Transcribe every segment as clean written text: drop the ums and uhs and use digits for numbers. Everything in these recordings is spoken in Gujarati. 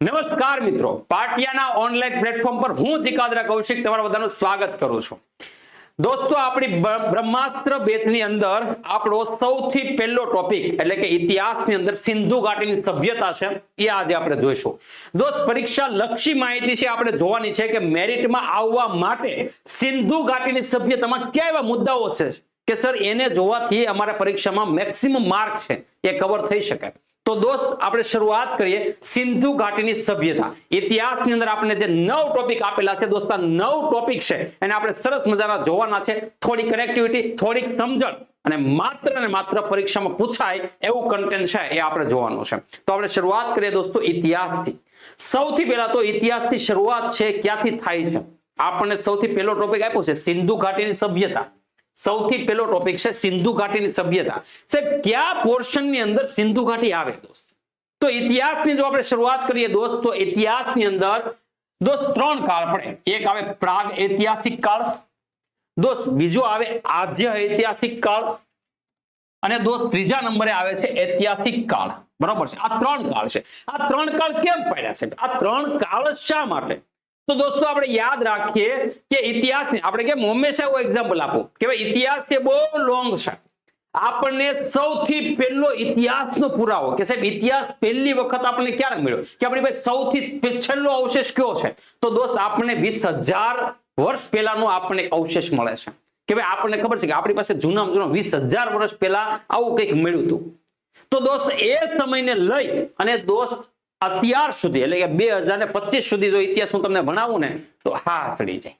નમસ્કાર મિત્રો, પાટિયાના ઓનલાઈન પ્લેટફોર્મ પર હું જીકાદરા કૌશિક તમારા બધાનું સ્વાગત કરું છું. દોસ્તો, આપણી બ્રહ્માસ્ત્ર બેચની અંદર આપણો સૌથી પહેલો ટોપિક એટલે કે ઇતિહાસની અંદર સિંધુ ઘાટીની સભ્યતા છે એ આજે આપણે જોઈશું. દોસ્ત, પરીક્ષા લક્ષી માહિતી છે આપણે જોવાની છે કે મેરિટમાં આવવા માટે સિંધુ ઘાટીની સભ્યતામાં કયા એવા મુદ્દાઓ છે કે સર એને જોવાથી અમારા પરીક્ષામાં મેક્સિમમ માર્ક છે એ કવર થઈ શકે. તો દોસ્ત, આપણે શરૂઆત કરીએ સિંધુ ઘાટીની સભ્યતા. ઇતિહાસની અંદર આપણે જે 9 ટોપિક આપેલા છે દોસ્ત, 9 ટોપિક છે એને આપણે સરસ મજાના જોવાના છે. થોડી કનેક્ટિવિટી, થોડીક સમજણ અને માત્ર પરીક્ષામાં પૂછાય એવું કન્ટેન્ટ છે એ આપણે જોવાનું છે. તો આપણે શરૂઆત કરીએ દોસ્તો ઇતિહાસથી. સૌથી પહેલા તો ઇતિહાસથી શરૂઆત છે ક્યાંથી થાય છે. આપણને સૌથી પહેલો ટોપિક આપ્યો છે સિંધુ ઘાટીની સભ્યતા. સૌથી પહેલો ટોપિક છે સિંધુ ઘાટીની સભ્યતા. સાહેબ, કયા પોર્શનની અંદર સિંધુ ઘાટી આવે દોસ્ત? તો ઇતિહાસની જો આપણે શરૂઆત કરીએ દોસ્ત, તો ઇતિહાસની અંદર દોસ્ત 3 કાળ પડે. એક આવે પ્રાગ ઐતિહાસિક કાળ, દોસ્ત બીજો આવે આદ્ય ઐતિહાસિક કાળ, અને દોસ્ત ત્રીજા નંબરે આવે છે ઐતિહાસિક કાળ. બરોબર છે? આ 3 કાળ છે. આ 3 કાળ કેમ પડ્યા છે? આ 3 કાળ શા માટે? તો દોસ્તો, આપણે યાદ રાખીએ કે ઇતિહાસની આપણે કેમ હંમેશા એવું એક્ઝામ્પલ આપું કે ભાઈ ઇતિહાસ એ બહુ લોંગ છે. આપણને સૌથી પહેલો ઇતિહાસનો પુરાવો કે સાહેબ ઇતિહાસ પહેલી વખત આપણને ક્યારે મળ્યો કે આપણી પાસે સૌથી છેલ્લો અવશેષ કયો છે? તો દોસ્ત, આપણને 20,000 વર્ષ પહેલાનો આપણને અવશેષ મળે છે કે ભાઈ આપણને ખબર છે કે આપણી પાસે જૂનામાં જૂના 20,000 વર્ષ પહેલા આવું કંઈક મળ્યું હતું. તો દોસ્ત, એ સમયને લઈ અને દોસ્ત અત્યાર સુધી એટલે કે 2025 સુધી જો ઇતિહાસ હું તમને ભણાવું ને તો હા સડી જાય.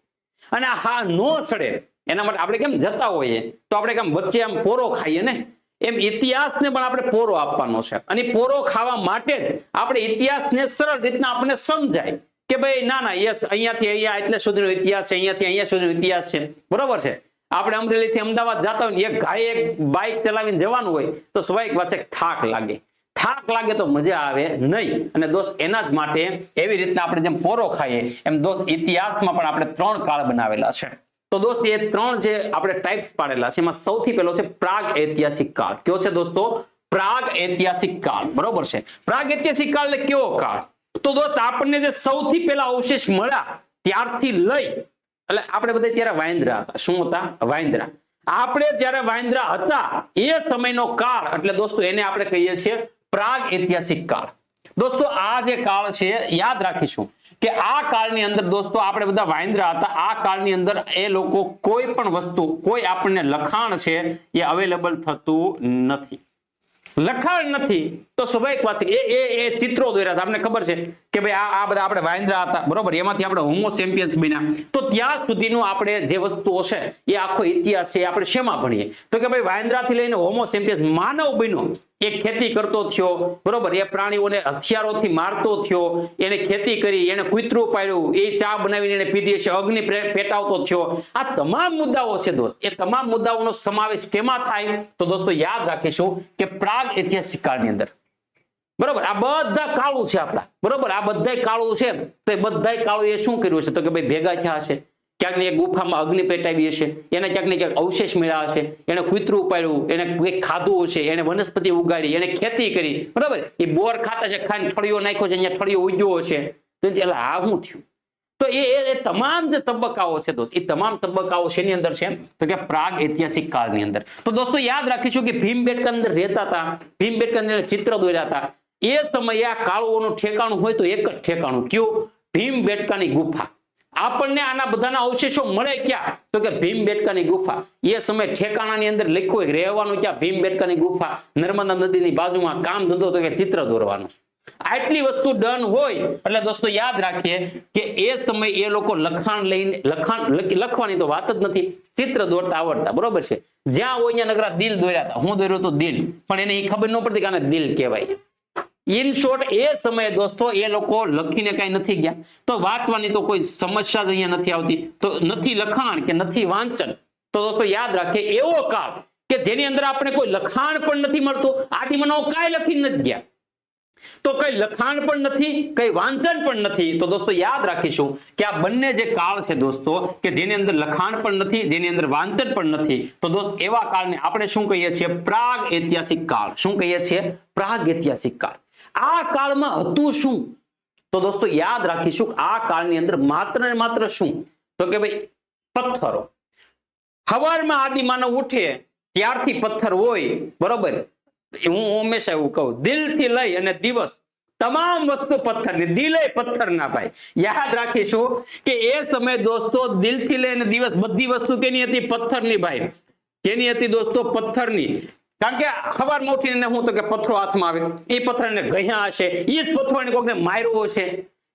અને હા નો સડે એના માટે આપણે કેમ જતા હોઈએ તો આપણે કેમ વચ્ચે આમ પોરો ખાઈએ ને, એમ ઇતિહાસને પણ આપણે પોરો આપવાનો છે. અને પોરો ખાવા માટે જ આપણે ઇતિહાસને સરળ રીતના આપણને સમજાય કે ભાઈ ના યસ અહીંયાથી અહીંયા એટલે સુધીનો ઇતિહાસ છે, અહીંયાથી અહીંયા સુધીનો ઇતિહાસ છે. બરોબર છે? આપણે અમરેલીથી અમદાવાદ જતા હોય એક ગાય એક બાઇક ચલાવીને જવાનું હોય તો સ્વાભાવિક વાત છે થાક લાગે તો મજા આવે નહીં. અને દોસ્ત, એના જ માટે એવી રીતના આપણે જેમ પોરો ખાઈએ એમ દોસ્ત ઇતિહાસમાં પણ આપણે 3 કાળ બનાવેલા છે. તો દોસ્ત, એ 3 જે આપણે ટાઈપ્સ પાડેલા છે એમાં સૌથી પહેલો છે પ્રાગ ઐતિહાસિક કાળ. કયો છે દોસ્તો? પ્રાગ ઐતિહાસિક કાળ. બરોબર છે? પ્રાગ ઐતિહાસિક કાળ એટલે કેવો કાળ? તો દોસ્ત, આપણને જે સૌથી પહેલા અવશેષ મળ્યા ત્યારથી લઈ એટલે આપણે બધા ત્યારે વાંદરા હતા. શું હતા? વાંદરા. આપણે જ્યારે વાંદરા હતા એ સમયનો કાળ એટલે દોસ્તો એને આપણે કહીએ છીએ પ્રાગ ઐતિહાસિક કાળ. દોસ્તો, આ જે કાળ છે યાદ રાખીશું કે આ કાળની અંદર દોસ્તો આપણે બધા વાંદરા હતા. આ કાળની અંદર એ લોકો કોઈ પણ વસ્તુ, કોઈ આપણને લખાણ છે એ અવેલેબલ થતું નથી. લખાણ નથી તો સ્વાભાવિક વાત છે એ ચિત્રો દોર્યા હતા. આપણને ખબર છે કે ભાઈ આ બધા આપણે વાંદરા હતા. બરોબર? એમાંથી આપણે હોમો સેમ્પિયન્સ બન્યા. તો ત્યાં સુધીનું આપણે જે વસ્તુઓ છે એ આખો ઇતિહાસ છે આપણે શેમાં ભણીએ તો કે ભાઈ વાંદરાથી લઈને હોમો સેમ્પિયન્સ માનવ બન્યો. એ ખેતી કરતો થયો. બરોબર? એ પ્રાણીઓને હથિયારોથી મારતો થયો. એને ખેતી કરી, એને કૂતરું પાડ્યું, એ ચા બનાવીને એને પીધી છે, અગ્નિ પેટાવતો થયો. આ તમામ મુદ્દાઓ છે દોસ્ત. એ તમામ મુદ્દાઓનો સમાવેશ કેમાં થાય? તો દોસ્તો યાદ રાખીશું કે પ્રાગ ઐતિહાસિક કાળની અંદર. બરોબર? આ બધા કાળો છે આપણા. બરોબર? આ બધા કાળો છે તો એ બધા કાળો એ શું કર્યું છે તો કે ભાઈ ભેગા થયા હશે. ક્યાંક ને ગુફામાં અગ્નિ પેટાવી હશે, એને ક્યાંક ને ક્યાંક અવશેષ મળ્યા હશે, એને કૂતરું પાડ્યું, એને કંઈક ખાધું હશે, એને વનસ્પતિ ઉગાડી, એને ખેતી કરી. બરાબર? એ બોર ખાતા છે, ખાઈને ઠળિયો નાખ્યો છે, અહીંયા ઠળિયો ઉગ્યો હશે. તો એટલે આ શું થયું? તો એ તમામ જે તબક્કાઓ છે દોસ્ત, એ તમામ તબક્કાઓ શેની અંદર છે તો કે પ્રાગ ઐતિહાસિક કાળની અંદર. તો દોસ્તો યાદ રાખીશું કે ભીમબેટકા અંદર રહેતા હતા, ભીમબેટકા અંદર ચિત્ર દોર્યા હતા. એ સમયે આ કાળોનું ઠેકાણું હોય તો એક જ ઠેકાણું કયું? ભીમબેટકાની ગુફા. આપણને આના બધાના અવશેષો મળે ક્યાં તો કે ભીમબેટકાની ગુફા. એ સમય ઠેકાણાની અંદર લખ્યું રહેવાનું ક્યાં? ભીમબેટકાની ગુફા, નર્મદા નદીની બાજુમાં. કામ ધંધો તો કે ચિત્ર દોરવાનું. આટલી વસ્તુ ડન હોય એટલે દોસ્તો યાદ રાખીએ કે એ સમય એ લોકો લખાણ લઈને લખવાની તો વાત જ નથી, ચિત્ર દોરતા આવડતા. બરોબર છે? જ્યાં હોય ત્યાં નગરા દિલ દોર્યા હતા. હું દોર્યો તો દિલ, પણ એને એ ખબર ન પડતી કે આને દિલ કહેવાય. ઇન શોર્ટ એ સમયે દોસ્તો એ લોકો લખીને કઈ નથી ગયા તો વાંચવાની તો કોઈ સમસ્યા જ અહીંયા નથી આવતી. તો નથી લખાણ કે નથી વાંચન તો દોસ્તો યાદ રાખીએ એવો કાળ કે જેની અંદર આપણે કોઈ લખાણ પણ નથી મળતું. આથી મને કાંઈ લખીને નથી ગયા તો કઈ લખાણ પણ નથી, કઈ વાંચન પણ નથી. તો દોસ્તો યાદ રાખીશું કે આ બંને જે કાળ છે દોસ્તો કે જેની અંદર લખાણ પણ નથી, જેની અંદર વાંચન પણ નથી, તો દોસ્ત એવા કાળને આપણે શું કહીએ છીએ? પ્રાગ ઐતિહાસિક કાળ. શું કહીએ છીએ? પ્રાગ ઐતિહાસિક કાળ. આ કાળમાં હતું શું તો દોસ્તો યાદ રાખીશું આ કાળની અંદર માત્ર ને માત્ર શું તો કે ભાઈ પથ્થરો. સવારમાં આદિ માનવ ઉઠે ત્યારથી પથ્થર હોય, બરોબર. હું હંમેશા એવું કહું, દિલથી લઈ અને દિવસ તમામ વસ્તુ પથ્થરની, દિલે પથ્થર ના ભાઈ. યાદ રાખીશું કે એ સમય દોસ્તો દિલથી લઈને દિવસ બધી વસ્તુ કેની હતી? પથ્થરની ભાઈ. કેની હતી દોસ્તો? પથ્થરની. કારણ કે સવારમાં ઉઠીને હું તો કે પથ્થરો હાથમાં આવે, એ પથ્થરને ગયા હશે, એ જ પથ્થરને કોઈને માર્યો હશે,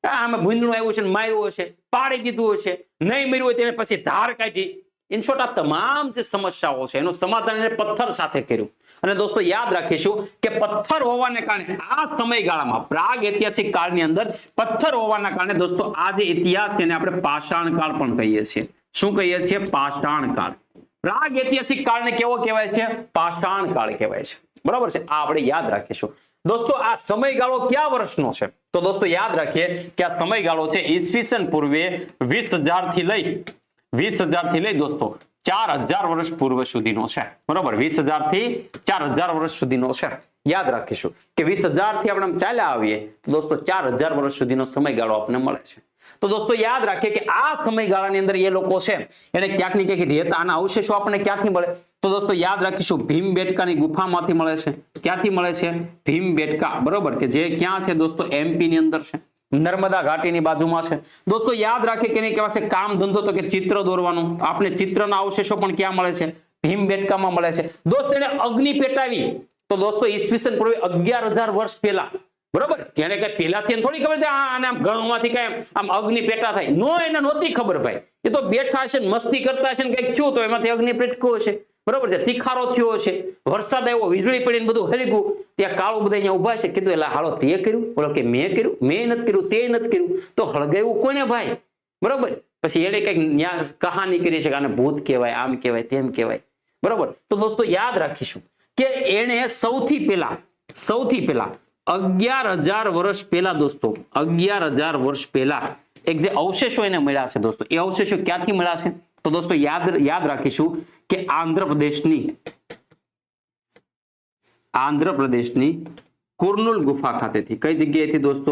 આમાં ભૂંદડું આવ્યું છે માર્યો હશે, પાડી દીધું હશે, નહીં મર્યું હોય તેને પછી ધાર કાઢી. ઇન શોર્ટ આ તમામ જે સમસ્યાઓ છે એનું સમાધાન એને પથ્થર સાથે કર્યું. અને દોસ્તો યાદ રાખીશું કે પથ્થર હોવાને કારણે આ સમયગાળામાં પ્રાગ ઐતિહાસિક કાળની અંદર પથ્થર હોવાના કારણે દોસ્તો આ જે ઇતિહાસ છે એને આપણે પાષાણ કાળ પણ કહીએ છીએ. શું કહીએ છીએ? પાષાણ કાળ. પ્રાગ ઐતિહાસિક કાળને કેવો કહેવાય છે? પાષાણ કાળ કહેવાય છે. બરાબર છે, આ આપણે યાદ રાખીશું. દોસ્તો આ સમયગાળો કયા વર્ષનો છે? તો દોસ્તો યાદ રાખીએ કે આ સમયગાળો છે ઈસવીસન પૂર્વે 20,000 થી લઈ દોસ્તો 4,000 વર્ષ પૂર્વ સુધીનો છે. બરોબર, 20,000 થી 4,000 વર્ષ સુધીનો છે. યાદ રાખીશું કે 20,000 થી આપણે ચાલ્યા આવીએ તો દોસ્તો 4,000 વર્ષ સુધીનો સમયગાળો આપણને મળે છે. તો દોસ્તો યાદ રાખીએ કે આ સમયગાળાની અંદર એ લોકો છે એને ક્યાંક ને ક્યાંક રહેતા આના અવશેષો આપણને ક્યાંથી મળે? તો દોસ્તો યાદ રાખીશું ભીમબેટકાની ગુફામાંથી મળે છે. ક્યાંથી મળે છે? ભીમબેટકા. બરોબર, કે જે ક્યાં છે દોસ્તો? MP ની અંદર છે, નર્મદા ઘાટીની બાજુમાં છે. દોસ્તો યાદ રાખીએ કે એને કહેવાય છે કામ ધંધો તો કે ચિત્ર દોરવાનું. આપણે ચિત્રના અવશેષો પણ ક્યાં મળે છે? ભીમબેટકામાં મળે છે. દોસ્તો એને અગ્નિ પેટાવી તો દોસ્તો ઈસવીસન પૂર્વે 11,000 વર્ષ પહેલા. બરોબર, એને કઈ પેલાથી થોડી ખબર છે આને આમ ઘઉંમાંથી કઈ આમ અગ્નિ પેટા થાય? નો, એને નહોતી ખબર ભાઈ. એ તો બેઠા છે ને મસ્તી કરતા છે ને કઈક થયું તો એમાંથી અગ્નિ પેટકો હશે. બરોબર છે, તીખારો થયો હશે, વરસાદ આવ્યો, વીજળી પડીને બધું હલી ગયું, ત્યાં કાળું બધા અહીંયા ઉભા છે. કીધું એટલે હાલો તે કર્યું, બોલો કે મેં કર્યું, મેં નથી કર્યું, તે નથી કર્યું, તો હળગાવ્યું કોને ભાઈ? બરોબર, પછી એને કઈક કહાની કરી છે કે આને ભૂત કહેવાય, આમ કહેવાય, તેમ કહેવાય. બરોબર, તો દોસ્તો યાદ રાખીશું કે એને સૌથી પહેલા 11,000 વર્ષ પહેલા દોસ્તો 11,000 વર્ષ પહેલા એક જે અવશેષો એને મળ્યા છે દોસ્તો, એ અવશેષો ક્યાંથી મળ્યા છે? તો દોસ્તો યાદ રાખીશું કે આંધ્રપ્રદેશની કુર્નુલ ગુફા ખાતેથી. કઈ જગ્યાએથી દોસ્તો?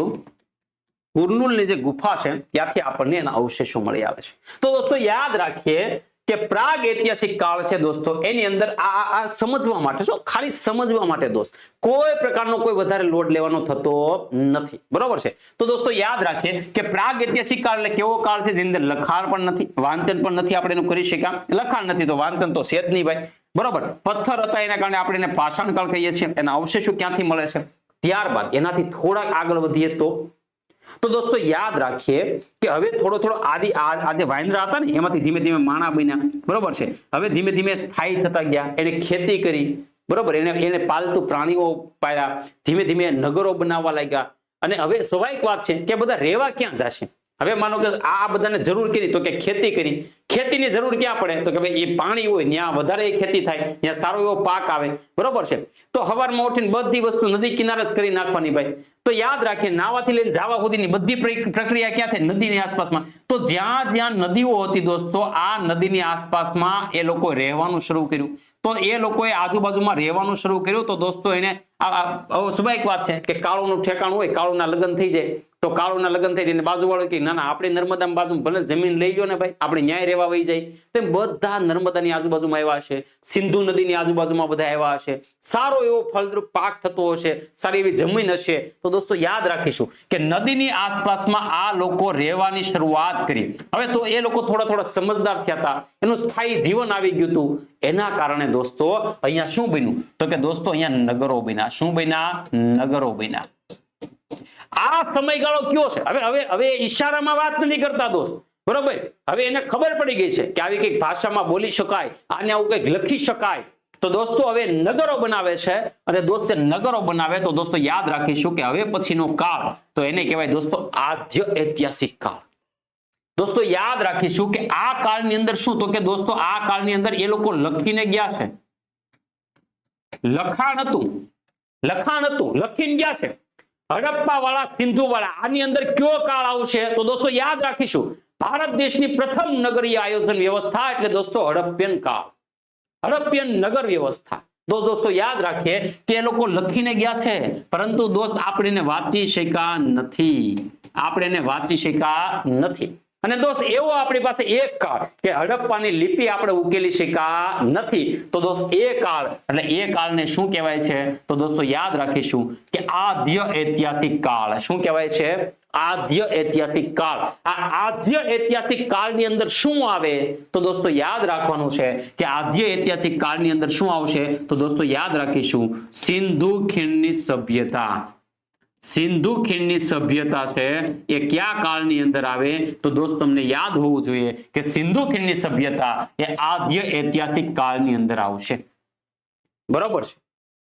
કુર્નુલની જે ગુફા છે ત્યાંથી આપણને એના અવશેષો મળી આવે છે. તો દોસ્તો યાદ રાખીએ કે પ્રાગ ઐતિહાસિક કાળ છે દોસ્તો, એની અંદર આ સમજવા માટે, શું ખાલી સમજવા માટે દોસ્ત, કોઈ પ્રકારનો કોઈ વધારે લોડ લેવાનો થતો નથી. બરોબર છે, તો દોસ્તો યાદ રાખીએ કે પ્રાગ ઐતિહાસિક કાળ એટલે કેવો કાળ છે જેની અંદર લખાણ પણ નથી, વાંચન પણ નથી, આપણે એનું કરી શક્યા. લખાણ નથી તો વાંચન તો છે જ નહીં ભાઈ. બરોબર, પથ્થર હતા એના કારણે આપણે એને પાષાણ કાળ કહીએ છીએ. એના અવશેષો ક્યાંથી મળે છે? ત્યારબાદ એનાથી થોડાક આગળ વધીએ તો દોસ્તો યાદ રાખીએ કે હવે થોડો આ જે વાંદરા હતા ને એમાંથી ધીમે ધીમે માણા બન્યા. બરોબર છે, હવે ધીમે ધીમે સ્થાયી થતા ગયા, એને ખેતી કરી. બરોબર, એને પાલતુ પ્રાણીઓ પાળ્યા, ધીમે ધીમે નગરો બનાવવા લાગ્યા. અને હવે સ્વાભાવિક વાત છે કે બધા રહેવા ક્યાં જશે? હવે માનો કે આ બધાને જરૂર કરી તો કે ખેતી કરી. ખેતીની જરૂર ક્યાં પડે? તો કે ભાઈ એ પાણી હોય ત્યાં વધારે ખેતી થાય, ત્યાં સારો એવો પાક આવે. બરોબર છે, તો સવારમાં ઉઠીને બધી વસ્તુ નદી કિનારે જ કરી નાખવાની ભાઈ. તો યાદ રાખીએ નાવાથી લઈને જાવા સુધીની બધી પ્રક્રિયા ક્યાં થાય? નદીની આસપાસમાં. તો જ્યાં નદીઓ હતી દોસ્તો, આ નદીની આસપાસમાં એ લોકો રહેવાનું શરૂ કર્યું. તો એ લોકોએ આજુબાજુમાં રહેવાનું શરૂ કર્યું. તો દોસ્તો એને સ્વાભાવિક વાત છે કે કાળુનું ઠેકાણું હોય, કાળુના લગ્ન થઈ જાય તો કાળુના લગ્ન થઈ જાય બાજુ વાળો કે ના ના આપણે નર્મદા બાજુ ભલે જમીન લઈ ગયો ને ભાઈ, આપણે ન્યાય રહેવા વહી જાય. તેમ બધા નર્મદાની આજુબાજુમાં આવ્યા હશે, સિંધુ નદીની આજુબાજુમાં બધા આવ્યા હશે, સારો એવો ફળદ્રુપ પાક થતો હશે, સારી એવી જમીન હશે. તો દોસ્તો યાદ રાખીશું કે નદીની આસપાસમાં આ લોકો રહેવાની શરૂઆત કરી. હવે તો એ લોકો થોડા સમજદાર થયા હતા, એનું સ્થાયી જીવન આવી ગયું હતું. એના કારણે દોસ્તો અહીંયા શું બન્યું? તો કે દોસ્તો અહીંયા નગરો બન્યા. શું બન્યા? નગરો બન્યા. આ સમયગાળો કયો છે? હવે ઈશારામાં વાત નથી કરતા દોસ્ત. બરોબર, હવે એને ખબર પડી ગઈ છે કે આવી કઈક ભાષામાં બોલી શકાય, આને આવું કઈક લખી શકાય. તો દોસ્તો હવે નગરો બનાવે છે. અને દોસ્તો નગરો બનાવે તો દોસ્તો યાદ રાખીશું કે હવે પછીનો કાળ તો એને કહેવાય દોસ્તો આદ્ય ઐતિહાસિક કાળ. દોસ્તો યાદ રાખીશું કે આ કાળની અંદર શું? તો કે દોસ્તો આ કાળની અંદર એ લોકો લખીને ગયા છે. લખાણ હતું, લખીને ગયા છે. હડપ્પા વાળા, સિંધુ વાળા, આની અંદર કયો કાળ આવશે? તો દોસ્તો યાદ રાખીશું ભારત દેશની પ્રથમ નગરીય આયોજન વ્યવસ્થા એટલે દોસ્તો હડપ્પિયન કાળ, હડપ્પિયન નગર વ્યવસ્થા. દોસ્તો યાદ રાખીએ કે એ લોકો લખીને ગયા છે, પરંતુ દોસ્ત આપણે વાંચી શક્યા નથી. આપણે એને વાંચી શક્યા નથી. અને દોસ્ત એવો આપણી પાસે એક કાળ કે હડપ્પાની લિપિ આપણે ઉકેલી શક્યા નથી. તો દોસ્ત એ કાળ એટલે એ કાળને શું કહેવાય છે? તો દોસ્તો યાદ રાખીશું કે આદ્ય ઐતિહાસિક કાળ. શું કહેવાય છે? આદ્ય ઐતિહાસિક કાળ. આ આદ્ય ઐતિહાસિક કાળની અંદર શું આવે? તો દોસ્તો યાદ રાખવાનું છે કે આદ્ય ઐતિહાસિક કાળની અંદર શું આવશે? તો દોસ્તો યાદ રાખીશું સિંધુ ખીણની સભ્યતા. સિંધુ ખીણની સભ્યતા છે એ કયા કાળની અંદર આવે? તો દોસ્ત તમને યાદ હોવું જોઈએ કે સિંધુ ખીણની સભ્યતા એ આદ્ય ઐતિહાસિક કાળની અંદર આવશે. બરોબર છે?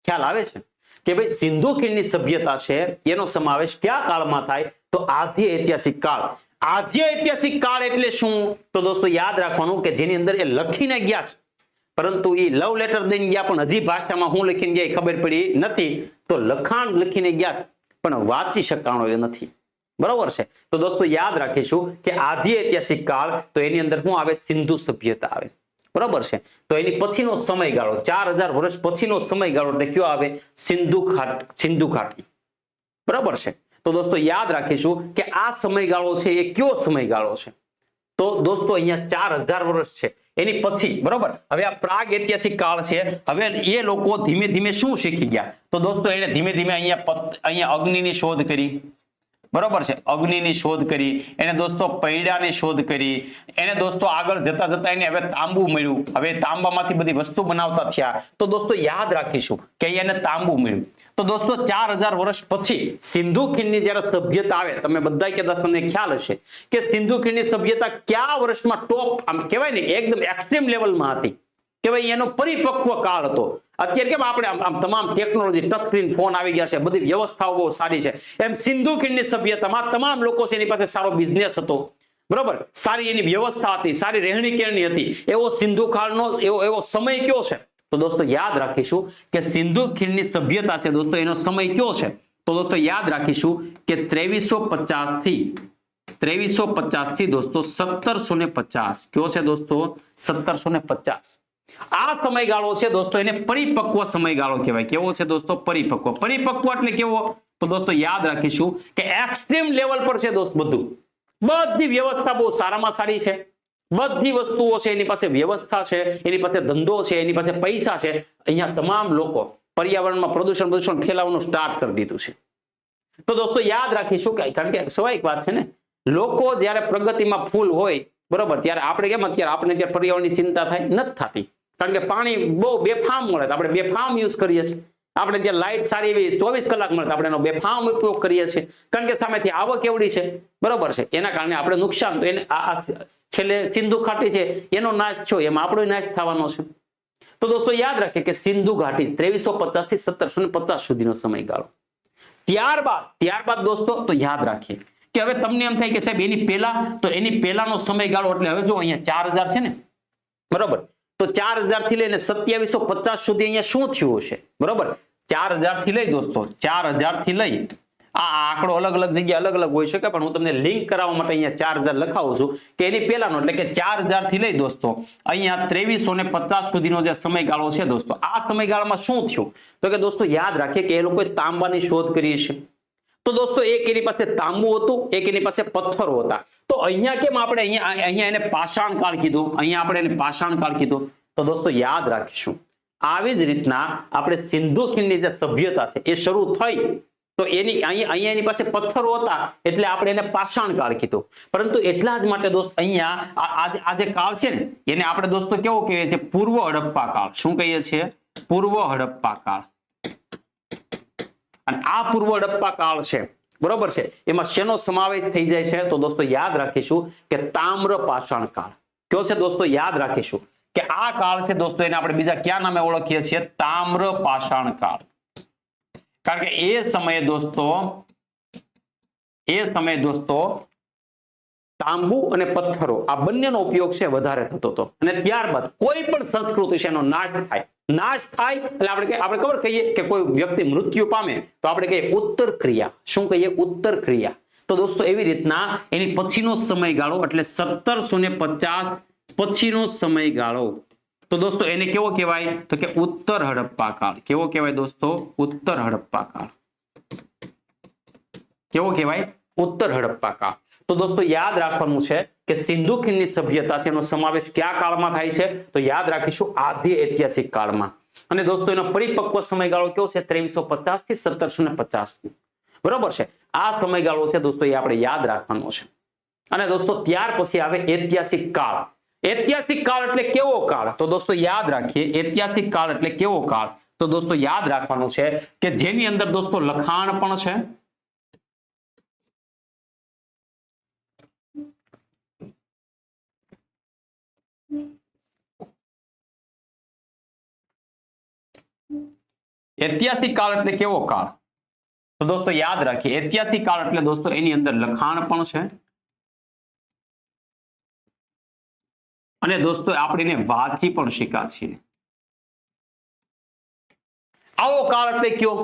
ખ્યાલ આવે છે કે ભાઈ સિંધુ ખીણની સભ્યતા છે એનો સમાવેશ કયા કાળમાં થાય? તો આદ્ય ઐતિહાસિક કાળ. આદ્ય ઐતિહાસિક કાળ એટલે શું? તો દોસ્તો યાદ રાખવાનું કે જેની અંદર એ લખીને ગયા છે, પરંતુ એ લવ લેટર દઈને ગયા પણ હજી ભાષામાં હું લખીને ગયા ખબર પડી નથી. તો લખાણ લખીને ગયા પણ વાંચી શકાણો એ નથી. બરોબર છે? તો દોસ્તો યાદ રાખીશું કે આદ્ય ઐતિહાસિક કાળ તો એની અંદર શું આવે? સિંધુ સભ્યતા આવે. બરોબર છે? તો એની પછીનો સમયગાળો 4000 વર્ષ પછીનો સમયગાળો એટલે કયો આવે? સિંધુ ઘાટી. બરોબર છે? તો દોસ્તો યાદ રાખીશું કે આ સમયગાળો છે એ કયો સમયગાળો છે? તો દોસ્તો અહીંયા 4000 વર્ષ છે એની પછી. બરોબર? હવે આ પ્રાગ ઐતિહાસિક કાળ છે. હવે એ લોકો ધીમે ધીમે શું શીખી ગયા? તો દોસ્તો એને ધીમે ધીમે અહીંયા અગ્નિની શોધ કરી. બરોબર છે? અગ્નિની શોધ કરી. એને દોસ્તો પૈડાની શોધ કરી. એને દોસ્તો આગળ જતા જતા એને હવે તાંબુ મળ્યું. હવે તાંબામાંથી બધી વસ્તુ બનાવતા થયા. તો દોસ્તો યાદ રાખીશું કે એને તાંબુ મળ્યું. તો દોસ્તો 4000 વર્ષ પછી સિંધુ ખીણની જ્યારે સભ્યતા આવે, તમે બધા કદાચ તમને ખ્યાલ હશે કે સિંધુ ખીણની સભ્યતા કયા વર્ષમાં ટોપ આમ કહેવાય ને એકદમ એક્સ્ટ્રીમ લેવલમાં હતી કે ભાઈ એનો પરિપક્વ કાળ હતો. અત્યારે કેમ આપણે આમ તમામ ટેકનોલોજી ટચ સ્ક્રીન ફોન આવી ગયા છે, બધી વ્યવસ્થાઓ બહુ સારી છે, એમ સિંધુ ખીણની સભ્યતામાં તમામ લોકો છે એની પાસે સારો બિઝનેસ હતો. બરોબર? સારી એની વ્યવસ્થા હતી, સારી રહેણી કહેણી હતી. એવો સિંધુ કાળનો એવો સમય કયો છે? તો દોસ્તો યાદ રાખીશું કે સિંધુ ખીણની સભ્યતા છે દોસ્તો એનો સમય કયો છે? તો દોસ્તો યાદ રાખીશું કે 2350 થી દોસ્તો 1750. કયો છે દોસ્તો? 1750. આ સમયગાળો છે દોસ્તો એને પરિપક્વ સમયગાળો કહેવાય. કેવો છે દોસ્તો? પરિપક્વ. પરિપક્વ એટલે કેવો? તો દોસ્તો યાદ રાખીશું કે એક્સ્ટ્રીમ લેવલ પર છે દોસ્ત બધું. બધી વ્યવસ્થા બહુ સારામાં સારી છે. બધી વસ્તુઓ છે એની પાસે વ્યવસ્થા છે, એની પાસે ધંધો છે, એની પાસે પૈસા છે. અહીંયા તમામ લોકો પર્યાવરણમાં પ્રદૂષણ ફેલાવવાનું સ્ટાર્ટ કરી દીધું છે. તો દોસ્તો યાદ રાખીશું કે કારણ કે સ્વાભાવિક વાત છે ને, લોકો જ્યારે પ્રગતિમાં ફૂલ હોય બરોબર ત્યારે આપણે કેમ અત્યારે આપણે ત્યાં પર્યાવરણની ચિંતા થાય નથી થતી. કારણ કે પાણી બહુ બેફામ મળે તો આપણે બેફામ યુઝ કરીએ છીએ. આપણે ત્યાં લાઇટ સારી એવી 24 કલાક મળે તો આપણે એનો બેફામ ઉપયોગ કરીએ છીએ. કારણ કે સામેથી આવક એવડી છે. બરોબર છે? એના કારણે આપણે નુકસાન તો એને છેલ્લે સિંધુ ઘાટી છે એનો નાશ થયો, એમાં આપણો નાશ થવાનો છે. તો દોસ્તો યાદ રાખીએ કે સિંધુ ઘાટી 2350 થી 1750 સુધીનો સમયગાળો. ત્યારબાદ દોસ્તો તો યાદ રાખીએ કે હવે તમને એમ થાય કે સાહેબ એની પહેલા, તો એની પહેલાનો સમયગાળો એટલે હવે જો અહીંયા 4000 છે ને, બરોબર? તો 4000 થી લઈને 2750 સુધી અહીંયા શું થયું હશે? બરોબર? 4000 થી લઈ દોસ્તો 4000 થી લઈ આ આંકડો અલગ અલગ જગ્યાએ અલગ અલગ હોઈ શકે, પણ હું તમને લિંક કરાવવા માટે અહીંયા 4000 લખાવું છું કે એની પહેલાનો એટલે કે 4000 થી લઈ દોસ્તો અહીંયા 2350 સુધીનો જે સમયગાળો છે દોસ્તો, આ સમયગાળામાં શું થયું? તો કે દોસ્તો યાદ રાખીએ કે એ લોકોએ તાંબાની શોધ કરી છે. તો દોસ્તો એક એની પાસે તાંબુ હતું, એક એની પાસે પથ્થરો હતા. તો અહીંયા કેમ આપણે અહીંયા એને પાષાણ કાળ કીધું, અહીંયા આપણે એને પાષાણ કાળ કીધું? તો દોસ્તો યાદ રાખીશું આવી જ રીતના આપણે સિંધુ ખીણની જે સભ્યતા છે એ શરૂ થઈ તો અહીંયા એની પાસે પથ્થરો હતા એટલે આપણે એને પાષાણ કાળ કીધું. પરંતુ એટલા જ માટે દોસ્ત અહીંયા આ જે કાળ છે ને એને આપણે દોસ્તો કેવો કહીએ છીએ? પૂર્વ હડપ્પા કાળ. શું કહીએ છીએ? પૂર્વ હડપ્પા કાળ. અને આ પૂર્વ હડપ્પા કાળ છે બરોબર છે, એમાં શેનો સમાવેશ થઈ જાય છે? તો દોસ્તો યાદ રાખીશું કે તામ્ર પાષાણ કાળ. કયો છે દોસ્તો? યાદ રાખીશું કે આ કાળ છે દોસ્તો એને આપણે બીજા કયા નામે ઓળખીએ છીએ? તામ્ર પાષાણ કાળ. કારણ કે એ સમયે દોસ્તો તાંબુ અને પથ્થરો આ બંનેનો ઉપયોગ છે વધારે થતો હતો. અને ત્યારબાદ કોઈ પણ સંસ્કૃતિ છે એનો નાશ થાય એટલે આપણે ખબર કહીએ કે કોઈ વ્યક્તિ મૃત્યુ પામે તો આપણે કહીએ ઉત્તર ક્રિયા. શું કહીએ? ઉત્તર ક્રિયા. તો દોસ્તો એવી રીતના એની પછીનો સમયગાળો એટલે 1750 પછીનો સમયગાળો તો દોસ્તો એને કેવો કહેવાય? તો કે ઉત્તર હડપ્પા કાળ. કેવો કહેવાય દોસ્તો? ઉત્તર હડપ્પા કાળ. કેવો કહેવાય? ઉત્તર હડપ્પા કાળ. તો દોસ્તો યાદ રાખવાનું છે કે સિંધુ ખીણની સભ્યતા છે એનો સમાવેશ કયા કાળમાં થાય છે? તો યાદ રાખીશું આદ્ય ઐતિહાસિક કાળમાં. અને દોસ્તો એનો પરિપક્વ સમયગાળો કયો છે? 2350 થી 1750. બરોબર છે. આ સમયગાળો છે દોસ્તો એ આપણે યાદ રાખવાનો છે. અને દોસ્તો ત્યાર પછી આવે ઐતિહાસિક કાળ. ઐતિહાસિક કાળ એટલે કેવો કાળ? તો દોસ્તો યાદ રાખીએ ઐતિહાસિક કાળ એટલે કેવો કાળ? તો દોસ્તો યાદ રાખવાનું છે કે જેની અંદર દોસ્તો લખાણ પણ છે, ઐતિહાસિક કાળ એટલે કેવો કાળ? તો દોસ્તો યાદ રાખીએ ઐતિહાસિક કાળ એટલે દોસ્તો એની અંદર લખાણ પણ છે અને દોસ્તો આપણે વાંચી પણ શીખ્યા છીએ. આવો કાળ એટલે કયો?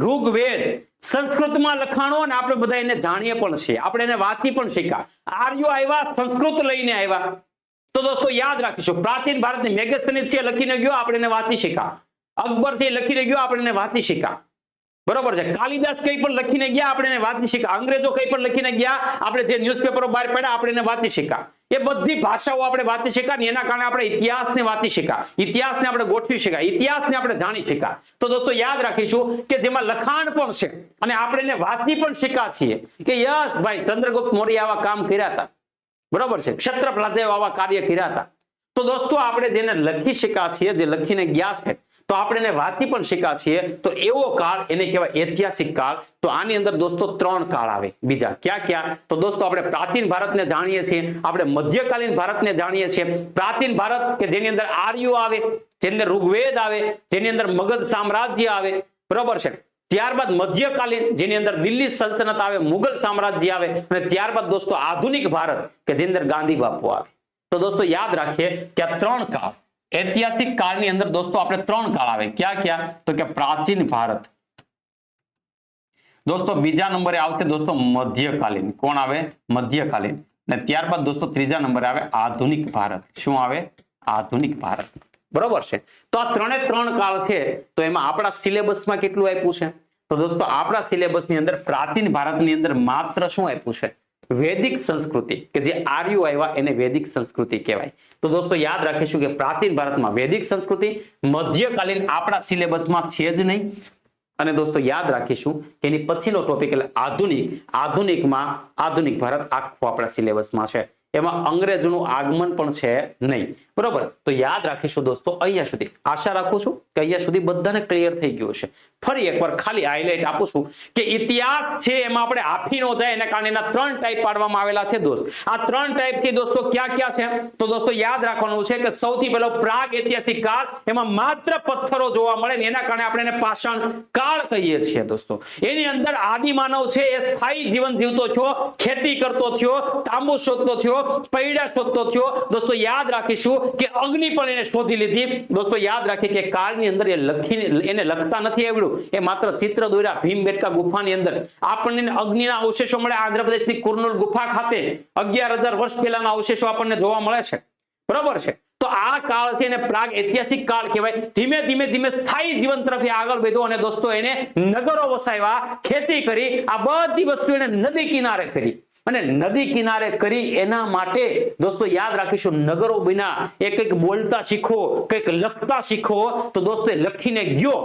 ઋગ્વેદ સંસ્કૃતમાં લખાણો અને આપણે બધા એને જાણીએ પણ છીએ, આપણે એને વાંચી પણ શીખ્યા. આર્યો આવ્યા, સંસ્કૃત લઈને આવ્યા. તો દોસ્તો યાદ રાખીશું પ્રાચીન ભારતની મેગસ્થનીસ છે લખીને ગયો, આપણે એને વાંચી શીખ્યા. અકબર છે લખીને ગયો, આપણે એને વાંચી શીખ્યા. બરોબર છે. કાલિદાસ કઈ પણ લખીને ગયા, આપણે એને વાંચી શીખ્યા. અંગ્રેજો કઈ પણ લખીને ગયા, આપણે જે ન્યૂઝપેપરો બહાર પડ્યા, આપણે એને વાંચી શીખ્યા. એ બધી ભાષાઓ આપણે વાંચી શીખ્યા અને એના કારણે આપણે ઇતિહાસને વાંચી શીખ્યા, ઇતિહાસને આપણે ગોઠવી શીખ્યા, ઇતિહાસને આપણે જાણી શીખ્યા. તો દોસ્તો યાદ રાખીશું કે જેમાં લખાણ પણ છે અને આપણે એને વાંચી પણ શીખ્યા છીએ કે યસ ભાઈ ચંદ્રગુપ્ત મૌર્ય આવા કામ કર્યા હતા. બરોબર છે. ક્ષત્ર પ્લાઝે આવા કાર્ય કર્યા હતા. તો દોસ્તો આપણે જેને લખી શીખ્યા છીએ, જે લખીને ગયા છે, તો આપણે એને વાંચી પણ શીખ્યા છીએ. તો એવો કાળ એને કહેવાય ઐતિહાસિક કાળ. તો આની અંદર દોસ્તો 3 કાળ આવે. બીજા ક્યાં ક્યાં? તો દોસ્તો આપણે પ્રાચીન ભારતને જાણીએ છીએ, આપણે મધ્યકાલીન ભારતને જાણીએ છીએ. પ્રાચીન ભારત કે જેની અંદર આર્યો આવે, જેની અંદર ઋગ્વેદ આવે, જેની અંદર મગધ સામ્રાજ્ય આવે. બરોબર છે. ત્યારબાદ મધ્યકાલીન જેની અંદર દિલ્હી સલ્તનત આવે, મુગલ સામ્રાજ્ય આવે અને ત્યારબાદ દોસ્તો આધુનિક ભારત કે જેની અંદર ગાંધી બાપુ આવે. તો દોસ્તો યાદ રાખીએ કે આ 3 કાળ ઐતિહાસિક કાળની અંદર દોસ્તો આપણે 3 કાળ આવે. ક્યાં ક્યાં? તો કે પ્રાચીન ભારત, દોસ્તો બીજા નંબરે આવશે દોસ્તો મધ્યકાલીન. કોણ આવે? મધ્યકાલીન. અને ત્યારબાદ દોસ્તો ત્રીજા નંબરે આવે આધુનિક ભારત. શું આવે? આધુનિક ભારત. બરોબર છે. તો આ 3 કાળ છે. તો એમાં આપણા સિલેબસમાં કેટલું આપ્યું છે? તો દોસ્તો આપણા સિલેબસની અંદર પ્રાચીન ભારતની અંદર માત્ર શું આપ્યું છે? વૈદિક સંસ્કૃતિ કે જે આર્યો આવ્યા એને વૈદિક સંસ્કૃતિ કહેવાય. તો દોસ્તો યાદ રાખીશું કે પ્રાચીન ભારતમાં વૈદિક સંસ્કૃતિ, મધ્યકાલીન આપણા સિલેબસમાં છે જ નહીં. અને દોસ્તો યાદ રાખીશું કે એની પછીનો ટોપિક એટલે આધુનિકમાં આધુનિક ભારત આખો આપણા સિલેબસમાં છે. એમાં અંગ્રેજોનું આગમન પણ છે નહીં. બરોબર. તો યાદ રાખીશું દોસ્તો અહીંયા સુધી. આશા રાખું છું કે અહીંયા સુધી બધાને ક્લિયર થઈ ગયું છે. ફરી એકવાર ખાલી હાઇલાઇટ આપું છું કે ઇતિહાસ છે એમાં આપણે હાફી નો જાય એના કારણે એના 3 ટાઈપ પાડવામાં આવેલા છે દોસ્ત. આ 3 ટાઈપ છે દોસ્તો ક્યાં ક્યાં છે? તો દોસ્તો યાદ રાખવાનું છે કે સૌથી પહેલો પ્રાગ ઐતિહાસિક કાળ, એમાં માત્ર પથ્થરો જોવા મળે ને એના કારણે આપણે એને પાષાણ કાળ કહીએ છીએ દોસ્તો. એની અંદર આદિમાનવ છે એ સ્થાયી જીવન જીવતો થયો, ખેતી કરતો થયો, તાંબુ શોધતો થયો, પૈડા શોધતો થયો. દોસ્તો યાદ રાખીશું કે અગ્નિ પણ એને શોધી લીધી. દોસ્તો યાદ રાખીએ કે કાળની અંદર એ લખીને એને લખતા નથી આવડ્યું, એ માત્ર ચિત્ર દોર્યા. ભીમબેટકા ગુફાની અંદર આપણને અગ્નિના અવશેષો મળે. આંધ્રપ્રદેશની કુર્નૂલ ગુફા ખાતે 11,000 વર્ષ પહેલાના અવશેષો આપણને જોવા મળે છે. બરોબર છે. તો આ કાળ છે એને પ્રાગ ઐતિહાસિક કાળ કહેવાય. ધીમે ધીમે સ્થાયી જીવન તરફ આગળ વધ્યો અને દોસ્તો એને નગરો વસાવ્યા, ખેતી કરી, આ બધી વસ્તુ એને નદી કિનારે કરી. અને નદી કિનારે કરી એના માટે દોસ્તો યાદ રાખીશું નગરો બન્યા. એ કંઈક બોલતા શીખો, કંઈક લખતા શીખો. તો દોસ્તો એ લખીને ગયો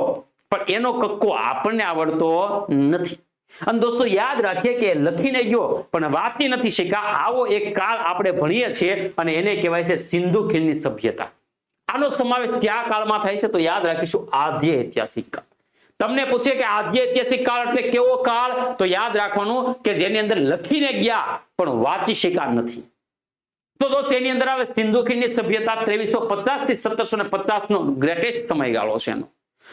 પણ એનો કક્કો આપણને આવડતો નથી. અને દોસ્તો યાદ રાખીએ કે લખીને ગયો પણ વાંચી નથી શીખ્યા. આવો એક કાળ આપણે ભણીએ છીએ અને એને કહેવાય છે સિંધુ ખીણની સભ્યતા. આનો સમાવેશ કયા કાળમાં થાય છે? તો યાદ રાખીશું આદ્ય ઐતિહાસિક કાળ. તમને પૂછે કે આદ્ય ઐતિહાસિક કાળ એટલે કેવો કાળ? તો યાદ રાખવાનું કે જેની અંદર લખીને ગયા પણ વાંચી શીખ્યા નથી. તો દોસ્ત એની અંદર આવે સિંધુ ખીણની સભ્યતા 2350 થી 1750 નો ગ્રેટેસ્ટ સમયગાળો છે એનો.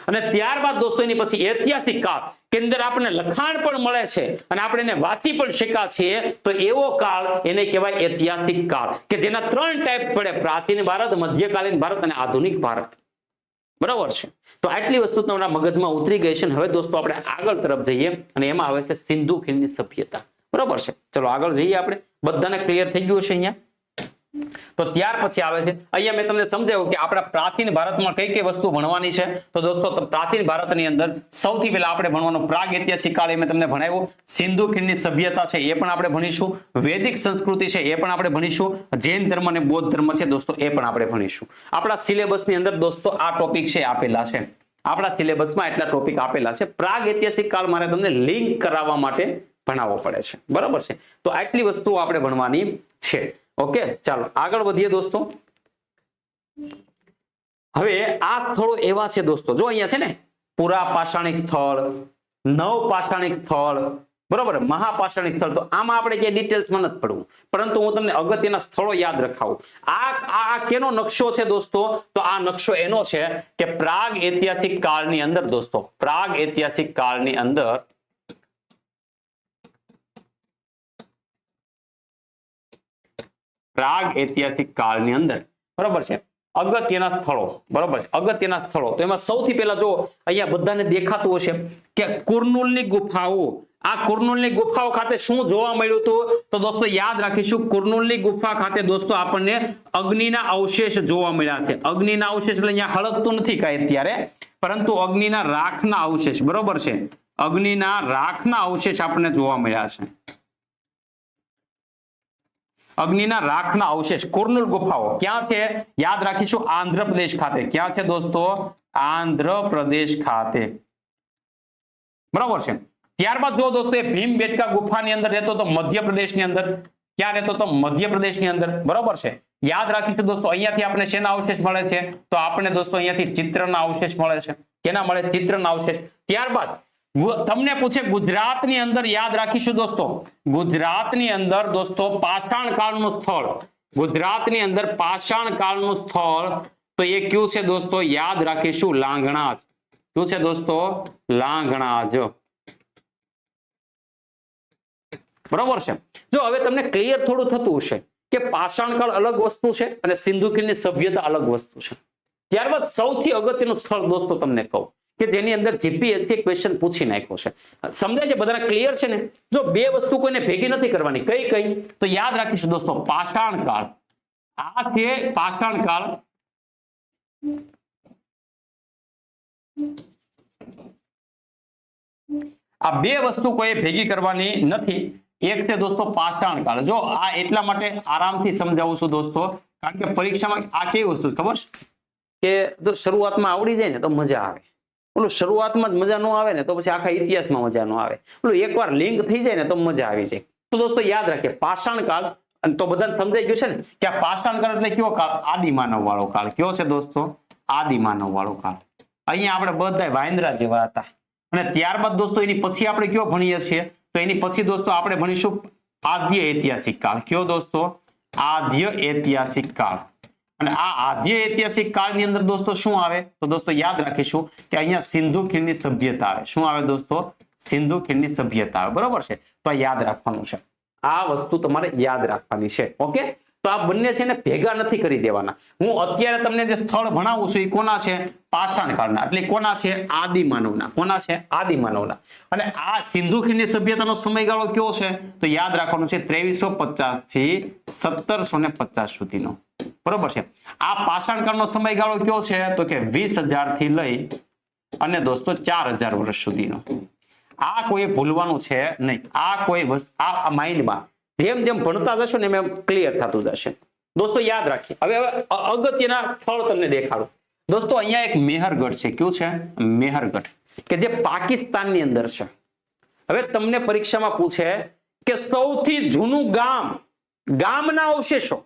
અને ત્યારબાદ દોસ્તો એની પછી ઐતિહાસિક કાળ કે અંદર આપણને લખાણ પણ મળે છે અને આપણે એને વાંચી પણ શીખ્યા છીએ. તો એવો કાળ એને કહેવાય ઐતિહાસિક કાળ કે જેના 3 ટાઈપ્સ પડે: પ્રાચીન ભારત, મધ્યકાલીન ભારત અને આધુનિક ભારત. બરાબર છે. તો આટલી વસ્તુ તમારા મગજમાં ઉતરી ગઈ છે. હવે દોસ્તો આપણે આગળ તરફ જઈએ અને એમાં આવે છે સિંધુ ખીણની સભ્યતા. બરાબર છે. ચલો આગળ જઈએ. આપણે બધાને ક્લિયર થઈ ગયું છે અહીંયા? તો ત્યાર પછી આવે છે અહીંયા મેં તમને સમજાવ્યું કે આપણા પ્રાચીન ભારતમાં કઈ કઈ વસ્તુ ભણવાની છે. તો દોસ્તો પ્રાચીન ભારતની અંદર સૌથી પહેલા આપણે ભણવાનું પ્રાગ ઐતિહાસિક કાળ, મેં તમને ભણાવ્યું. સિંધુ ખીણની સભ્યતા છે એ પણ આપણે ભણીશું. વૈદિક સંસ્કૃતિ છે એ પણ આપણે ભણીશું. જૈન ધર્મ અને બૌદ્ધ ધર્મ છે દોસ્તો એ પણ આપણે ભણીશું. આપણા સિલેબસની અંદર દોસ્તો આ ટોપિક છે આપેલા છે. આપણા સિલેબસમાં એટલા ટોપિક આપેલા છે. પ્રાગ ઐતિહાસિક કાળ મારે તમને લિંક કરાવવા માટે ભણાવવો પડે છે. બરાબર છે. તો આટલી વસ્તુઓ આપણે ભણવાની છે. ઓકે, ચાલો આગળ વધીએ દોસ્તો. હવે આ સ્થળો એવા છે દોસ્તો, જો અહીંયા છે ને પુરા પાષાણિક સ્થળ, નવ પાષાણિક સ્થળ, બરોબર, મહાપાષાણિક સ્થળ. તો આમાં આપણે જે ડિટેલ્સમાં નથી પડવું, પરંતુ હું તમને અગત્યના સ્થળો યાદ રખાવું. આ કેનો નકશો છે દોસ્તો? તો આ નકશો એનો છે કે પ્રાગ ઐતિહાસિક કાળની અંદર દોસ્તો, પ્રાગ ઐતિહાસિક કાળની અંદર પ્રાગ ઐતિહાસિક કાળની અંદર બરોબર છે અગત્યના સ્થળો, બરોબર છે, અગત્યના સ્થળો. તો એમાં સૌથી પહેલા જો અહીંયા બધાને દેખાતું હશે કે કુર્નુલની ગુફાઓ. આ કુર્નુલની ગુફાઓ ખાતે શું જોવા મળ્યું હતું? તો દોસ્તો યાદ રાખીશું, કુર્નુલની ગુફા ખાતે દોસ્તો આપણને અગ્નિના અવશેષ જોવા મળ્યા છે. અગ્નિના અવશેષ એટલે અહીંયા હળગતું નથી કાંઈ અત્યારે, પરંતુ અગ્નિના રાખના અવશેષ, બરોબર છે, અગ્નિના રાખના અવશેષ આપણને જોવા મળ્યા છે. અગ્નિના રાખના અવશેષ, કુર્નુલ ગુફાઓ ક્યાં છે? યાદ રાખીશું આંધ્રપ્રદેશ ખાતે. ક્યાં છે દોસ્તો? આંધ્રપ્રદેશ ખાતે, બરાબર છે. ત્યારબાદ જો દોસ્તો એ ભીમબેટકા ગુફાની અંદર રહેતો તો મધ્યપ્રદેશની અંદર. ક્યાં રહેતો તો? મધ્યપ્રદેશની અંદર, બરાબર છે. યાદ રાખીશું દોસ્તો અહીંયાથી આપણે શેના અવશેષ મળે છે? તો આપણે દોસ્તો અહીંયાથી ચિત્રના અવશેષ મળે છે. કેના મળે? ચિત્રના અવશેષ. ત્યારબાદ તમને પૂછે ગુજરાતની અંદર, યાદ રાખીશું દોસ્તો, ગુજરાતની અંદર દોસ્તો પાષાણ કાળનું સ્થળ, ગુજરાતની અંદર પાષાણ કાળનું સ્થળ તો એ કયું છે દોસ્તો? યાદ રાખીશું લાંગણાજ. શું છે દોસ્તો? લાંગણાજ, બરોબર છે. જો હવે તમને ક્લિયર થોડું થતું હશે કે પાષાણ કાળ અલગ વસ્તુ છે અને સિંધુ ખીણની સભ્યતા અલગ વસ્તુ છે. ત્યારબાદ સૌથી અગત્યનું સ્થળ દોસ્તો તમને કહું કે જેની અંદર જીપીએસસી ક્વેશ્ચન પૂછી નાખ્યો છે. સમજાય છે? બધાને ક્લિયર છે ને? જો બે વસ્તુ કોઈને ભેગી નથી કરવાની, કઈ કઈ? તો યાદ રાખીશું દોસ્તો પાષાણ કાળ. આ છે પાષાણ કાળ. આ બે વસ્તુ કોઈ ભેગી કરવાની નથી. એક છે દોસ્તો પાષાણ કાળ. જો આ એટલા માટે આરામથી સમજાવું છું દોસ્તો, કારણ કે પરીક્ષામાં આ કેવી વસ્તુ ખબર છે કે જો શરૂઆતમાં આવડી જાય ને તો મજા આવે. ઓલું શરૂઆતમાં જ મજા ન આવે ને તો પછી આખા ઇતિહાસમાં મજા ન આવે. ઓલું એકવાર લિંક થઈ જાય ને તો મજા આવી જાય. તો દોસ્તો યાદ રાખીએ પાષાણ કાળ. તો બધાને સમજાઈ ગયું છે ને કે આ પાષાણ કાળ એટલે કયો કાળ? આદિમાનવ વાળો કાળ. કયો છે દોસ્તો? આદિમાનવ વાળો કાળ. અહીંયા આપણે બધા વાંદરા જેવા હતા. અને ત્યારબાદ દોસ્તો એની પછી આપણે કયો ભણીએ છીએ? તો એની પછી દોસ્તો આપણે ભણીશું આદ્ય ઐતિહાસિક કાળ. કયો દોસ્તો? આદ્ય ઐતિહાસિક કાળ. અને આ આદ્ય ઐતિહાસિક કાળની અંદર દોસ્તો શું આવે? તો દોસ્તો યાદ રાખીશું કે અહીંયા સિંધુ ખીણની સભ્યતા આવે. શું આવે દોસ્તો? સિંધુ ખીણની સભ્યતા આવે, બરોબર છે. તો આ યાદ રાખવાનું છે. આ વસ્તુ તમારે યાદ રાખવાની છે. ઓકે, તો આ બંને છે ને ભેગા નથી કરી દેવાના. હું અત્યારે તમને જે સ્થળ ભણાવું છું એ કોના છે? પાષાણ કાળના. એટલે કોના છે? આદિમાનવના. કોના છે? આદિમાનવના. અને આ સિંધુ ખીણની સભ્યતાનો સમયગાળો કયો છે? તો યાદ રાખવાનું છે 2350 થી 1750 સુધીનો, બરોબર છે. આ પાષાણ કાળનો સમયગાળો કયો છે? તો કે 20,000 થી લઈ અને દોસ્તો 4,000 વર્ષ સુધીનો. આ કોઈ ભૂલવાનું છે નહીં. આ કોઈ વસ્તુ આ માઇન્ડમાં જેમ જેમ ભણતા જશો ને એમ ક્લિયર થતું જશે. દોસ્તો યાદ રાખીએ. હવે અગત્યના સ્થળ તમને દેખાડું. દોસ્તો અહીંયા એક મેહરગઢ છે. કયું છે? મેહરગઢ, કે જે પાકિસ્તાનની અંદર છે. હવે તમને પરીક્ષામાં પૂછે કે સૌથી જૂનું ગામ, ગામના અવશેષો,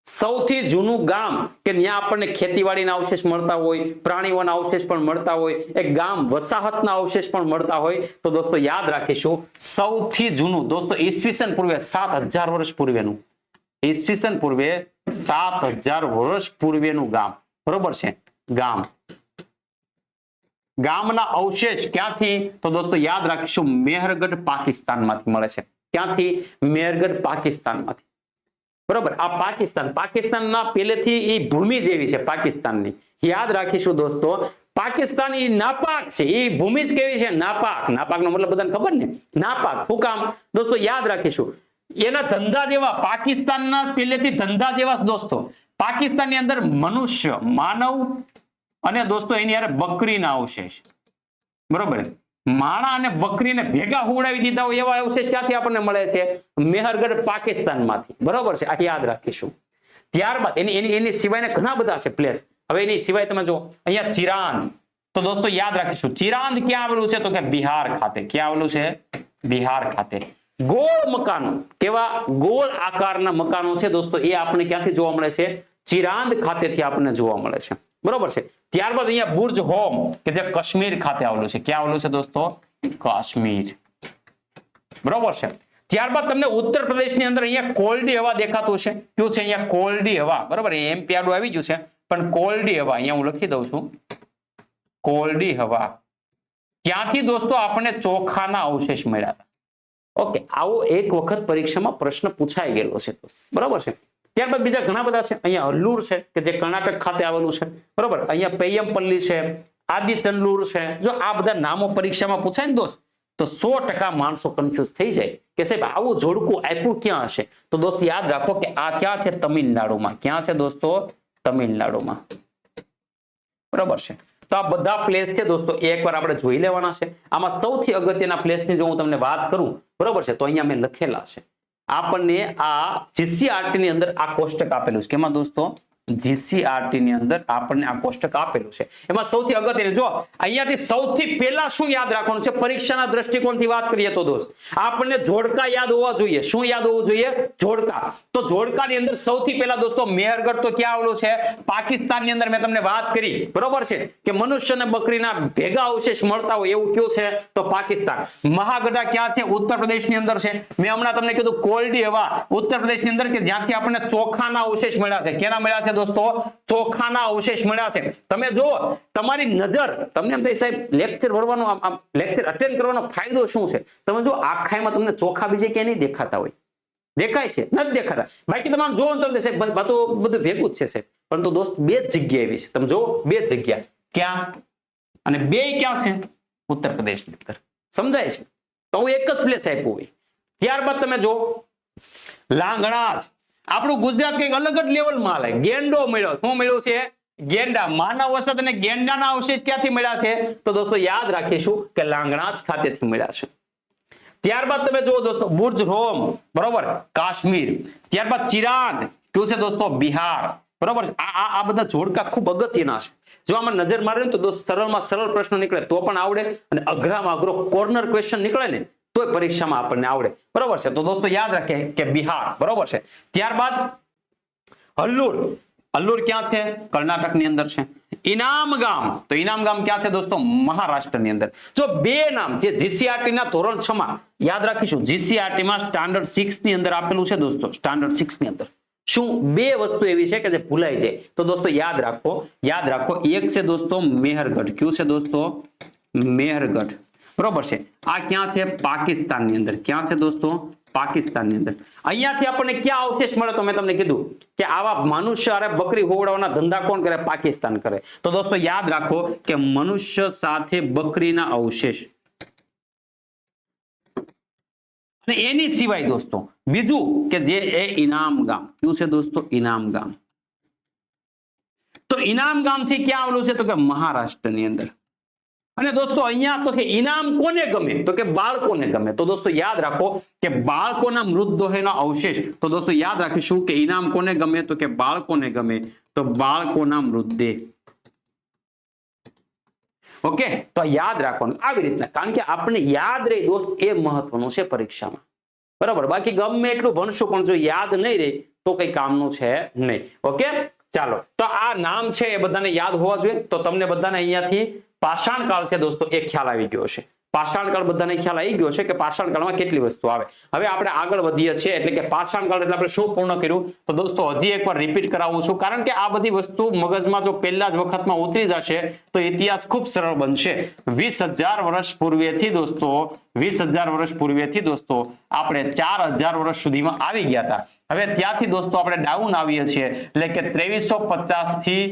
સૌથી જૂનું ગામ કે ત્યાં આપણને ખેતીવાડીના અવશેષ મળતા હોય, પ્રાણીઓના અવશેષ પણ મળતા હોય, એક ગામ વસાહતના અવશેષ પણ મળતા હોય. તો દોસ્તો યાદ રાખીશું સૌથી જૂનું દોસ્તો ઈસવીસન પૂર્વે 7,000 વર્ષ પૂર્વેનું, ઈસવીસન પૂર્વે 7,000 વર્ષ પૂર્વેનું ગામ, બરોબર છે. ગામ, ગામના અવશેષ ક્યાંથી? તો દોસ્તો યાદ રાખીશું મેહરગઢ પાકિસ્તાનમાંથી મળે છે. ક્યાંથી? મેહરગઢ પાકિસ્તાનમાંથી, બરોબર. આ પાકિસ્તાનના પહેલેથી એ ભૂમિ જેવી છે પાકિસ્તાનની. યાદ રાખીશું દોસ્તો પાકિસ્તાન એ નાપાક છે. એ ભૂમિ જ કેવી છે? નાપાક. નાપાકનો મતલબ બધાને ખબર ને? નાપાક. શું કામ? દોસ્તો યાદ રાખીશું એના ધંધા જેવા પાકિસ્તાનના પહેલેથી ધંધા જેવા દોસ્તો. પાકિસ્તાનની અંદર મનુષ્ય, માનવ અને દોસ્તો એની હારે બકરીના અવશેષ, બરોબર, માણા અને બકરીને ભેગા હુવડાવી દીધા હોય એવા અવશેષ ક્યાંથી આપણને મળે છે? મેહરગઢ પાકિસ્તાનમાંથી, બરોબર છે. આ યાદ રાખીશું. ત્યારબાદ એની સિવાયના ઘણા બધા છે પ્લેસ. હવે એની સિવાય તમે જો અહીંયા ચિરાંદ, તો દોસ્તો યાદ રાખીશું ચિરાંદ ક્યાં આવેલું છે? તો કે બિહાર ખાતે. ક્યાં આવેલું છે? બિહાર ખાતે. ગોળ મકાનો, કેવા ગોળ આકારના મકાનો છે દોસ્તો, એ આપણને ક્યાંથી જોવા મળે છે? ચિરાંદ ખાતેથી આપણને જોવા મળે છે, બરોબર છે. ત્યારબાદ અહીંયા બુર્જ હોમ કે જે કાશ્મીર ખાતે આવેલું છે. ક્યાં આવેલું છે દોસ્તો? કાશ્મીર, બરોબર છે. ત્યારબાદ તમને ઉત્તર પ્રદેશની અંદર અહીંયા કોલ્ડી હવા દેખાતું છે. કયું છે? અહીંયા કોલ્ડી હવા, બરોબર. એમપી આડું આવી ગયું છે પણ કોલ્ડી હવા અહીંયા હું લખી દઉં છું. કોલ્ડી હવા ક્યાંથી દોસ્તો? આપણને ચોખાના અવશેષ મળ્યા હતા. ઓકે, આવો એક વખત પરીક્ષામાં પ્રશ્ન પૂછાઈ ગયેલો છે દોસ્તો, બરોબર છે. ત્યારબાદ બીજા ઘણા બધા છે. અહીંયા હલ્લુર છે કે જે કર્ણાટક ખાતે આવેલું છે, બરોબર. અહીંયા પૈયમપલ્લી છે, આદિચંદલુર છે. જો આ બધા નામો પરીક્ષામાં પૂછાય ને દોસ્ત, તો 100% માણસો કન્ફ્યુઝ થઈ જાય કે સાહેબ આવું જોડકું આપ્યું ક્યાં હશે? તો દોસ્ત યાદ રાખો કે આ ક્યાં છે? તમિલનાડુમાં. ક્યાં છે દોસ્તો? તમિલનાડુમાં, બરોબર છે. તો આ બધા પ્લેસ છે દોસ્તો એ એકવાર આપણે જોઈ લેવાના છે. આમાં સૌથી અગત્યના પ્લેસની જો હું તમને વાત કરું, બરોબર છે, તો અહીંયા મેં લખેલા છે. આપણને આ જીસીઆરટી ની અંદર આ કોષ્ટક આપેલું છે. કેમાં દોસ્તો? જીસીઆરટી ની અંદર આપણને આ કોષ્ટક આપેલું છે. એમાં સૌથી અગત્યનું જો અહીંયાથી સૌથી પહેલા શું યાદ રાખવાનું છે પરીક્ષાના દ્રષ્ટિકોણથી વાત કરીએ તો દોસ્ત આપણને જોડકા યાદ હોવા જોઈએ. શું યાદ હોવું જોઈએ? જોડકા. તો જોડકાની અંદર સૌથી પહેલા દોસ્તો મેહરગઢ તો ક્યાં આવેલું છે? પાકિસ્તાનની અંદર. મેં તમને વાત કરી, બરોબર છે, કે મનુષ્ય અને બકરીના ભેગા અવશેષ મળતા હોય એવું કયું છે? તો પાકિસ્તાન. મહાગઢા ક્યાં છે? ઉત્તર પ્રદેશની અંદર છે. મેં હમણાં તમને કીધું કોલ્ડી હવા ઉત્તર પ્રદેશની અંદર કે જ્યાંથી આપણને ચોખાના અવશેષ મળ્યા છે. કેના મળ્યા છે દોસ્તો? ચોખાના અવશેષ મળ્યા છે. તમે જો તમારી નજર, તમને એમ થાય સાહેબ લેક્ચર ભરવાનો, આમ લેક્ચર અટેન્ડ કરવાનો ફાયદો શું છે? તમે જો આખાઈમાં તમને ચોખા બીજે ક્યાંય નહીં દેખાતા હોય. દેખાય છે? નથી દેખાતા. બાકી તમે જોવો ને તો સાહેબ બધું ભેગું જ છે સાહેબ. પરંતુ દોસ્ત બે જ જગ્યા એવી છે. તમે જો બે જ જગ્યા. ક્યાં? અને બે ક્યાં છે? ઉત્તર પ્રદેશની અંદર. સમજાય છે? તો એક જ પ્લેસ આપ્યું હોય. ત્યારબાદ તમે જો લાંગણા. આપણું ગુજરાત કઈક અલગ જ લેવલમાં હાલે. ગેંડો મળ્યો. શું મળ્યું છે? ગેંડા. માનવ વસત અને ગેંડાના અવશેષ ક્યાંથી મળ્યા છે? તો દોસ્તો યાદ રાખીશું કે લાંગણા જ ખાતેથી મળ્યા છે. ત્યારબાદ તમે જુઓ દોસ્તો બુર્જ હોમ, બરોબર, કાશ્મીર. ત્યારબાદ ચિરાંદ કયું છે દોસ્તો? બિહાર, બરોબર છે. આ બધા જોડકા ખૂબ અગત્યના છે. જો આમાં નજર મારે તો દોસ્ત સરળમાં સરળ પ્રશ્ન નીકળે તો પણ આવડે, અને અઘરામાં અઘરો કોર્નર ક્વેશ્ચન નીકળે ને તો પરીક્ષામાં આપણને આવડે, બરોબર છે. તો દોસ્તો યાદ રાખે કે બિહાર, બરોબર છે. ત્યારબાદ હલ્લુર. હલ્લુર ક્યાં છે? કર્ણાટકની અંદર છે. ઇનામ ગામ, તો ઇનામ ગામ ક્યાં છે દોસ્તો? મહારાષ્ટ્રની અંદર. જો બે નામ જે જીસીઆરટી ના ધોરણ 6 માં યાદ રાખીશું, જીસીઆરટી માં સ્ટાન્ડર્ડ 6 ની અંદર આપેલું છે દોસ્તો. સ્ટાન્ડર્ડ 6 ની અંદર શું બે વસ્તુ એવી છે કે જે ભૂલાઈ જાય? તો દોસ્તો યાદ રાખો. એક છે દોસ્તો મેહરગઢ. કયું છે દોસ્તો? મેહરગઢ, બરોબર છે. આ ક્યાં છે? પાકિસ્તાનની અંદર. ક્યાં છે દોસ્તો? પાકિસ્તાનની અંદર. અહીંયાથી આપણને ક્યાં અવશેષ મળે? તો મેં તમને કીધું કે આવા મનુષ્ય અરે બકરી હોવડાવવાના ધંધા કોણ કરે? પાકિસ્તાન કરે. તો દોસ્તો યાદ રાખો કે મનુષ્ય સાથે બકરીના અવશેષ. અને એની સિવાય દોસ્તો બીજું કે જે એ ઇનામ ગામ. કયું છે દોસ્તો? ઇનામ ગામ. તો ઇનામ ગામ છે ક્યાં આવેલું છે? તો કે મહારાષ્ટ્રની અંદર. અને દોસ્તો અહીંયા તો કે ઇનામ કોને ગમે? તો કે બાળકોને ગમે. તો દોસ્તો યાદ રાખો કે બાળકોના મૃતદેહના અવશેષ. તો દોસ્તો યાદ રાખીશું કે ઇનામ કોને ગમે? તો કે બાળકોને ગમે. તો બાળકોના મૃતદેહ. ઓકે, તો યાદ રાખવાનું આવી રીતના, કારણ કે આપણે યાદ રહે દોસ્ત એ મહત્વનું છે પરીક્ષામાં, બરાબર. બાકી ગમે એટલું ભણશું પણ જો યાદ નહીં રહે તો કઈ કામનું છે નહીં. ઓકે, ચાલો. તો આ નામ છે એ બધાને યાદ હોવા જોઈએ. તો તમને બધાને અહીંયાથી પાષાણ કાળ છે દોસ્તો એ ખ્યાલ આવી ગયો છે. પાષાણ કાળ બધાને ખ્યાલ આવી ગયો છે કે પાષાણ કાળમાં કેટલી વસ્તુ આવે. હવે આપણે આગળ વધીએ છીએ એટલે કે પાષાણ કાળ એટલે આપણે શું પૂર્ણ કર્યું? તો દોસ્તો હજી એકવાર રિપીટ કરાવું છું, કારણ કે આ બધી વસ્તુ મગજમાં જો પહેલા જ વખતમાં ઉતરી જશે તો ઇતિહાસ ખૂબ સરળ બનશે. 20,000 વર્ષ પૂર્વેથી દોસ્તો 20,000 વર્ષ પૂર્વેથી દોસ્તો આપણે 4,000 વર્ષ સુધીમાં આવી ગયા હતા. હવે ત્યાંથી દોસ્તો આપણે ડાઉન આવીએ છીએ એટલે કે 2350 થી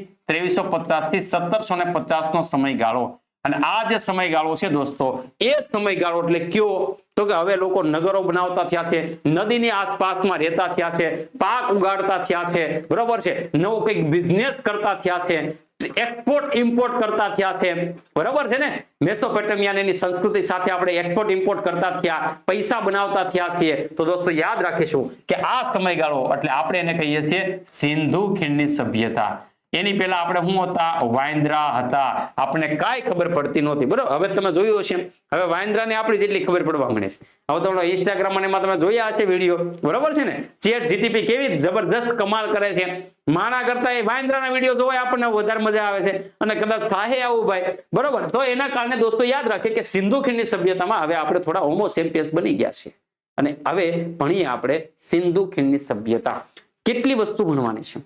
1750 નો સમયગાળો. અને આ જે સમયગાળો છે દોસ્તો, એ સમયગાળો એટલે કયો? તો કે હવે લોકો નગરો બનાવતા થયા છે, નદીની આસપાસમાં રહેતા થયા છે, પાક ઉગાડતા થયા છે, બરોબર છે, નવો કંઈક બિઝનેસ કરતા થયા છે, એક્સપોર્ટ ઇમ્પોર્ટ કરતા થયા છે, બરોબર છે ને. મેસોપોટેમિયાની સંસ્કૃતિ સાથે આપણે એક્સપોર્ટ ઇમ્પોર્ટ કરતા થયા, પૈસા બનાવતા થયા છીએ. તો દોસ્તો યાદ રાખીશું કે આ સમયગાળો એટલે આપણે એને કહીએ છીએ સિંધુ ખીણની સભ્યતા. એની પહેલા આપણે શું હતા? વાંદરા હતા. આપણને કાંઈ ખબર પડતી નહોતી, બરોબર. હવે તમે જોયું હશે, હવે વાંદરાને આપણી જેટલી ખબર પડવા માંડે છે. હવે તો ઇન્સ્ટાગ્રામ અને એમાં તમે જોયા હશે વિડીયો, બરોબર છે ને. ચેટ જીટીપી કેવી જબરજસ્ત કમાલ કરે છે. માણા કરતા એ વાંદરાના વિડીયો જોવાય આપણને વધારે મજા આવે છે. અને કદાચ થાય આવું ભાઈ, બરોબર. તો એના કારણે દોસ્તો યાદ રાખીએ કે સિંધુ ખીણની સભ્યતામાં હવે આપણે થોડા હોમો સેપિયન્સ બની ગયા છીએ. અને હવે ભણીએ આપણે સિંધુ ખીણની સભ્યતા. કેટલી વસ્તુ ભણવાની છે.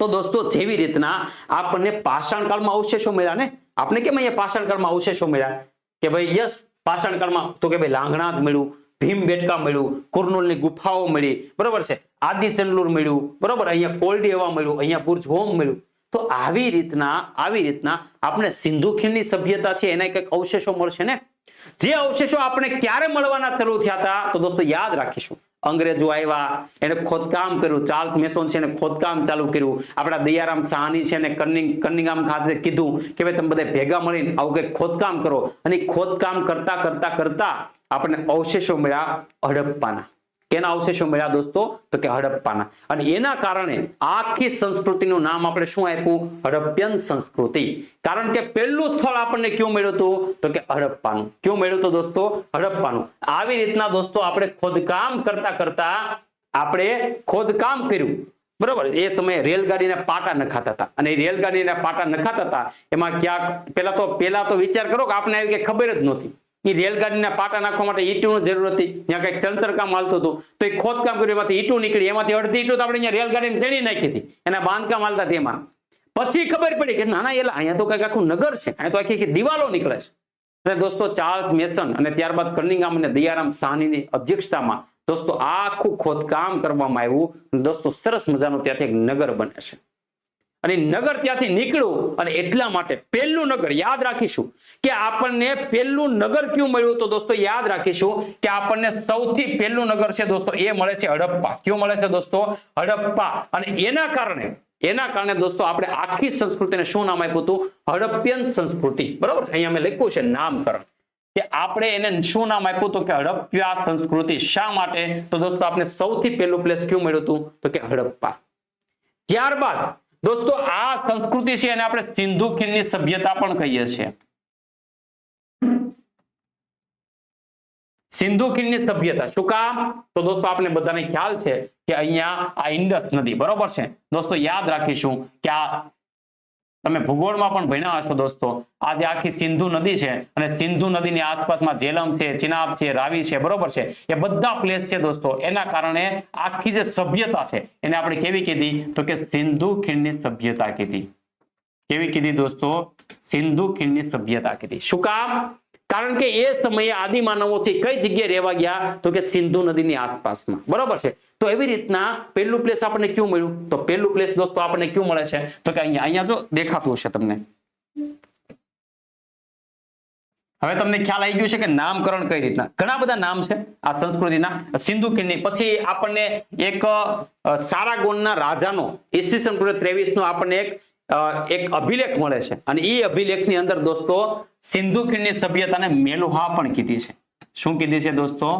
તો દોસ્તો જેવી રીતના આપણને પાષાણ કાળમાં અવશેષો મળ્યા ને, આપણે કેમ અહીંયા પાષાણ કાળમાં અવશેષો મળ્યા કે ભાઈ યસ પાષાણ કાળમાં તો કે ભાઈ લાંગણા જ મળ્યું, ભીમબેટકા મળ્યું, કુર્નૂલની ગુફાઓ મળી, બરોબર છે, આદિચંદલુર મળ્યું, બરોબર, અહીંયા કોલડી હવા મળ્યું, અહીંયા બુર્જ હોમ મળ્યું. તો આવી રીતના આપણે સિંધુ ખીણની સભ્યતા છે એના કંઈક અવશેષો મળશે ને. જે અવશેષો આપણે ક્યારે મળવાના શરૂ થયા હતા? તો દોસ્તો યાદ રાખીશું, અંગ્રેજો આવ્યા, એને ખોદકામ કર્યું, ચાર્લ્સ મેસોન છે એને ખોદકામ ચાલુ કર્યું, આપણા દયારામ સાહની છે એને કનિંગહામ ખાતે કીધું કે ભાઈ તમે બધા ભેગા મળીને આવું કંઈક ખોદકામ કરો. અને ખોદકામ કરતા આપણને અવશેષો મળ્યા હડપ્પાના. કેના અવશેષો મળ્યા દોસ્તો? તો કે હડપ્પાના. અને એના કારણે આખી સંસ્કૃતિનું નામ આપણે શું આપ્યું? હડપ્પિયન સંસ્કૃતિ. કારણ કે પહેલું સ્થળ આપણને કયું મળ્યું હતું? તો કે હડપ્પાનું. કયું મળ્યું હતું દોસ્તો? હડપ્પાનું. આવી રીતના દોસ્તો આપણે ખોદકામ કરતા આપણે ખોદકામ કર્યું, બરોબર. એ સમયે રેલગાડીના પાટા નખાતા હતા. અને રેલગાડીના પાટા નખાતા હતા એમાં ક્યાંક પેલા તો વિચાર કરો કે આપણે આવી કે ખબર જ નહોતી. એ રેલગાડીના પાટા નાખવા માટે ઈંટોની જરૂર હતી. ત્યાં કંઈક ચણતર કામ હાલતું હતું તો એ ખોદકામ કર્યું, એમાંથી ઈંટો નીકળી, એમાંથી અડધી ઈંટો તો આપણે અહીંયા રેલગાડીને ચડી નાખી હતી, એના બાંધકામ હાલતા તેમાં. પછી ખબર પડી કે ના એલા અહીંયા તો કંઈક આખું નગર છે, અહીંયા તો આખી દિવાલો નીકળે છે. અને દોસ્તો ચાર્લ્સ મેસન અને ત્યારબાદ કનિંગહામ અને દયારામ સાહનીની અધ્યક્ષતામાં દોસ્તો આખું ખોદકામ કરવામાં આવ્યું. દોસ્તો સરસ મજાનું ત્યાંથી એક નગર બને છે. અને નગર ત્યાંથી નીકળ્યું. અને એટલા માટે પહેલું નગર યાદ રાખીશું કે આપણને પહેલું નગર ક્યું મળ્યું? તો દોસ્તો યાદ રાખીશું કે આપણને સૌથી પહેલું નગર છે દોસ્તો એ મળે છે હડપ્પા. ક્યું મળે છે દોસ્તો? હડપ્પા. અને એના કારણે દોસ્તો આપણે આખી સંસ્કૃતિને શું નામ આપ્યું હતું? હડપ્પિયન સંસ્કૃતિ, બરોબર. અહીંયા મેં લખ્યું છે નામકરણ કે આપણે એને શું નામ આપ્યું હતું? કે હડપ્પા સંસ્કૃતિ. શા માટે? તો દોસ્તો આપણે સૌથી પહેલું પ્લેસ ક્યું મળ્યું હતું? તો કે હડપ્પા. ત્યારબાદ દોસ્તો આ સંસ્કૃતિ છે એને આપણે સિંધુ ખીણની સભ્યતા પણ કહીએ છીએ. સિંધુ ખીણની સભ્યતા શું કામ? તો દોસ્તો આપણે બધાને ખ્યાલ છે કે અહીંયા આ ઇન્ડસ નદી, બરોબર છે. દોસ્તો યાદ રાખીશું કે આ તમે ભૂગોળમાં પણ ભણ્યા હશો દોસ્તો. આ જે આખી સિંધુ નદી છે અને સિંધુ નદીની આસપાસમાં ઝેલમ છે, ચિનાબ છે, રાવી છે, બરોબર છે, એ બધા પ્લેસ છે દોસ્તો. એના કારણે આખી જે સભ્યતા છે એને આપણે કેવી કીધી? તો કે સિંધુ ખીણની સભ્યતા કીધી. કેવી કીધી દોસ્તો? સિંધુ ખીણની સભ્યતા કીધી. શું કામ? કારણ કે એ સમયે આદિમાનવોથી કઈ જગ્યાએ રહેવા ગયા? તો કે સિંધુ નદીની આસપાસમાં, બરોબર છે. તો એવી રીતના પહેલું પ્લેસ આપણને ક્યું મળ્યું? તો પહેલું પ્લેસ દોસ્તો આપણને ક્યું મળે છે? તો કે અહીંયા જો દેખાતું હશે તમને. હવે તમને ખ્યાલ આવી ગયું છે કે નામકરણ કઈ રીતના. ઘણા બધા નામ છે આ સંસ્કૃતિના. સિંધુ ખીણની પછી આપણને એક સારાગોનના રાજાનો ઈસવીસન પૂર્વ 23 નો આપણને એક અભિલેખ મળે છે. અને એ અભિલેખની અંદર દોસ્તો સિંધુ ખીણની સભ્યતાને મેલુહા પણ કીધી છે. શું કીધી છે દોસ્તો?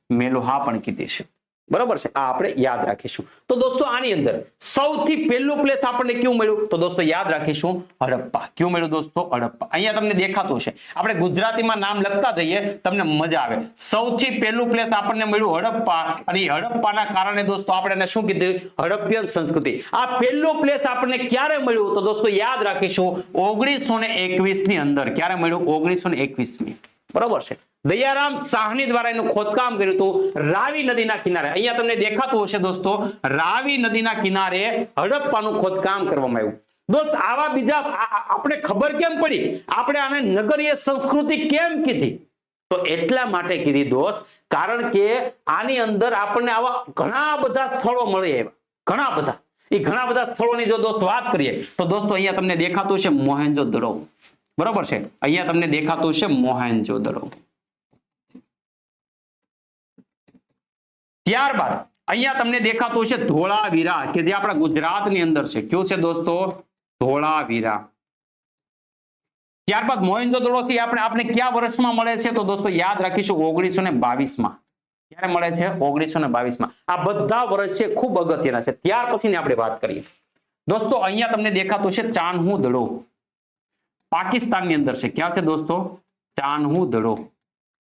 મેલુહા પણ કીધી છે, બરોબર છે. આ આપણે યાદ રાખીશું. તો દોસ્તો આની અંદર સૌથી પહેલું પ્લેસ આપણને ક્યું મળ્યું? તો દોસ્તો યાદ રાખીશું હડપ્પા. ક્યું મળ્યું દોસ્તો? હડપ્પા. અહીંયા તમને દેખાતું છે, આપણે ગુજરાતીમાં નામ લખતા જઈએ તમને મજા આવે. સૌથી પહેલું પ્લેસ આપણને મળ્યું હડપ્પા. અને એ હડપ્પાના કારણે દોસ્તો આપણે એને શું કીધું? હડપ્પિયન સંસ્કૃતિ. આ પહેલું પ્લેસ આપણને ક્યારે મળ્યું? તો દોસ્તો યાદ રાખીશું 1921 ની અંદર. ક્યારે મળ્યું? 1921, બરોબર છે. દયારામ સાહની દ્વારા એનું ખોદકામ કર્યું હતું રાવી નદીના કિનારે. અહીંયા તમને દેખાતું હશે દોસ્તો, રાવી નદીના કિનારે હડપ્પાનું ખોદકામ કરવામાં આવ્યું. દોસ્ત આવા બીજા આપણે ખબર કેમ પડી? આપણે આને નગરીય સંસ્કૃતિ કેમ કીધી? તો એટલા માટે કીધી દોસ્ત, કારણ કે આની અંદર આપણને આવા ઘણા બધા સ્થળો મળી આવ્યા. ઘણા બધા સ્થળોની જો દોસ્ત વાત કરીએ તો દોસ્તો અહીંયા તમને દેખાતું છે મોહેન્જો દડો. બરોબર છે, અહીંયા તમને દેખાતું છે મોહેન્જો-દડો. ત્યારબાદ અહીંયા તમને દેખાતું છે ધોળાવીરા, કે જે આપણા ગુજરાતની અંદર છે. કયું છે દોસ્તો? ધોળાવીરા. ત્યારબાદ મોહેન્જો-દડો છે આપણે કયા વર્ષમાં મળે છે? તો દોસ્તો યાદ રાખીશું 1922માં. ક્યારે મળે છે? 1922માં. આ બધા વર્ષ છે ખૂબ અગત્યના છે. ત્યાર પછીની આપણે વાત કરીએ દોસ્તો, અહીંયા તમને દેખાતું છે ચાન્હુ-દડો, પાકિસ્તાનની અંદર છે. ક્યાં છે દોસ્તો? ચાન્હુ-દડો.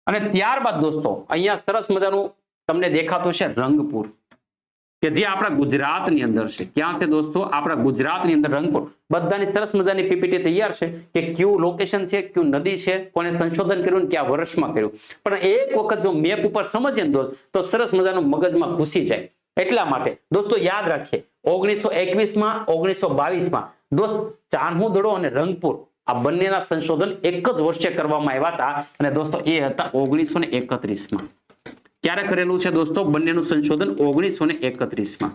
અને ત્યારબાદ દોસ્તો અહીંયા સરસ મજાનું તમને દેખાતું છે રંગપુર, કે જે આપણા ગુજરાતની અંદર છે. ક્યાં છે દોસ્તો? આપણા ગુજરાતની અંદર રંગપુર. બધાની સરસ મજાની પીપીટી તૈયાર છે કે કયું લોકેશન છે, કયું નદી છે, કોને સંશોધન કર્યું ને કયા વર્ષમાં કર્યું. પણ એક વખત જો મેપ ઉપર સમજીએ ને દોસ્ત, તો સરસ મજાનું મગજમાં ઘૂસી જાય. એટલા માટે દોસ્તો યાદ રાખીએ 1921માં 1922માં દોસ્ત ચાન્હુ-દડો અને રંગપુર આ બંનેના સંશોધન એક જ વર્ષે કરવામાં આવ્યા હતા. અને દોસ્તો એ હતા 1931માં. ક્યારે કરેલું છે દોસ્તો બંનેનું સંશોધન? 1931માં.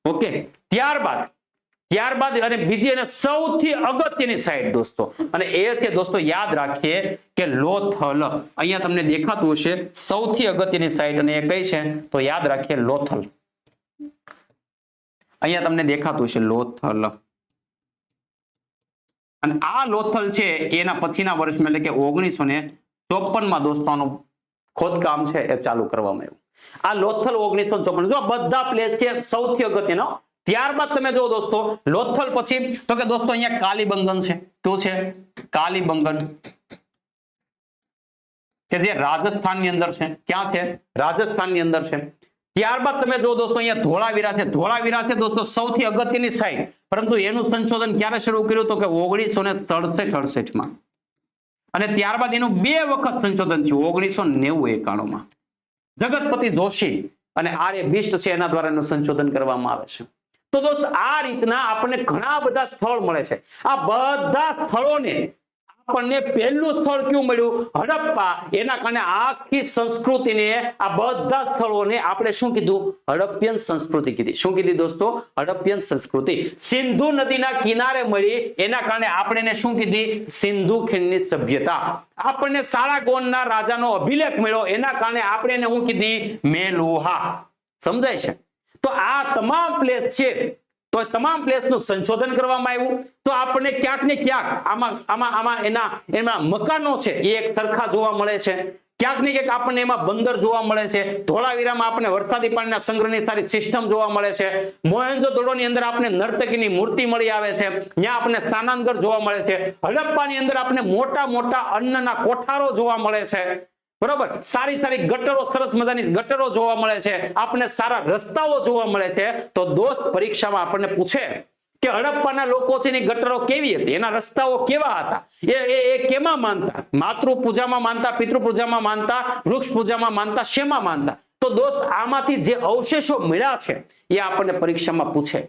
ઓકે. ત્યારબાદ અને બીજી અને સૌથી અગત્યની સાઇટ દોસ્તો, અને એ છે દોસ્તો યાદ રાખીએ કે લોથલ. અહીંયા તમને દેખાતું હશે સૌથી અગત્યની સાઇટ, અને એ કઈ છે? તો યાદ રાખીએ લોથલ. અહીંયા તમને દેખાતું હશે લોથલ. અને આ લોથલ છે એના પછીના વર્ષમાં એટલે કે 1954માં દોસ્તોનું ખોદકામ છે એ ચાલુ કરવામાં આવ્યું. આ લોથલ 1954. જો બધા પ્લેસ છે સૌથી અગત્યનો. ત્યારબાદ તમે જો દોસ્તો લોથલ પછી તો કે દોસ્તો અહીંયા કાલીબંગન છે. શું છે? કાલીબંગન, કે જે રાજસ્થાનની અંદર છે. ક્યાં છે? રાજસ્થાનની અંદર છે. ત્યારબાદ તમે જો દોસ્તો અહીંયા ધોળાવીરા છે. ધોળાવીરા છે દોસ્તો સૌથી અગત્યની સાઇટ, પરંતુ એનું સંશોધન ક્યારે શરૂ કર્યું? તો કે 1967-68માં. અને ત્યારબાદ એનું 2 વખત સંશોધન થયું 1990-91માં. જગતપતિ જોશી અને આર્ય બિષ્ટ છે એના દ્વારા એનું સંશોધન કરવામાં આવે છે. તો દોસ્ત આ રીતના આપણને ઘણા બધા સ્થળ મળે છે. આ બધા સ્થળોને આપણને પહેલું સ્થળ કયું મળ્યું? હડપ્પા. એના કારણે આખી સંસ્કૃતિને આ બધા સ્થળોને આપણે શું કીધું? હડપ્પિયન સંસ્કૃતિ કીધી. શું કીધી દોસ્તો? હડપ્પિયન સંસ્કૃતિ. સિંધુ નદીના કિનારે મળી એના કારણે આપણે એને શું કીધી? સિંધુ ખીણની સભ્યતા. આપણને સારાગોનના રાજાનો અભિલેખ મળ્યો એના કારણે આપણે એને શું કીધી? મેલુહા. સમજાય છે? તો આ તમામ પ્લેસ છે, તો તમામ પ્લેસનું સંશોધન કરવામાં આવ્યું. તો આપણને ક્યાંક ને ક્યાંક આમાં એના મકાનો છે એ એક સરખા જોવા મળે છે. ક્યાંક ને ક્યાંક આપણને એમાં બંદર જોવા મળે છે. ધોળાવીરામાં આપણને વરસાદી પાણીના સંગ્રહની સારી સિસ્ટમ જોવા મળે છે. મોહેન્જો-દડોની અંદર આપણને નર્તકીની મૂર્તિ મળી આવે છે. ત્યાં આપણને સ્નાનાંગર જોવા મળે છે. હડપ્પાની અંદર આપણને મોટા મોટા અન્નના કોઠારો જોવા મળે છે. બરોબર. સારી ગટરો, સરસ મજાની ગટરો જોવા મળે છે. આપણને સારા રસ્તાઓ જોવા મળે છે. તો દોસ્ત પરીક્ષામાં આપણને પૂછે કે હડપ્પાના લોકો છે એની ગટરો કેવી હતી, એના રસ્તાઓ કેવા હતા, એ કેમાં માનતા? માતૃ પૂજામાં માનતા, પિતૃ પૂજામાં માનતા, વૃક્ષ પૂજામાં માનતા, શેમાં માનતા? તો દોસ્ત આમાંથી જે અવશેષો મળ્યા છે એ આપણને પરીક્ષામાં પૂછે.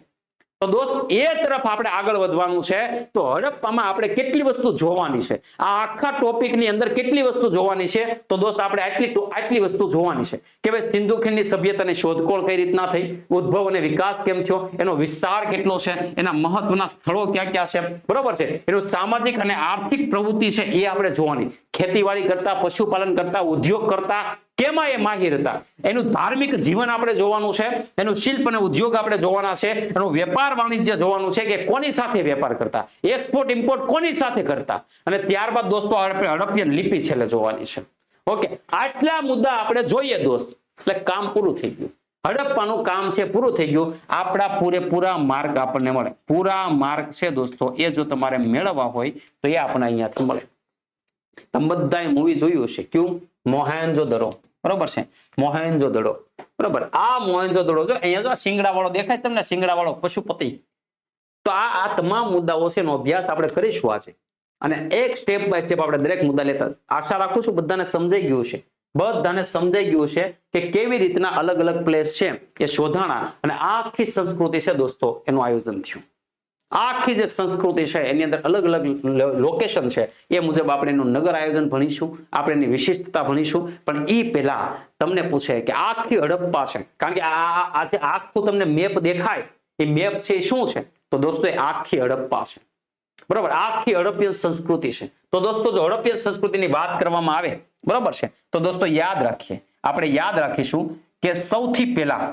તો દોસ્ત એ તરફ આપણે આગળ વધવાનું છે. તો હડપ્પામાં આપણે કેટલી વસ્તુ જોવાની છે, આ આખા ટોપિકની અંદર કેટલી વસ્તુ જોવાની છે? તો દોસ્ત આપણે આટલી વસ્તુ જોવાની છે કે ભાઈ સિંધુ ખીણની સભ્યતાની શોધખોળ કઈ રીતના થઈ, ઉદ્ભવ અને વિકાસ કેમ થયો, એનો વિસ્તાર કેટલો છે, એના મહત્વના સ્થળો ક્યાં ક્યાં છે, બરોબર છે, એનું સામાજિક અને આર્થિક પ્રવૃત્તિ છે એ આપણે જોવાની. ખેતીવાડી કરતા, પશુપાલન કરતા, ઉદ્યોગ કરતા કેમાં એ માહિર હતા. એનું ધાર્મિક જીવન આપણે જોવાનું છે. એનું શિલ્પ અને ઉદ્યોગ આપણે જોવાના છે. એનું વેપાર વાણિજ્ય જોવાનું છે કે કોની સાથે વેપાર કરતા, એક્સપોર્ટ ઇમ્પોર્ટ કોની સાથે કરતા. અને ત્યારબાદ દોસ્તો આપણે હડપ્પિયન લિપિ છેલ્લે જોવાની છે. ઓકે, આટલા મુદ્દા આપણે જોઈએ દોસ્ત, એટલે કામ પૂરું થઈ ગયું. હડપ્પાનું કામ છે પૂરું થઈ ગયું. આપણા પૂરેપૂરા માર્ક આપણને મળે. પૂરા માર્ક છે દોસ્તો એ જો તમારે મેળવવા હોય તો એ આપણને અહીંયાથી મળે. તમે બધાએ મૂવી જોયું હશે, કયું? મોહેન્જો-દડો. બરોબર છે, મોહેન્જો-દડો. બરોબર. આ મોહેન્જો-દડો જો અહીંયા જો શિંગડા વાળો દેખાય તમને, શિંગડા વાળો પશુપતિ. તો આ તમામ મુદ્દાઓ છે એનો અભ્યાસ આપણે કરીશું આજે, અને એક સ્ટેપ બાય સ્ટેપ આપણે દરેક મુદ્દા લેતા. આશા રાખું છું બધાને સમજાઈ ગયું છે. બધાને સમજાઈ ગયું છે કે કેવી રીતના અલગ અલગ પ્લેસ છે એ શોધાણા અને આખી સંસ્કૃતિ છે દોસ્તો એનું આયોજન થયું. આખી જે સંસ્કૃતિ છે એની અંદર અલગ અલગ લોકેશન છે એ મુજબ આપણે એનું નગર આયોજન ભણીશું, આપણે એની વિશિષ્ટતા ભણીશું. પણ એ પહેલા તમને પૂછે કે આખી હડપ્પા છે, કારણ કે આ જે આખું તમને મેપ દેખાય એ મેપ છે એ શું છે? તો દોસ્તો એ આખી હડપ્પા છે. બરોબર, આખી હડપ્પન સંસ્કૃતિ છે. તો દોસ્તો જો હડપ્પન સંસ્કૃતિની વાત કરવામાં આવે, બરોબર છે, તો દોસ્તો યાદ રાખીએ, આપણે યાદ રાખીશું કે સૌથી પહેલા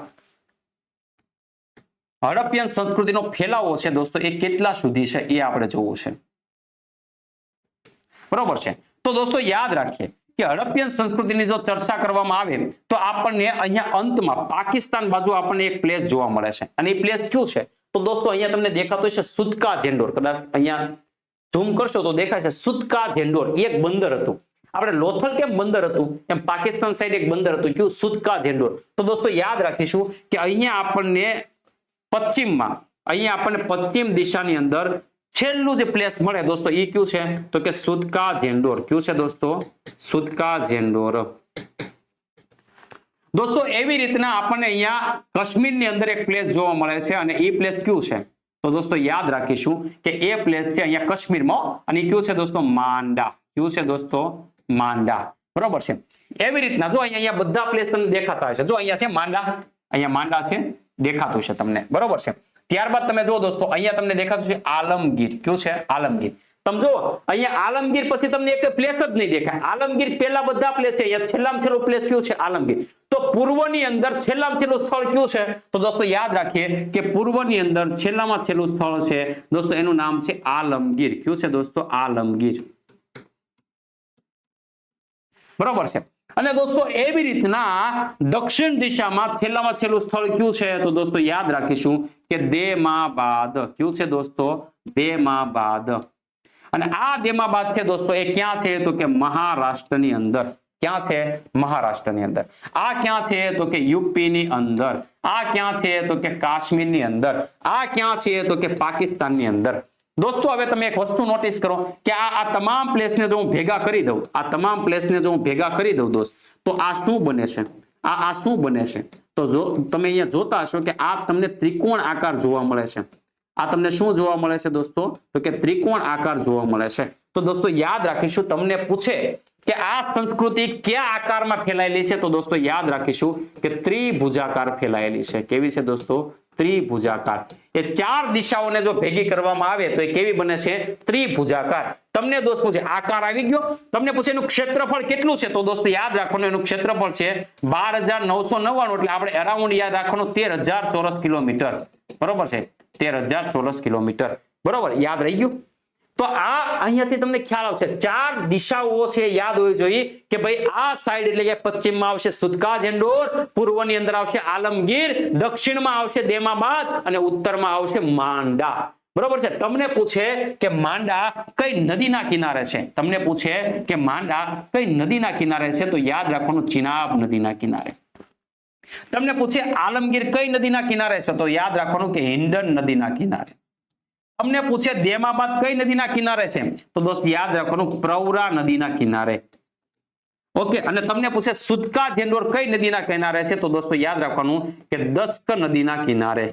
હડપ્પન સંસ્કૃતિનો ફેલાવો છે દોસ્તો એ કેટલા સુધી છે એ આપણે જોવું છે. બરોબર છે, તો દોસ્તો યાદ રાખીએ કે હડપ્પન સંસ્કૃતિની જો ચર્ચા કરવામાં આવે તો આપણને અહીંયા અંતમાં પાકિસ્તાન બાજુ આપણને એક પ્લેસ જોવા મળે છે, અને એ પ્લેસ કયું છે તો દોસ્તો અહીંયા તમને દેખાતું છે સુતકા ઝેન્ડોર. કદાચ અહીંયા ઝૂમ કરશો તો દેખાય છે સુતકા ઝેન્ડોર. એક બંદર હતું, આપણે લોથલ કેમ બંદર હતું એમ પાકિસ્તાન સાઈડ એક બંદર હતું, કયું સુતકા ઝેન્ડોર. તો દોસ્તો યાદ રાખીશું કે અહીંયા આપણને પશ્ચિમમાં, અહીંયા આપણને પશ્ચિમ દિશાની અંદર છેલ્લું જે પ્લેસ મળે દોસ્તો એ કયું છે તો કે સુતકા ઝેન્ડોર. કયું છે દોસ્તો? સુતકા ઝેન્ડોર. દોસ્તો એવી રીતના આપણને અહીંયા કાશ્મીરની અંદર એક પ્લેસ જોવા મળે છે, અને એ પ્લેસ કયું છે તો દોસ્તો યાદ રાખીશું કે એ પ્લેસ છે અહીંયા કાશ્મીરમાં, અને કયું છે દોસ્તો? માંડા. કયું છે દોસ્તો? માંડા. બરોબર છે. એવી રીતના જો અહીંયા બધા પ્લેસ તમને દેખાતા હશે, જો અહીંયા છે માંડા, અહીંયા માંડા છે દેખાતું છે તમને, બરોબર છે. ત્યારબાદ તમે જો દોસ્તો અહીંયા તમને દેખાતું છે આલમગીર. કયું છે? આલમગીર. તમે જો અહીંયા આલમગીર પછી તમને એક પ્લેસ જ નહીં દેખાય. આલમગીર પહેલા બધા પ્લેસ છે, અહીંયા છેલ્લામાં છેલ્લું પ્લેસ કયું છે? આલમગીર. તો પૂર્વની અંદર છેલ્લામાં છેલ્લું સ્થળ કયું છે તો દોસ્તો યાદ રાખીએ કે પૂર્વની અંદર છેલ્લામાં છેલ્લું સ્થળ છે દોસ્તો એનું નામ છે આલમગીર. કયું છે દોસ્તો? આલમગીર. બરોબર છે. અને દોસ્તો એવી રીતના દક્ષિણ દિશામાં છેલ્લામાં છેલ્લું સ્થળ કયું છે તો દોસ્તો યાદ રાખીશું કે દેમાબાદ. કયું છે દોસ્તો? દેમાબાદ. અને આ દેમાબાદ છે દોસ્તો એ ક્યાં છે તો કે મહારાષ્ટ્રની અંદર. ક્યાં છે? મહારાષ્ટ્રની અંદર. આ ક્યાં છે તો કે યુપી ની અંદર. આ ક્યાં છે તો કે કાશ્મીરની અંદર. આ ક્યાં છે તો કે પાકિસ્તાનની અંદર. દોસ્તો હવે તમે એક વસ્તુ નોટિસ કરો કે આ તમામ પ્લેસને જો હું ભેગા કરી દઉં, આ તમામ પ્લેસને જો હું ભેગા કરી દઉં દોસ્ત, તો આ શું બને છે? આ શું બને છે? તો જો તમે અહીંયા જોતા હશો કે આ તમને ત્રિકોણ આકાર જોવા મળે છે. આ તમને શું જોવા મળે છે દોસ્તો તો કે ત્રિકોણ આકાર જોવા મળે છે. તો દોસ્તો યાદ રાખીશું, તમને પૂછે કે આ સંસ્કૃતિ કયા આકારમાં ફેલાયેલી છે તો દોસ્તો યાદ રાખીશું કે ત્રિભુજાકાર ફેલાયેલી છે. કેવી છે દોસ્તો? ત્રિભુજાકાર. એ ચાર દિશાઓને જો ભેગી કરવામાં આવે તો એ કેવી બને છે? ત્રિભુજાકાર. તમને દોસ્ત પૂછે આકાર આવી ગયો, તમને પૂછે એનું ક્ષેત્રફળ કેટલું છે તો દોસ્તો યાદ રાખવાનું એનું ક્ષેત્રફળ છે 12,999, એટલે આપણે અરાઉન્ડ યાદ રાખવાનું 13,000 ચોરસ કિલોમીટર. બરોબર છે, 13,000 ચોરસ કિલોમીટર. બરોબર, યાદ રહી ગયું. તો આ અહીંયાથી તમને ખ્યાલ આવશે, ચાર દિશાઓ છે યાદ હોવી જોઈએ કે ભાઈ આ સાઈડ એટલે કે પશ્ચિમમાં આવશે સુતકા ઝેન્ડોર, પૂર્વની અંદર આવશે આલમગીર, દક્ષિણમાં આવશે દેમાબાદ અને ઉત્તરમાં આવશે માંડા. બરોબર છે. તમને પૂછે કે માંડા કઈ નદીના કિનારે છે, તમને પૂછે કે માંડા કઈ નદીના કિનારે છે તો યાદ રાખવાનું ચિનાબ નદીના કિનારે. તમને પૂછે આલમગીર કઈ નદીના કિનારે છે તો યાદ રાખવાનું કે હિન્ડન નદીના કિનારે. તમને પૂછે દેમાબાદ કઈ નદીના કિનારે છે તો દોસ્ત યાદ રાખવાનું પ્રવરા નદીના કિનારે. ઓકે, અને તમને પૂછે સુતકા ઝેન્ડોર કઈ નદીના કિનારે છે તો દોસ્તો યાદ રાખવાનું કે દસ્ક નદીના કિનારે.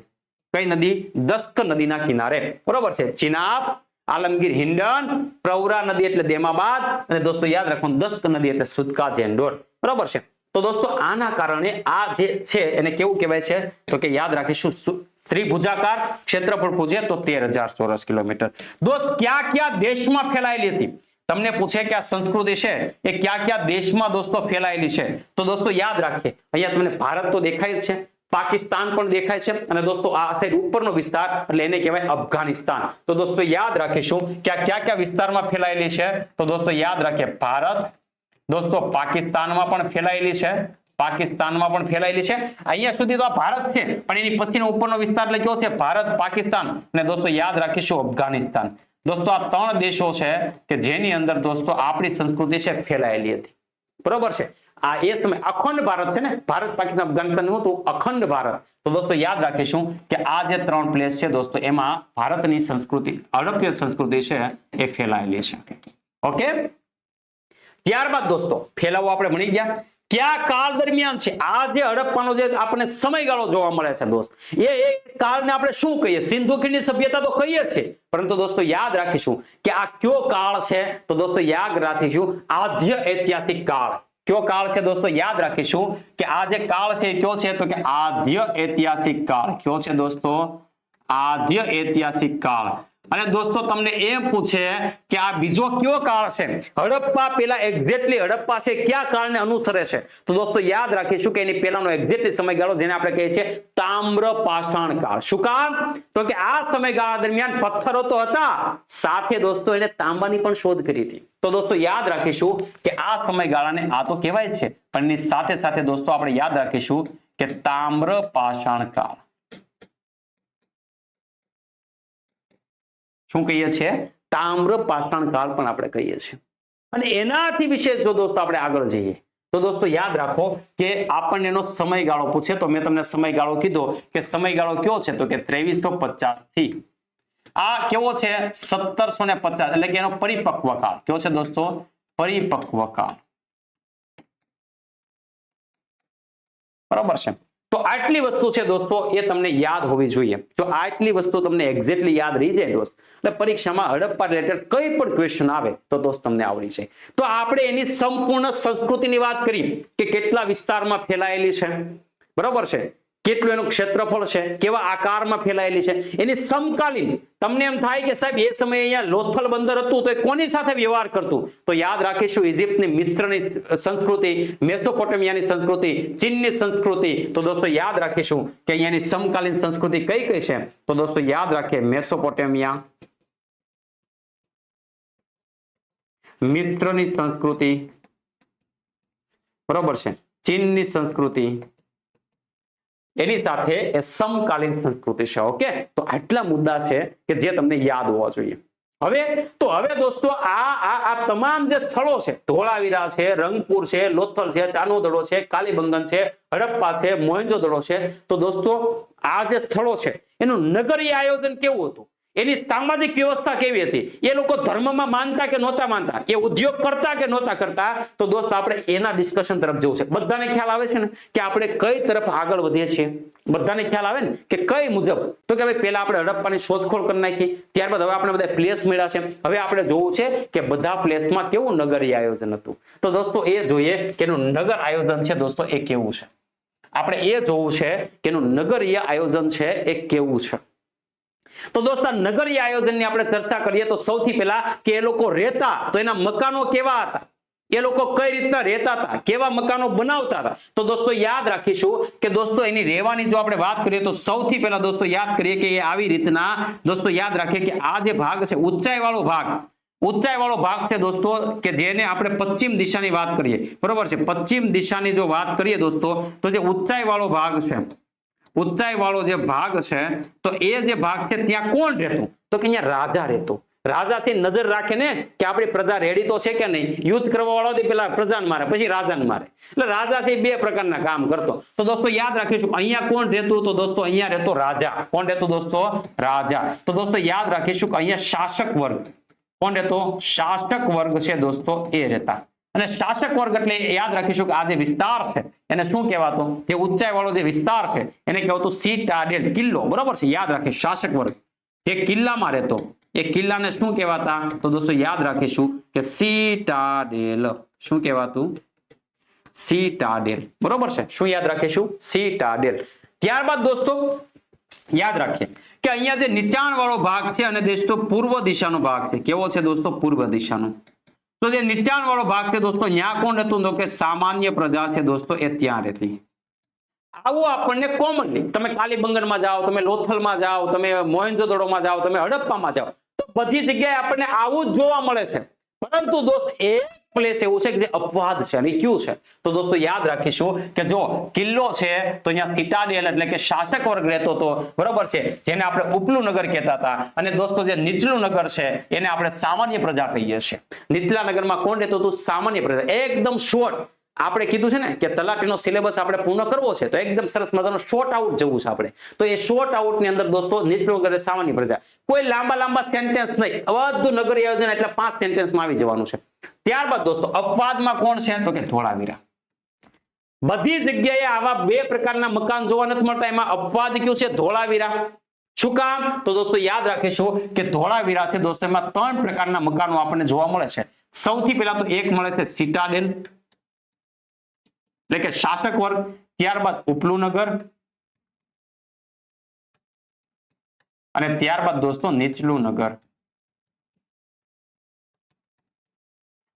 કઈ નદી? દસ્ક નદીના કિનારે. બરોબર છે. ચિનાબ, આલમગીર હિન્ડન, પ્રવરા નદી એટલે દેમાબાદ, અને દોસ્તો યાદ રાખવાનું દસ્ક નદી એટલે સુતકા ઝેન્ડોર. બરોબર છે. તો દોસ્તો આના કારણે આ જે છે એને કેવું કહેવાય છે તો કે યાદ રાખીશું ત્રિભુજાકાર. ક્ષેત્રફળ પૂછે તો 13,000 ચોરસ કિલોમીટર. દોસ્ત ક્યાં ક્યાં દેશમાં ફેલાયેલી હતી? તમને પૂછે કે આ સંસ્કૃતિ છે એ ક્યાં ક્યાં દેશમાં દોસ્તો ફેલાયેલી છે તો દોસ્તો યાદ રાખીએ અહીંયા તમને ભારત તો દેખાય જ છે, પાકિસ્તાન પણ દેખાય છે, અને દોસ્તો આ સાઈડ ઉપરનો વિસ્તાર એટલે એને કહેવાય અફઘાનિસ્તાન. તો દોસ્તો યાદ રાખીશું કે આ ક્યાં ક્યાં વિસ્તારમાં ફેલાયેલી છે તો દોસ્તો યાદ રાખીએ ભારત, દોસ્તો પાકિસ્તાનમાં પણ ફેલાયેલી છે, પાકિસ્તાનમાં પણ ફેલાયેલી છે. અહીંયા સુધી તો આ ભારત છે, પણ એની પછીનો ઉપરનો વિસ્તાર એટલે કયો છે? ભારત, પાકિસ્તાન અને દોસ્તો યાદ રાખીશું અફઘાનિસ્તાન. દોસ્તો આ ત્રણ દેશો છે કે જેની અંદર દોસ્તો આપણી સંસ્કૃતિ છે ફેલાયેલી હતી. બરોબર છે. આ એ સમય અખંડ ભારત છે ને, ભારત, પાકિસ્તાન, અફઘાનિસ્તાન નહોતું, અખંડ ભારત. તો દોસ્તો યાદ રાખીશું કે આ જે ત્રણ પ્લેસ છે દોસ્તો એમાં ભારતની સંસ્કૃતિ, હડપ્પન સંસ્કૃતિ છે એ ફેલાયેલી છે. ઓકે, ત્યારબાદ દોસ્તો ફેલાવો આપણે ભણી ગયા. કયા કાળ દરમિયાન છે આ જે હડપ્પાનો જે આપણને સમયગાળો જોવા મળે છે દોસ્ત, એ કાળને આપણે શું કહીએ? સિંધુ ખીણની સભ્યતા તો કહીએ છીએ, પરંતુ દોસ્તો યાદ રાખીશું કે આ કયો કાળ છે તો દોસ્તો યાદ રાખીશું આદ્ય ઐતિહાસિક કાળ. કયો કાળ છે દોસ્તો? યાદ રાખીશું કે આ જે કાળ છે એ કયો છે તો કે આદ્ય ઐતિહાસિક કાળ. કયો છે દોસ્તો? આદ્ય ઐતિહાસિક કાળ. અને દોસ્તો તમને એમ પૂછે કે આ બીજો કયો કાળ છે, હડપ્પા પેલા એક્ઝેક્ટલી હડપ્પા છે કયા કાળને અનુસરે છે, તો દોસ્તો યાદ રાખીશું કે એની પહેલાનો એક્ઝેક્ટલી સમયગાળો જેને આપણે કહીએ છીએ તામ્ર પાષાણ કાળ. શું કામ? તો કે આ સમયગાળા દરમિયાન પથ્થરો તો હતા, સાથે દોસ્તો એને તાંબાની પણ શોધ કરી હતી. તો દોસ્તો યાદ રાખીશું કે આ સમયગાળાને આ તો કહેવાય છે, પણ એની સાથે સાથે દોસ્તો આપણે યાદ રાખીશું કે તામ્ર પાષાણ કાળ. શું કહીએ છીએ? તામ્ર પાષાણ કાળ પણ આપણે કહીએ છીએ. અને એનાથી વિશેષ જો દોસ્તો આપણે આગળ જઈએ તો દોસ્તો યાદ રાખો કે આપણને એનો સમયગાળો પૂછે તો મેં તમને સમયગાળો કીધો કે સમયગાળો કયો છે, તો કે 2350 થી આ કેવો છે 1750, એટલે કે એનો પરિપક્વ કાળ કયો છે દોસ્તો? પરિપક્વ કાળ. બરોબર છે. તો આટલી વસ્તુ છે દોસ્તો એ તમને યાદ હોવી જોઈએ. જો આટલી વસ્તુ તમને એક્ઝેક્ટલી યાદ રહી જાય દોસ્ત, એટલે પરીક્ષામાં હડપ્પા રિલેટેડ કઈ પણ ક્વેશ્ચન આવે તો દોસ્ત તમને આવડી જાય. તો આપણે એની સંપૂર્ણ સંસ્કૃતિની વાત કરી કે કેટલા વિસ્તારમાં ફેલાયેલી છે, બરોબર છે, કેટલું એનું ક્ષેત્રફળ છે, કેવા આકારમાં ફેલાયેલી છે, એની સમકાલીન. તમને એમ થાય કે સાહેબ એ સમયે અહીંયા લોથલ બંદર હતું તો એ કોની સાથે વ્યવહાર કરતું, તો યાદ રાખીશું ઇજિપ્તની, મિસ્રની સંસ્કૃતિ, મેસોપોટેમિયાની સંસ્કૃતિ, ચીનની સંસ્કૃતિ. તો દોસ્તો યાદ રાખીશું કે અહીંયાની સમકાલીન સંસ્કૃતિ કઈ કઈ છે, તો દોસ્તો યાદ રાખીએ મેસોપોટેમિયા, મિસ્રની સંસ્કૃતિ, બરોબર છે, ચીનની સંસ્કૃતિ, એની સાથે એ સમકાલીન સંસ્કૃતિ છે. ઓકે, તો આટલા મુદ્દા છે કે જે તમને યાદ હોવા જોઈએ. હવે દોસ્તો આ તમામ જે સ્થળો છે, ધોળાવીરા છે, રંગપુર છે, લોથલ છે, ચાનોદડો છે, કાલીબંગન છે, હડપ્પા છે, મોહેંજો-દડો છે, તો દોસ્તો આ જે સ્થળો છે એનું નગરીય આયોજન કેવું હતું, એની સામાજિક વ્યવસ્થા કેવી હતી, એ લોકો ધર્મમાં માનતા કે નહોતા માનતા, એ ઉદ્યોગ કરતા કે નહોતા કરતા, તો દોસ્ત આપણે એના ડિસ્કશન તરફ જવું છે. બધાને ખ્યાલ આવે છે ને કે આપણે કઈ તરફ આગળ વધીએ છીએ? બધાને ખ્યાલ આવે ને કે કઈ મુજબ? તો કે ભાઈ પહેલા આપણે હડપ્પાની શોધખોળ કરી નાખી, ત્યારબાદ હવે આપણે બધા પ્લેસ મળ્યા છે, હવે આપણે જોવું છે કે બધા પ્લેસમાં કેવું નગરીય આયોજન હતું. તો દોસ્તો એ જોઈએ કે એનું નગર આયોજન છે દોસ્તો એ કેવું છે. આપણે એ જોવું છે કે એનું નગરીય આયોજન છે એ કેવું છે. તો દોસ્તો નગરીય આયોજનની આપણે ચર્ચા કરીએ તો સૌથી પહેલા કે એ લોકો રહેતા તો એના મકાનો કેવા હતા, એ લોકો કઈ રીતના રહેતા હતા, કેવા મકાનો બનાવતા હતા. તો દોસ્તો યાદ રાખીશું કે દોસ્તો એની રહેવાની જો આપણે વાત કરીએ તો સૌથી પહેલા દોસ્તો યાદ કરીએ કે એ આવી રીતના દોસ્તો યાદ રાખીએ કે આ જે ભાગ છે ઊંચાઈ વાળો ભાગ છે દોસ્તો કે જેને આપણે પશ્ચિમ દિશાની વાત કરીએ, બરોબર છે, પશ્ચિમ દિશાની જો વાત કરીએ દોસ્તો તો જે ઊંચાઈ વાળો ભાગ છે, ઊંચાઈ વાળો જે ભાગ છે, તો એ જે ભાગ છે ત્યાં કોણ રહેતું, તો કે અહીંયા રાજા રહેતો. રાજા થી નજર રાખે ને કે આપણી પ્રજા રેડી તો છે કે નહીં, યુદ્ધ કરવા વાળો પેલા પ્રજાને મારે પછી રાજાને મારે, એટલે રાજા છે બે પ્રકારના કામ કરતો. તો દોસ્તો યાદ રાખીશું અહીંયા કોણ રહેતું, તો દોસ્તો અહીંયા રહેતો રાજા. કોણ રહેતું દોસ્તો? રાજા. તો દોસ્તો યાદ રાખીશું કે અહીંયા શાસક વર્ગ, કોણ રહેતો? શાસક વર્ગ છે દોસ્તો એ રહેતા. અને શાસક વર્ગ એટલે યાદ રાખીશું કે આ જે વિસ્તાર છે એને શું કહેવાતો, જે ઊંચાઈ વાળો જે વિસ્તાર છે એને કહેવાતું સિટાડેલ, કિલ્લો. બરોબર છે, યાદ રાખીએ શાસક વર્ગ જે કિલ્લામાં રહેતો એ કિલ્લાને શું કહેવાતા, તો દોસ્તો યાદ રાખીશું કે સિટાડેલ. શું કહેવાતું? સિટાડેલ. બરોબર છે, શું યાદ રાખીશું? સિટાડેલ. ત્યારબાદ દોસ્તો યાદ રાખીએ કે અહીંયા જે નીચાણ વાળો ભાગ છે અને દોસ્તો પૂર્વ દિશાનો ભાગ છે, કેવો છે દોસ્તો? પૂર્વ દિશાનો. તો જે નીચાણ વાળો ભાગ છે દોસ્તો ત્યાં કોણ રહેતું, તો કે સામાન્ય પ્રજા છે દોસ્તો એ ત્યાં રહેતી. આવું આપણને કોમનલી તમે કાલીબંગનમાં જાઓ, તમે લોથલમાં જાઓ, તમે મોહેંજો-દડોમાં જાઓ, તમે હડપ્પામાં જાઓ, તો બધી જગ્યાએ આપણને આવું જ જોવા મળે છે. પરંતુ દોસ્ત એક પ્લેસ એવું છે કે જે અપવાદ છે, અને કયું છે? તો દોસ્તો યાદ રાખીશું કે જો કિલ્લો છે તો અહીંયા સિટાડેલ એટલે કે શાસક વર્ગ રહેતો હતો, બરોબર છે, જેને આપણે ઉપલું નગર કહેતા હતા. અને દોસ્તો જે નીચલું નગર છે એને આપણે સામાન્ય પ્રજા કહીએ છીએ. નીચલા નગરમાં કોણ રહેતું હતું? સામાન્ય પ્રજા. એકદમ શોર્ટ આપણે કીધું છે ને કે તલાટીનો સિલેબસ આપણે પૂર્ણ કરવો છે તો એકદમ સરસ મજાનો શોર્ટ આઉટ જવું છે આપણે. તો એ શોર્ટ આઉટ ની અંદર દોસ્તો નીચલું નગર સામાન્ય પ્રજા, કોઈ લાંબા સેન્ટેન્સ નહીં, બધું નગરીય આયોજન એટલે 5 સેન્ટેન્સમાં આવી જવાનું છે. ત્યારબાદ દોસ્તો અપવાદમાં કોણ છે, તો કે ધોળાવીરા. બધી જગ્યાએ આવા બે પ્રકારના મકાન જોવા નથી મળતા, એમાં અપવાદ કયું છે? ધોળાવીરા. શું કામ? તો દોસ્તો યાદ રાખીશું કે ધોળાવીરા છે દોસ્તો એમાં 3 પ્રકારના મકાનો આપણને જોવા મળે છે. સૌથી પહેલા તો એક મળે છે સિટાડેલ એટલે કે શાસક વર્ગ, ત્યારબાદ ઉપલું નગર, અને ત્યારબાદ દોસ્તો નીચલું નગર.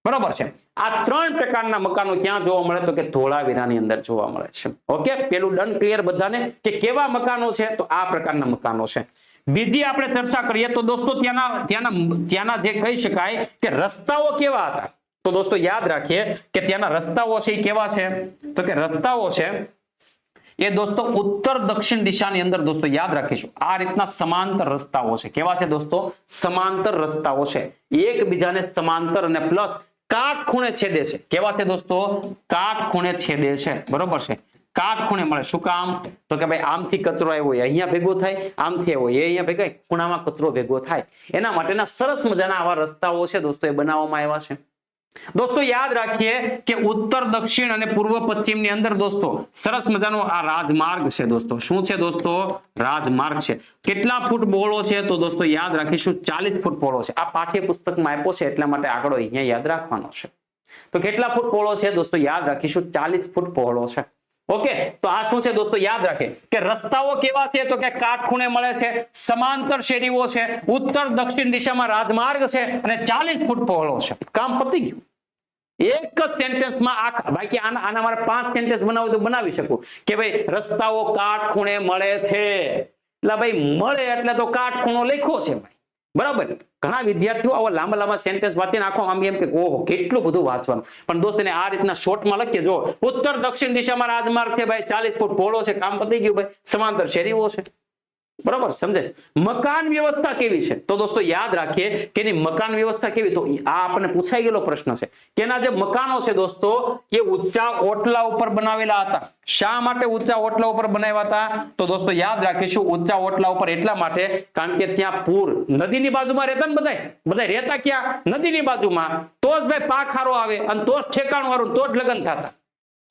બરોબર છે. આ 3 પ્રકારના મકાનો ક્યાં જોવા મળે તો કે ધોળાવીરાની અંદર જોવા મળે છે. ઓકે, પેલું ડન ક્લિયર બધાને કે કેવા મકાનો છે તો આ પ્રકારના મકાનો છે. બીજી આપણે ચર્ચા કરીએ તો દોસ્તો ત્યાંના જે કહી શકાય કે રસ્તાઓ કેવા હતા તો દોસ્તો યાદ રાખીએ કે ત્યાંના રસ્તાઓ છે એ કેવા છે તો કે રસ્તાઓ છે એ દોસ્તો ઉત્તર દક્ષિણ દિશાની અંદર દોસ્તો યાદ રાખીશું આ રીતના સમાંતર રસ્તાઓ છે. કેવા છે દોસ્તો? સમાંતર રસ્તાઓ છે, એકબીજાને સમાંતર અને પ્લસ કાટખૂણે છેદે છે. કેવા છે દોસ્તો? કાટખૂણે છેદે છે. બરોબર છે, કાટખૂણે મળે. શું કામ તો કે ભાઈ આમથી કચરો આવ્યો હોય અહીંયા ભેગો થાય, આમથી આવ્યો એ અહીંયા ભેગા ખૂણામાં કચરો ભેગો થાય, એના માટેના સરસ મજાના આવા રસ્તાઓ છે દોસ્તો એ બનાવવામાં આવ્યા છે. દોસ્તો યાદ રાખીએ કે ઉત્તર દક્ષિણ અને પૂર્વ પશ્ચિમ ની અંદર દોસ્તો સરસ મજાનો આ રાજમાર્ગ છે દોસ્તો. શું છે દોસ્તો? રાજમાર્ગ છે. કેટલા ફૂટ પહોળો છે તો દોસ્તો યાદ રાખીશું 40 ફૂટ પહોળો છે. આ પાઠ્યપુસ્તકમાં આપ્યો છે એટલા માટે આગળ અહીંયા યાદ રાખવાનો છે. તો કેટલા ફૂટ પહોળો છે દોસ્તો? યાદ રાખીશું 40 ફૂટ પહોળો છે. ઓકે, તો આ શું છે દોસ્તો? યાદ રાખે કે રસ્તાઓ કેવા છે તો કે કાટખૂણે મળે છે, સમાંતર શેરીઓ છે, ઉત્તર દક્ષિણ દિશામાં રાજમાર્ગ છે અને 40 ફૂટ પહોળો છે. કામ પતી ગયું. એક જ સેન્ટેન્સમાં આખા. બાકી આના મારે 5 સેન્ટેન્સ બનાવું તો બનાવી શકું કે ભાઈ રસ્તાઓ કાટખૂણે મળે છે એટલે ભાઈ મળે એટલે તો કાટખૂણો લખ્યો છે ભાઈ. બરાબર. ઘણા વિદ્યાર્થીઓ આવા લાંબા લાંબા સેન્ટેન્સ વાંચીને આખો આમ એમ કે ઓહો કેટલું બધું વાંચવાનું, પણ દોસ્ત એને આ રીતના શોર્ટમાં લખીએ. જો ઉત્તર દક્ષિણ દિશામાં રાજમાર્ગ છે ભાઈ, 40 ફૂટ પહોળો છે, કામ પતી ગયું ભાઈ, સમાંતર શેરીઓ છે. બરાબર, સમજે? મકાન વ્યવસ્થા કેવી છે તો દોસ્તો યાદ રાખીએ કે એની મકાન વ્યવસ્થા કેવી, તો આ આપણને પૂછાઈ ગયેલો પ્રશ્ન છે કે એના જે મકાનો છે દોસ્તો એ ઊંચા ઓટલા ઉપર બનાવેલા હતા. શા માટે ઊંચા ઓટલા ઉપર બનાવ્યા હતા તો દોસ્તો યાદ રાખીશું ઊંચા ઓટલા ઉપર એટલા માટે કારણ કે ત્યાં પૂર નદીની બાજુમાં રહેતા ને બધા રહેતા ક્યાં? નદીની બાજુમાં. તો જ ભાઈ પાક સારો આવે અને તો જ ઠેકાણું વાળું, તો જ લગ્ન થતા.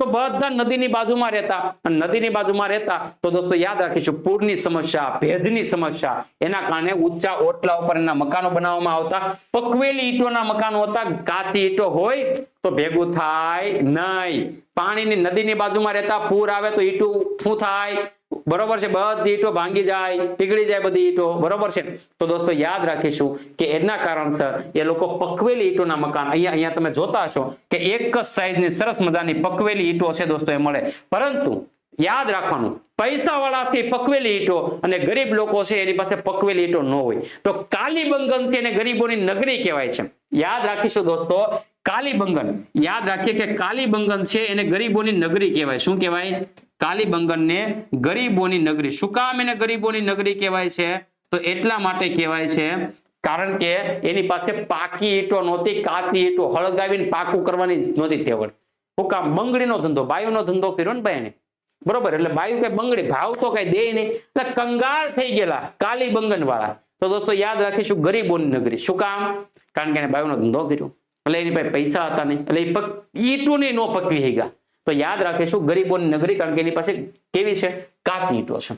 તો બધા નદીની બાજુમાં રહેતા અને નદીની બાજુમાં રહેતા તો દોસ્તો યાદ રાખીશું પૂરની સમસ્યા, ભેજની સમસ્યા, એના કારણે ઊંચા ઓટલા ઉપર એના મકાનો બનાવવામાં આવતા. પકવેલી ઈંટોના મકાનો હતા. કાચી ઈંટો હોય તો ભેગું થાય નહીં. પાણીની નદીની બાજુમાં રહેતા, પૂર આવે તો ઈંટું શું થાય? બરોબર છે, બધી ઈંટો ભાંગી જાય, પીગળી જાય બધી ઈંટો. બરોબર છે. તો દોસ્તો યાદ રાખીશું કે એના કારણસર એ લોકો પકવેલી ઈંટોના મકાન અહીંયા તમે જોતા હશો કે એક જ સાઈઝની સરસ મજાની પકવેલી ઈંટો છે દોસ્તો એ મળે. પરંતુ યાદ રાખવાનું પૈસા વાળા છે પકવેલી ઈંટો અને ગરીબ લોકો છે એની પાસે પકવેલી ઈંટો ન હોય. તો કાલીબંગન છે એને ગરીબોની નગરી કહેવાય છે. યાદ રાખીશું દોસ્તો કાલીબંગન. યાદ રાખીએ કે કાલીબંગન છે એને ગરીબોની નગરી કહેવાય. શું કહેવાય? કાલીબંગનને ગરીબોની નગરી. શું કામ એને ગરીબોની નગરી કહેવાય છે તો એટલા માટે કહેવાય છે કારણ કે એની પાસે પાકી ઈંટો નહોતી, કાચી ઈંટો હળગાવીને પાકું કરવાની નહોતી તેવડ. શું કામ? બંગડીનો ધંધો, બાયુનો ધંધો કર્યો ને ભાઈ એને. બરોબર, એટલે બાયુ કઈ બંગડી ભાવ તો કઈ દે નહીં એટલે કંગાળ થઈ ગયેલા કાલીબંગન વાળા. તો દોસ્તો યાદ રાખીશું ગરીબોની નગરી. શું કામ? કારણ કે એને બાયુનો ધંધો કર્યો એટલે એની પાસે પૈસા હતા નહીં એટલે ઈંટું નહીં ન પકવી હઈ ગયા. તો યાદ રાખીશું ગરીબોની નગરી કારણ કે એની પાસે કેવી છે? કાચી ઈંટો છે.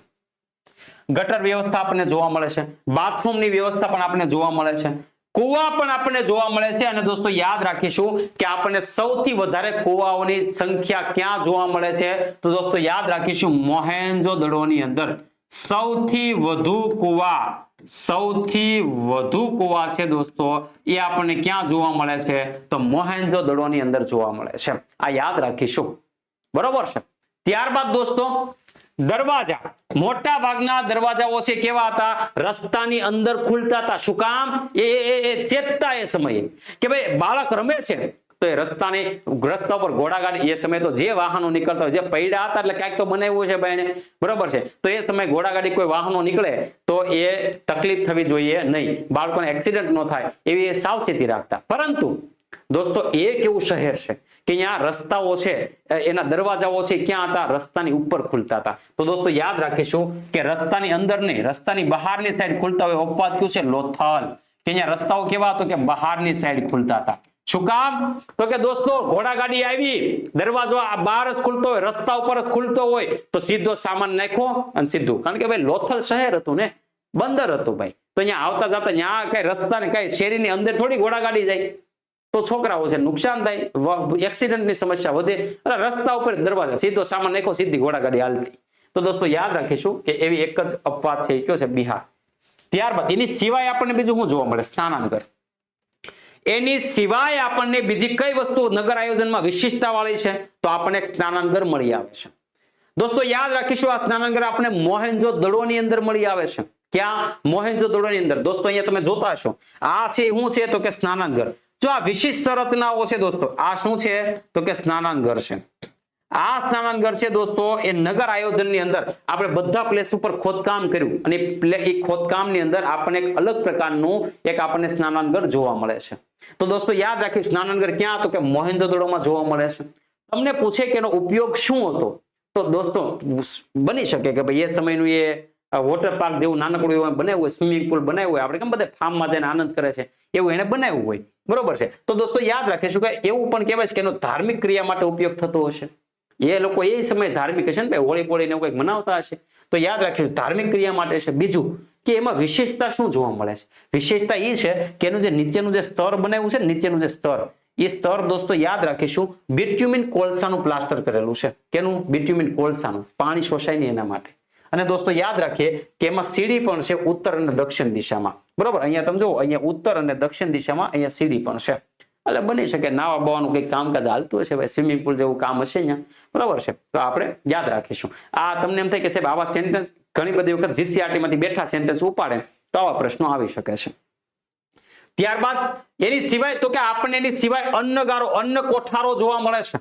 ગટર વ્યવસ્થા આપણને જોવા મળે છે, બાથરૂમની વ્યવસ્થા પણ આપણને જોવા મળે છે, કુવા પણ આપણને જોવા મળે છે. અને દોસ્તો યાદ રાખીશું કે આપણને સૌથી વધારે કુવાઓની સંખ્યા ક્યાં જોવા મળે છે તો દોસ્તો યાદ રાખીશું મોહેન્જો-દડોની અંદર સૌથી વધુ કુવા છે દોસ્તો એ આપણને ક્યાં જોવા મળે છે તો મોહેન્જો-દડોની અંદર જોવા મળે છે. આ યાદ રાખીશું. બરોબર છે. ત્યારબાદ દોસ્તો દરવાજા, મોટા ભાગના દરવાજાઓ છે કેવા હતા? રસ્તાની અંદર ખુલતા હતા. શું કામ? એ ચેતતા એ સમયે કે ભાઈ બાળક રમે છે તો એ રસ્તા ઉપર ઘોડાગાડી, એ સમયે તો જે વાહનો નીકળતા હોય, જે પૈડા હતા એટલે ક્યાંક તો બનાવ્યું છે ભાઈને. બરોબર છે. તો એ સમયે ઘોડાગાડી કોઈ વાહનો નીકળે તો એ તકલીફ થવી જોઈએ નહીં, બાળકોને એક્સિડન્ટ ન થાય એવી સાવચેતી રાખતા. પરંતુ દોસ્તો એક એવું શહેર છે કે અહીંયા રસ્તાઓ છે એના દરવાજાઓ છે ક્યાં હતા? રસ્તાની ઉપર ખુલતા હતા. તો દોસ્તો યાદ રાખીશું કે રસ્તાની અંદર નહીં, રસ્તાની બહારની સાઈડ ખુલતા હોય. અપવાદ કયું છે? લોથલ. કે અહીંયા રસ્તાઓ કેવા હતો કે બહારની સાઈડ ખુલતા હતા. શું કામ? તો કે દોસ્તો ઘોડાગાડી આવી, દરવાજો બહાર જ ખુલતો હોય, રસ્તા ઉપર જ ખુલતો હોય તો સીધો સામાન નાખો અને સીધું. કારણ કે ભાઈ લોથલ શહેર હતું ને, બંદર હતું ભાઈ. તો અહીંયા આવતા જતા ત્યાં કઈ રસ્તા ને કઈ શેરીની અંદર થોડી ઘોડાગાડી જાય તો છોકરાઓ છે નુકસાન થાય, એક્સિડન્ટની સમસ્યા વધે. એટલે રસ્તા ઉપર દરવાજા, સીધો સામાન નાખો, સીધી ઘોડાગાડી હાલતી. તો દોસ્તો યાદ રાખીશું કે એવી એક જ અપવાદ છે, કયો છે? બિહાર. ત્યારબાદ એની સિવાય આપણને બીજું શું જોવા મળે? સ્નાનાંગર. એની સિવાય આપણને બીજી કઈ વસ્તુ નગર આયોજનમાં વિશિષ્ટતા વાળી છે? તો આપણને એક સ્નાનાંગર મળી આવે છે. દોસ્તો યાદ રાખીશું, આ સ્નાનાંગર આપણે મોહેન્જો-દડોની અંદર મળી આવે છે. ક્યાં? મોહેન્જો-દડોની અંદર. દોસ્તો અહીંયા તમે જોતા હશો, આ છે શું છે? તો કે સ્નાનાંગર. જો આ વિશિષ્ટ સંરચનાઓ છે દોસ્તો, આ શું છે? તો કે સ્નાનાંગર છે. આ સ્નાનાંગર છે દોસ્તો, એ નગર આયોજનની અંદર આપણે બધા પ્લેસ ઉપર ખોદકામ કર્યું અને એ ખોદકામની અંદર આપણને એક અલગ પ્રકારનું એક આપણને સ્નાનાંગર જોવા મળે છે. તો દોસ્તો યાદ રાખી, સ્નાનાંગર ક્યાં? તો કે મોહેન્જો-દડોમાં જોવા મળે છે. તમને પૂછે કે એનો ઉપયોગ શું હતો? તો દોસ્તો બની શકે કે ભાઈ એ સમયનું એ વોટર પાર્ક જેવું નાનકડું એવું બનાવ્યું હોય, સ્વિમિંગ પુલ બનાવ્યું હોય, આપણે કેમ બધા ફાર્મમાં જઈને આનંદ કરે છે એવું એને બનાવ્યું હોય, બરોબર છે. તો દોસ્તો યાદ રાખીશું કે એવું પણ કહેવાય છે કે એનો ધાર્મિક ક્રિયા માટે ઉપયોગ થતો હશે. એ લોકો એ સમયે ધાર્મિક હશે ને, હોળી પોળીને એવું કંઈક મનાવતા હશે. તો યાદ રાખીશું ધાર્મિક ક્રિયા માટે છે. બીજું કે એમાં વિશેષતા શું જોવા મળે છે? વિશેષતા એ છે કે એનું જે નીચેનું જે સ્તર બનાવ્યું છે ને, નીચેનું જે સ્તર, એ સ્તર દોસ્તો યાદ રાખીશું બિટ્યુમિન કોલસાનું પ્લાસ્ટર કરેલું છે. કેનું? બિટ્યુમિન કોલસાનું. પાણી શોષાય નહીં એના માટે. અને દોસ્તો યાદ રાખીએ કે એમાં સીડી પણ છે ઉત્તર અને દક્ષિણ દિશામાં, બરોબર. અહીંયા તમે જુઓ, અહીંયા ઉત્તર અને દક્ષિણ દિશામાં અહીંયા સીડી પણ છે. એટલે બની શકે નાવા બાવાનું કંઈક કામકાજ હાલતું હશે, ભાઈ સ્વિમિંગ પુલ જેવું કામ હશે અહીંયા, બરાબર છે. તો આપણે યાદ રાખીશું. આ તમને એમ થાય કે સાહેબ આવા સેન્ટેન્સ ઘણી બધી વખત જીસીઆરટી માંથી બેઠા સેન્ટેન્સ ઉપાડે તો આવા પ્રશ્નો આવી શકે છે. ત્યારબાદ એની સિવાય તો કે આપણને એની સિવાય અન્નગારો, અન્ન કોઠારો જોવા મળે છે.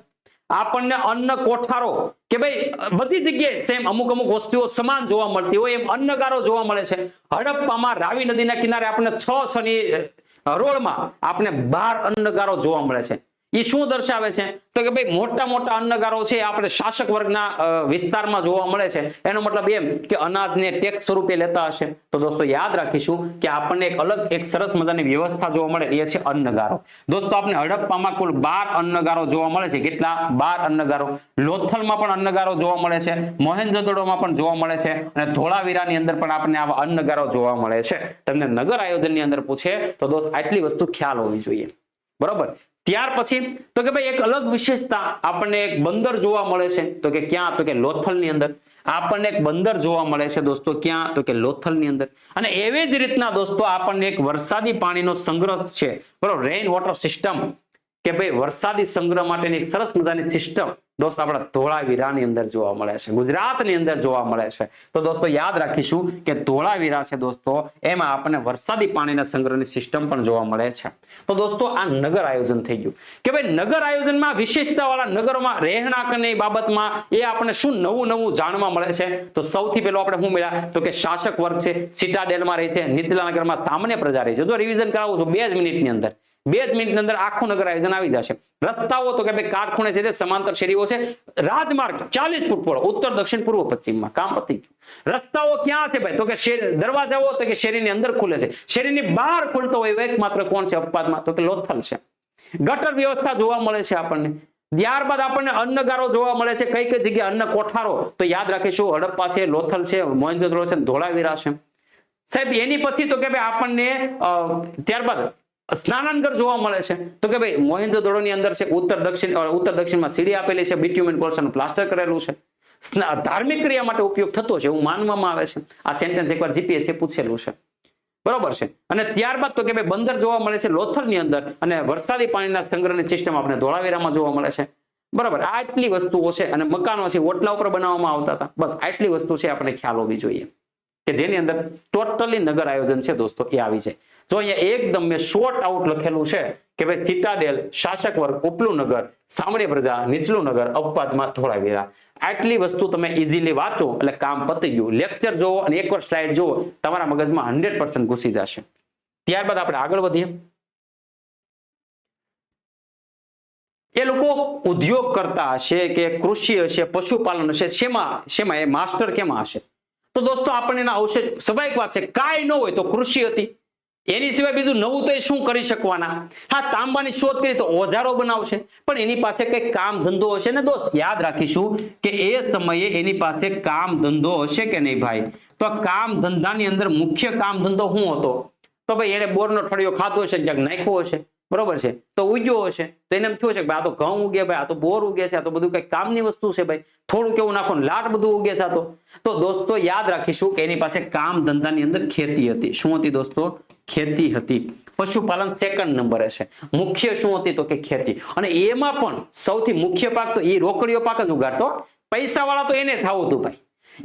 આપણને અન્ન કોઠારો કે ભાઈ બધી જગ્યાએ સેમ અમુક વસ્તુઓ સમાન જોવા મળતી હોય એમ અન્નગારો જોવા મળે છે. હડપ્પામાં રાવી નદીના કિનારે આપણને 6 ની રોડમાં આપણે 12 અન્નગારો જોવા મળે છે. એ શું દર્શાવે છે? તો કે ભાઈ મોટા મોટા અન્નગારો છે આપણે શાસક વર્ગના વિસ્તારમાં જોવા મળે છે. એનો મતલબ એમ કે અનાજને ટેક્સ સ્વરૂપે લેતા હશે. તો દોસ્તો યાદ રાખીશું કે આપણને એક અલગ એક સરસ મજાની વ્યવસ્થા જોવા મળે, એ છે અન્નગારો. દોસ્તો આપણે હડપ્પામાં કુલ 12 અન્નગારો જોવા મળે છે. કેટલા? 12 અન્નગારો. લોથલમાં પણ અન્નગારો જોવા મળે છે, મોહેન્જો-દડોમાં પણ જોવા મળે છે અને ધોળાવીરાની અંદર પણ આપણને આવા અન્નગારો જોવા મળે છે. તમને નગર આયોજનની અંદર પૂછે તો દોસ્ત આટલી વસ્તુ ખ્યાલ હોવી જોઈએ, બરોબર. ત્યાર પછી તો કે ભાઈ એક અલગ વિશેષતા આપણને એક બંદર જોવા મળે છે. તો કે ક્યાં? તો કે લોથલની અંદર આપણને એક બંદર જોવા મળે છે દોસ્તો. ક્યાં? તો કે લોથલની અંદર. અને એવી જ રીતના દોસ્તો આપણને એક વરસાદી પાણીનો સંગ્રહ છે, બરોબર, રેઇન વોટર સિસ્ટમ, કે ભાઈ વરસાદી સંગ્રહ માટેની એક સરસ મજાની સિસ્ટમ દોસ્ત આપણા ધોળાવીરાની અંદર જોવા મળે છે, ગુજરાતની અંદર જોવા મળે છે. તો દોસ્તો યાદ રાખીશું કે ધોળાવીરા છે દોસ્તો, એમાં આપણને વરસાદી પાણીના સંગ્રહની સિસ્ટમ પણ જોવા મળે છે. તો દોસ્તો આ નગર આયોજન થઈ ગયું કે ભાઈ નગર આયોજનમાં વિશેષતા વાળા નગરોમાં રહેણાંકની બાબતમાં એ આપણને શું નવું જાણવા મળે છે? તો સૌથી પહેલો આપણે શું મળ્યા? તો કે શાસક વર્ગ છે સિટાડેલમાં રહે છે, નીચલા નગરમાં સામાન્ય પ્રજા રહે છે. જો રિવિઝન કરાવું છું 2 જ મિનિટની અંદર, 2 જ મિનિટની અંદર આખું નગર આયોજન આવી જશે. રસ્તાઓ તો કે ભાઈ કાટખૂણે છે, સમાંતર શેરીઓ છે, રાજમાર્ગ 40 ફૂટ પહોળો ઉત્તર દક્ષિણ પૂર્વ પશ્ચિમમાં, કામ પતી ગયું. રસ્તાઓ ક્યાં છે ભાઈ? તો કે દરવાજાઓ તો કે શેરીની અંદર ખુલે છે, શેરીની બહાર ખુલતો હોય એકમાત્ર કોણ છે અપવાદમાં? તો કે લોથલ છે. ગટર વ્યવસ્થા જોવા મળે છે આપણને. ત્યારબાદ આપણને અન્નગારો જોવા મળે છે. કઈ કઈ જગ્યાએ અન્ન કોઠારો? તો યાદ રાખીશું હડપ્પા છે, લોથલ છે, મોહેન્જો-દડો છે, ધોળાવીરા છે. સાહેબ એની પછી તો કે ભાઈ આપણને ત્યારબાદ સ્નાનાંગર જોવા મળે છે. તો કે ભાઈ મોહેન્જો-દડોની અંદર છે ઉત્તર દક્ષિણમાં સીડી આપેલી છે, બિટ્યુમિન કોલસાનું પ્લાસ્ટર કરેલું છે. ધાર્મિક ક્રિયા માટે ઉપયોગ થતો છે એવું માનવામાં આવે છે. આ સેન્ટેન્સ એકવાર જીપીએસસી પૂછેલું છે, બરોબર છે. અને ત્યારબાદ તો કે ભાઈ બંદર જોવા મળે છે લોથલની અંદર અને વરસાદી પાણીના સંગ્રહની સિસ્ટમ આપણે ધોળાવીરામાં જોવા મળે છે, બરાબર. આટલી વસ્તુઓ છે અને મકાનો છે ઓટલા ઉપર બનાવવામાં આવતા હતા. બસ આટલી વસ્તુ છે આપણે ખ્યાલ હોવી જોઈએ કે જેની અંદર ટોટલી નગર આયોજન છે દોસ્તો એ આવી જાય. જો અહીંયા એકદમ મેં શોર્ટ આઉટ લખેલું છે કે ભાઈ સિટાડેલ, શાસક વર્ગ, ઉપલું નગર, સામાન્ય પ્રજા, નીચલું નગર, અપવાદમાં ધોળાવીરા. આટલી વસ્તુ તમે ઇઝીલી વાંચો એટલે કામ પતી ગયું. લેક્ચર જોવો અને એકવાર સ્લાઇડ જોવો તમારા મગજમાં 100% ઘૂસી જશે. ત્યારબાદ આપણે આગળ વધીએ. એ લોકો ઉદ્યોગ કરતા હશે કે કૃષિ હશે, પશુપાલન હશે, શેમાં એ માસ્ટર કેમાં હશે? તો દોસ્તો આપણને એના અવશેષ સ્વાભાવિક વાત છે, કાંઈ ન હોય તો કૃષિ હતી. એની સિવાય બીજું નવું તો એ શું કરી શકવાના? હા, તાંબાની શોધ કરી તો ઓજારો બનાવશે, પણ એની પાસે કઈ કામ ધંધો હશે ને દોસ્ત. યાદ રાખીશું કે એ સમયે એની પાસે કામ ધંધો હશે કે નહીં ભાઈ? તો કામ ધંધાની અંદર મુખ્ય કામ ધંધો શું હતો? તો ભાઈ એને બોરનો ઠળિયો ખાધો હશે, ક્યાંક નાખ્યો હશે. બરોબર છે, તો ઉગ્યો હશે તો એને એમ થયું છે કે ભાઈ આ તો ઘઉં ઉગે, ભાઈ આ તો બોર ઉગે છે, આ તો બધું કઈ કામની વસ્તુ છે ભાઈ, થોડું કેવું નાખો લાટ બધું ઉગે છે. તો દોસ્તો યાદ રાખીશું કે એની પાસે કામ ધંધાની અંદર ખેતી હતી. શું હતી દોસ્તો? ખેતી હતી. પશુપાલન સેકન્ડ નંબરે છે. મુખ્ય શું હતી? તો કે ખેતી. અને એમાં પણ સૌથી મુખ્ય પાક તો એ રોકડીયો પાક જ ઉગાડતો. પૈસા વાળા તો એને થવું હતું ભાઈ,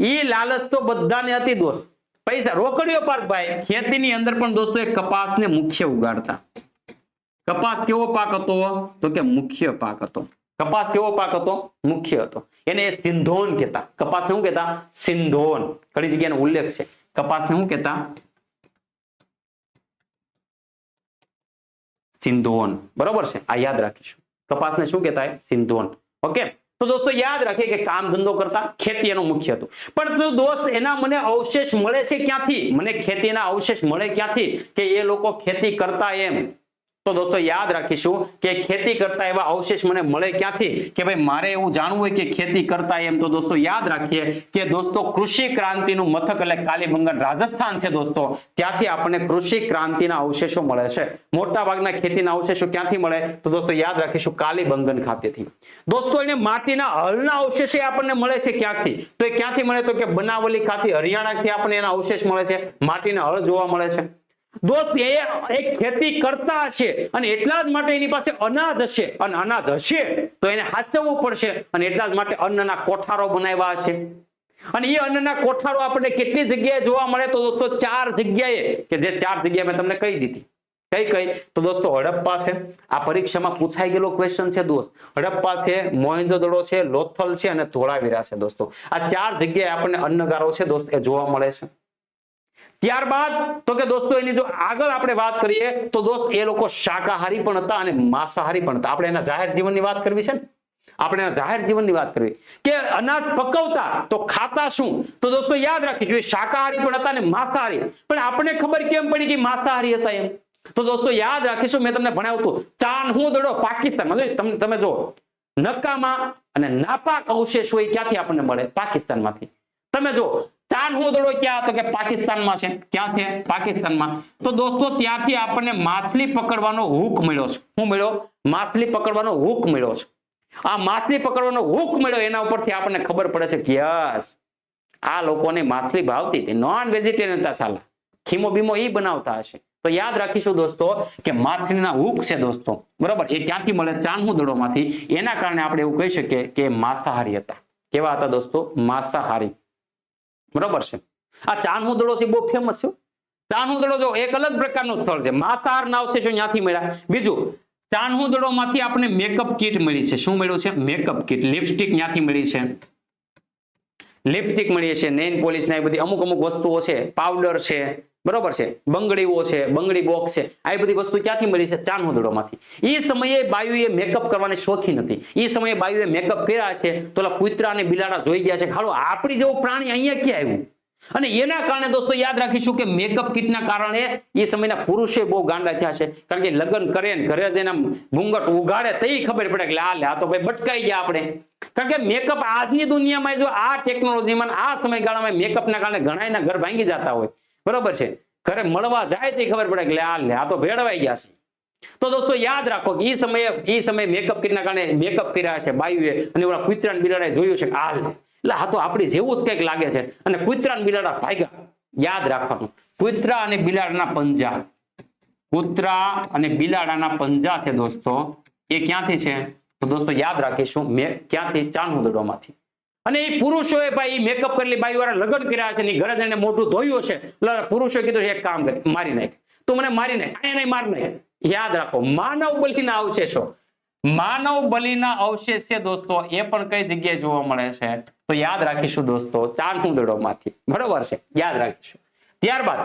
એ લાલચ તો બધાને હતી દોસ્ત. પૈસા રોકડીયો પાક ભાઈ. ખેતીની અંદર પણ દોસ્તો એ કપાસને મુખ્ય ઉગાડતા. કપાસ કેવો પાક હતો? તો કે મુખ્ય પાક હતો. કપાસ કેવો પાક હતો? મુખ્ય હતો. એને સિંધોન કહેતા. કપાસને શું કહેતા? સિંધોન. ઘણી જગ્યાનો ઉલ્લેખ છે. કપાસને શું કહેતા? સિંધોન. બરોબર છે, આ યાદ રાખીશું. કપાસને શું કહેતા? સિંધોન. ઓકે, તો દોસ્તો યાદ રાખીએ કે કામ ધંધો કરતા, ખેતી એનું મુખ્ય હતું. પણ તો દોસ્ત એના મને અવશેષ મળે છે ક્યાંથી? મને ખેતીના અવશેષ મળે ક્યાંથી કે એ લોકો ખેતી કરતા એમ? તો દોસ્તો યાદ રાખીશું કે ખેતી કરતા એવા અવશેષ મને મળે ક્યાંથી કે ભાઈ મારે એવું જાણવું હોય કે ખેતી કરતા એમ. તો દોસ્તો યાદ રાખીએ કે દોસ્તો કૃષિ ક્રાંતિનું મથક એટલે કાલીબંગન રાજસ્થાન છે દોસ્તો. ત્યાંથી આપણને કૃષિ ક્રાંતિના અવશેષો મળે છે. મોટા ભાગના ખેતીના અવશેષો ક્યાંથી મળે? તો દોસ્તો યાદ રાખીશું કાલીબંગન ખાતેથી. દોસ્તો એને માટીના હળના અવશેષ આપણને મળે છે ક્યાંથી? તો એ ક્યાંથી મળે? તો કે બનાવલી ખાતે હરિયાણાથી આપણને એના અવશેષ મળે છે. માટીના હળ જોવા મળે છે. દોસ્ત એ એક ખેતી કરતા હશે અને એટલા જ માટે એની પાસે અનાજ હશે, અને અનાજ હશે તો એને સાચવવું પડશે, અને એટલા જ માટે અન્નના કોઠારો બનાવ્યા હશે. અને એ અન્નના કોઠારો આપણને કેટલી જગ્યાએ જોવા મળે? તો દોસ્તો 4 જગ્યાએ, કે જે 4 જગ્યા મેં તમને કહી દીધી. કઈ કઈ? તો દોસ્તો હડપ્પા છે, આ પરીક્ષામાં પૂછાઈ ગયેલો ક્વેશ્ચન છે દોસ્ત. હડપ્પા છે, મોહેંજો-દડો છે, લોથલ છે અને ધોળાવીરા છે દોસ્તો. આ 4 જગ્યાએ આપણને અન્નગારો છે દોસ્ત એ જોવા મળે છે. ત્યારબાદ તો કે દોસ્તો એની જો આગળ આપણે વાત કરીએ તો દોસ્ત એ લોકો શાકાહારી પણ હતા અને માંસાહારી પણ હતા. આપણે એના જાહેર જીવનની વાત કરવી છે ને, આપણે એના જાહેર જીવનની વાત કરવી કે અનાજ પકવતા તો ખાતા શું? તો દોસ્તો યાદ રાખીશું એ શાકાહારી પણ હતા અને માંસાહારી. પણ આપણે ખબર કેમ પડી કે માંસાહારી હતા એમ? તો દોસ્તો યાદ રાખીશું, મેં તમને ભણાવ્યું હતું ચાન્હોદડો પાકિસ્તાનમાં. તમે જો નકામા અને નાપાક અવશેષ હોય ક્યાંથી આપણને મળે? પાકિસ્તાનમાંથી. તમે જો ચાન્હોદડો ક્યાં? તો કે પાકિસ્તાનમાં છે. ક્યાં છે? પાકિસ્તાનમાં. તો દોસ્તો ત્યાંથી આપણને માછલી પકડવાનો હુક મળ્યો છે. શું મળ્યો? માછલી પકડવાનો હુક મળ્યો છે. આ માછલી પકડવાનો હુક મળ્યો એના ઉપરથી આપણને ખબર પડે છે કે યસ આ લોકોને માછલી ભાવતી હતી. નોન વેજીટેરિયન હતા સાલા. ખીમો બીમો એ બનાવતા હશે. તો યાદ રાખીશું દોસ્તો કે માછલીના હુક છે દોસ્તો, બરાબર, એ ક્યાંથી મળે? ચાન્હોદડોમાંથી. એના કારણે આપણે એવું કહી શકીએ કે માંસાહારી હતા. કેવા હતા દોસ્તો? માંસાહારી. બરોબર છે. આ ચાન્હોદડો છે બહુ ફેમસ છે. ચાન્હોદડો જો એક અલગ પ્રકારનું સ્થળ છે. માંસાહારના અવશેષો ત્યાંથી મળ્યા. બીજું, ચાન્હોદડોમાંથી આપણે મેકઅપ કીટ મળી છે. શું મળ્યું છે? Makeup kit. લિપસ્ટિક ત્યાંથી મળી છે. લિપસ્ટિક મળી છે, નેઇલ પોલિશ ના એ બધી અમુક વસ્તુઓ છે, પાવડર છે, બરોબર છે, બંગડીઓ છે, બંગડી બોક્સ છે, આ બધી વસ્તુ ક્યાંથી મળી છે? ચાન્હોદડોમાંથી. એ સમયે બાયુએ મેકઅપ કરવાની શોખીન હતી. એ સમયે બાયુએ મેકઅપ કર્યા છે તો ઓલા કૂતરા અને બિલાડા જોઈ ગયા છે, હાલો આપણી જેવું પ્રાણી અહીંયા ક્યાં આવ્યું? અને એના કારણે દોસ્તો યાદ રાખીશું કે મેકઅપ કીટના કારણે એ સમયના પુરુષો બહુ ગાંડા થયા છે. કારણ કે લગ્ન કરે ને ઘરે જઈને ઘૂંઘટ ઉગાડે તો ખબર પડે કે આ તો ભાઈ બટકાઈ ગયા આપણે. કારણ કે મેકઅપ આજની દુનિયામાં જો આ ટેકનોલોજીમાં આ સમયગાળામાં મેકઅપના કારણે ઘણાના ઘર ભાંગી જતા હોય, બરોબર છે, ઘરે મળવા જાય તો ખબર પડે કે આ તો ભેળવાઈ ગયા છે. તો દોસ્તો યાદ રાખો કે એ સમયે મેકઅપ કીટના કારણે મેકઅપ કર્યા છે બાયુએ, અને ઓલા કૂતરા ને બિલાડાએ જોયું છે કે એટલે આ તો આપણી જેવું જ કંઈક લાગે છે, અને કૂતરા ને બિલાડા ભાગ્યા. યાદ રાખવાનું, કૂતરા અને બિલાડાના પંજા, કૂતરા અને બિલાડાના પંજા છે દોસ્તો, એ ક્યાંથી છે? તો દોસ્તો યાદ રાખીશું ક્યાંથી? ચાન્હોદડોમાંથી. અને એ પુરુષોએ ભાઈ મેકઅપ કરેલી બાઈ વાળા લગ્ન કર્યા છે, ઘરે જઈને મોઢું ધોયું છે, પુરુષોએ કીધું એક કામ કરે, મારી નાખ, તું મને મારી નાખ, નહીં માર નાખ. યાદ રાખો, માનવ બલિના અવશેષો, માનવ બલિના અવશેષ છે દોસ્તો, એ પણ કઈ જગ્યાએ જોવા મળે છે? તો યાદ રાખીશું દોસ્તો ચાન્હોદડોમાંથી. બરોબર છે, યાદ રાખીશું. ત્યારબાદ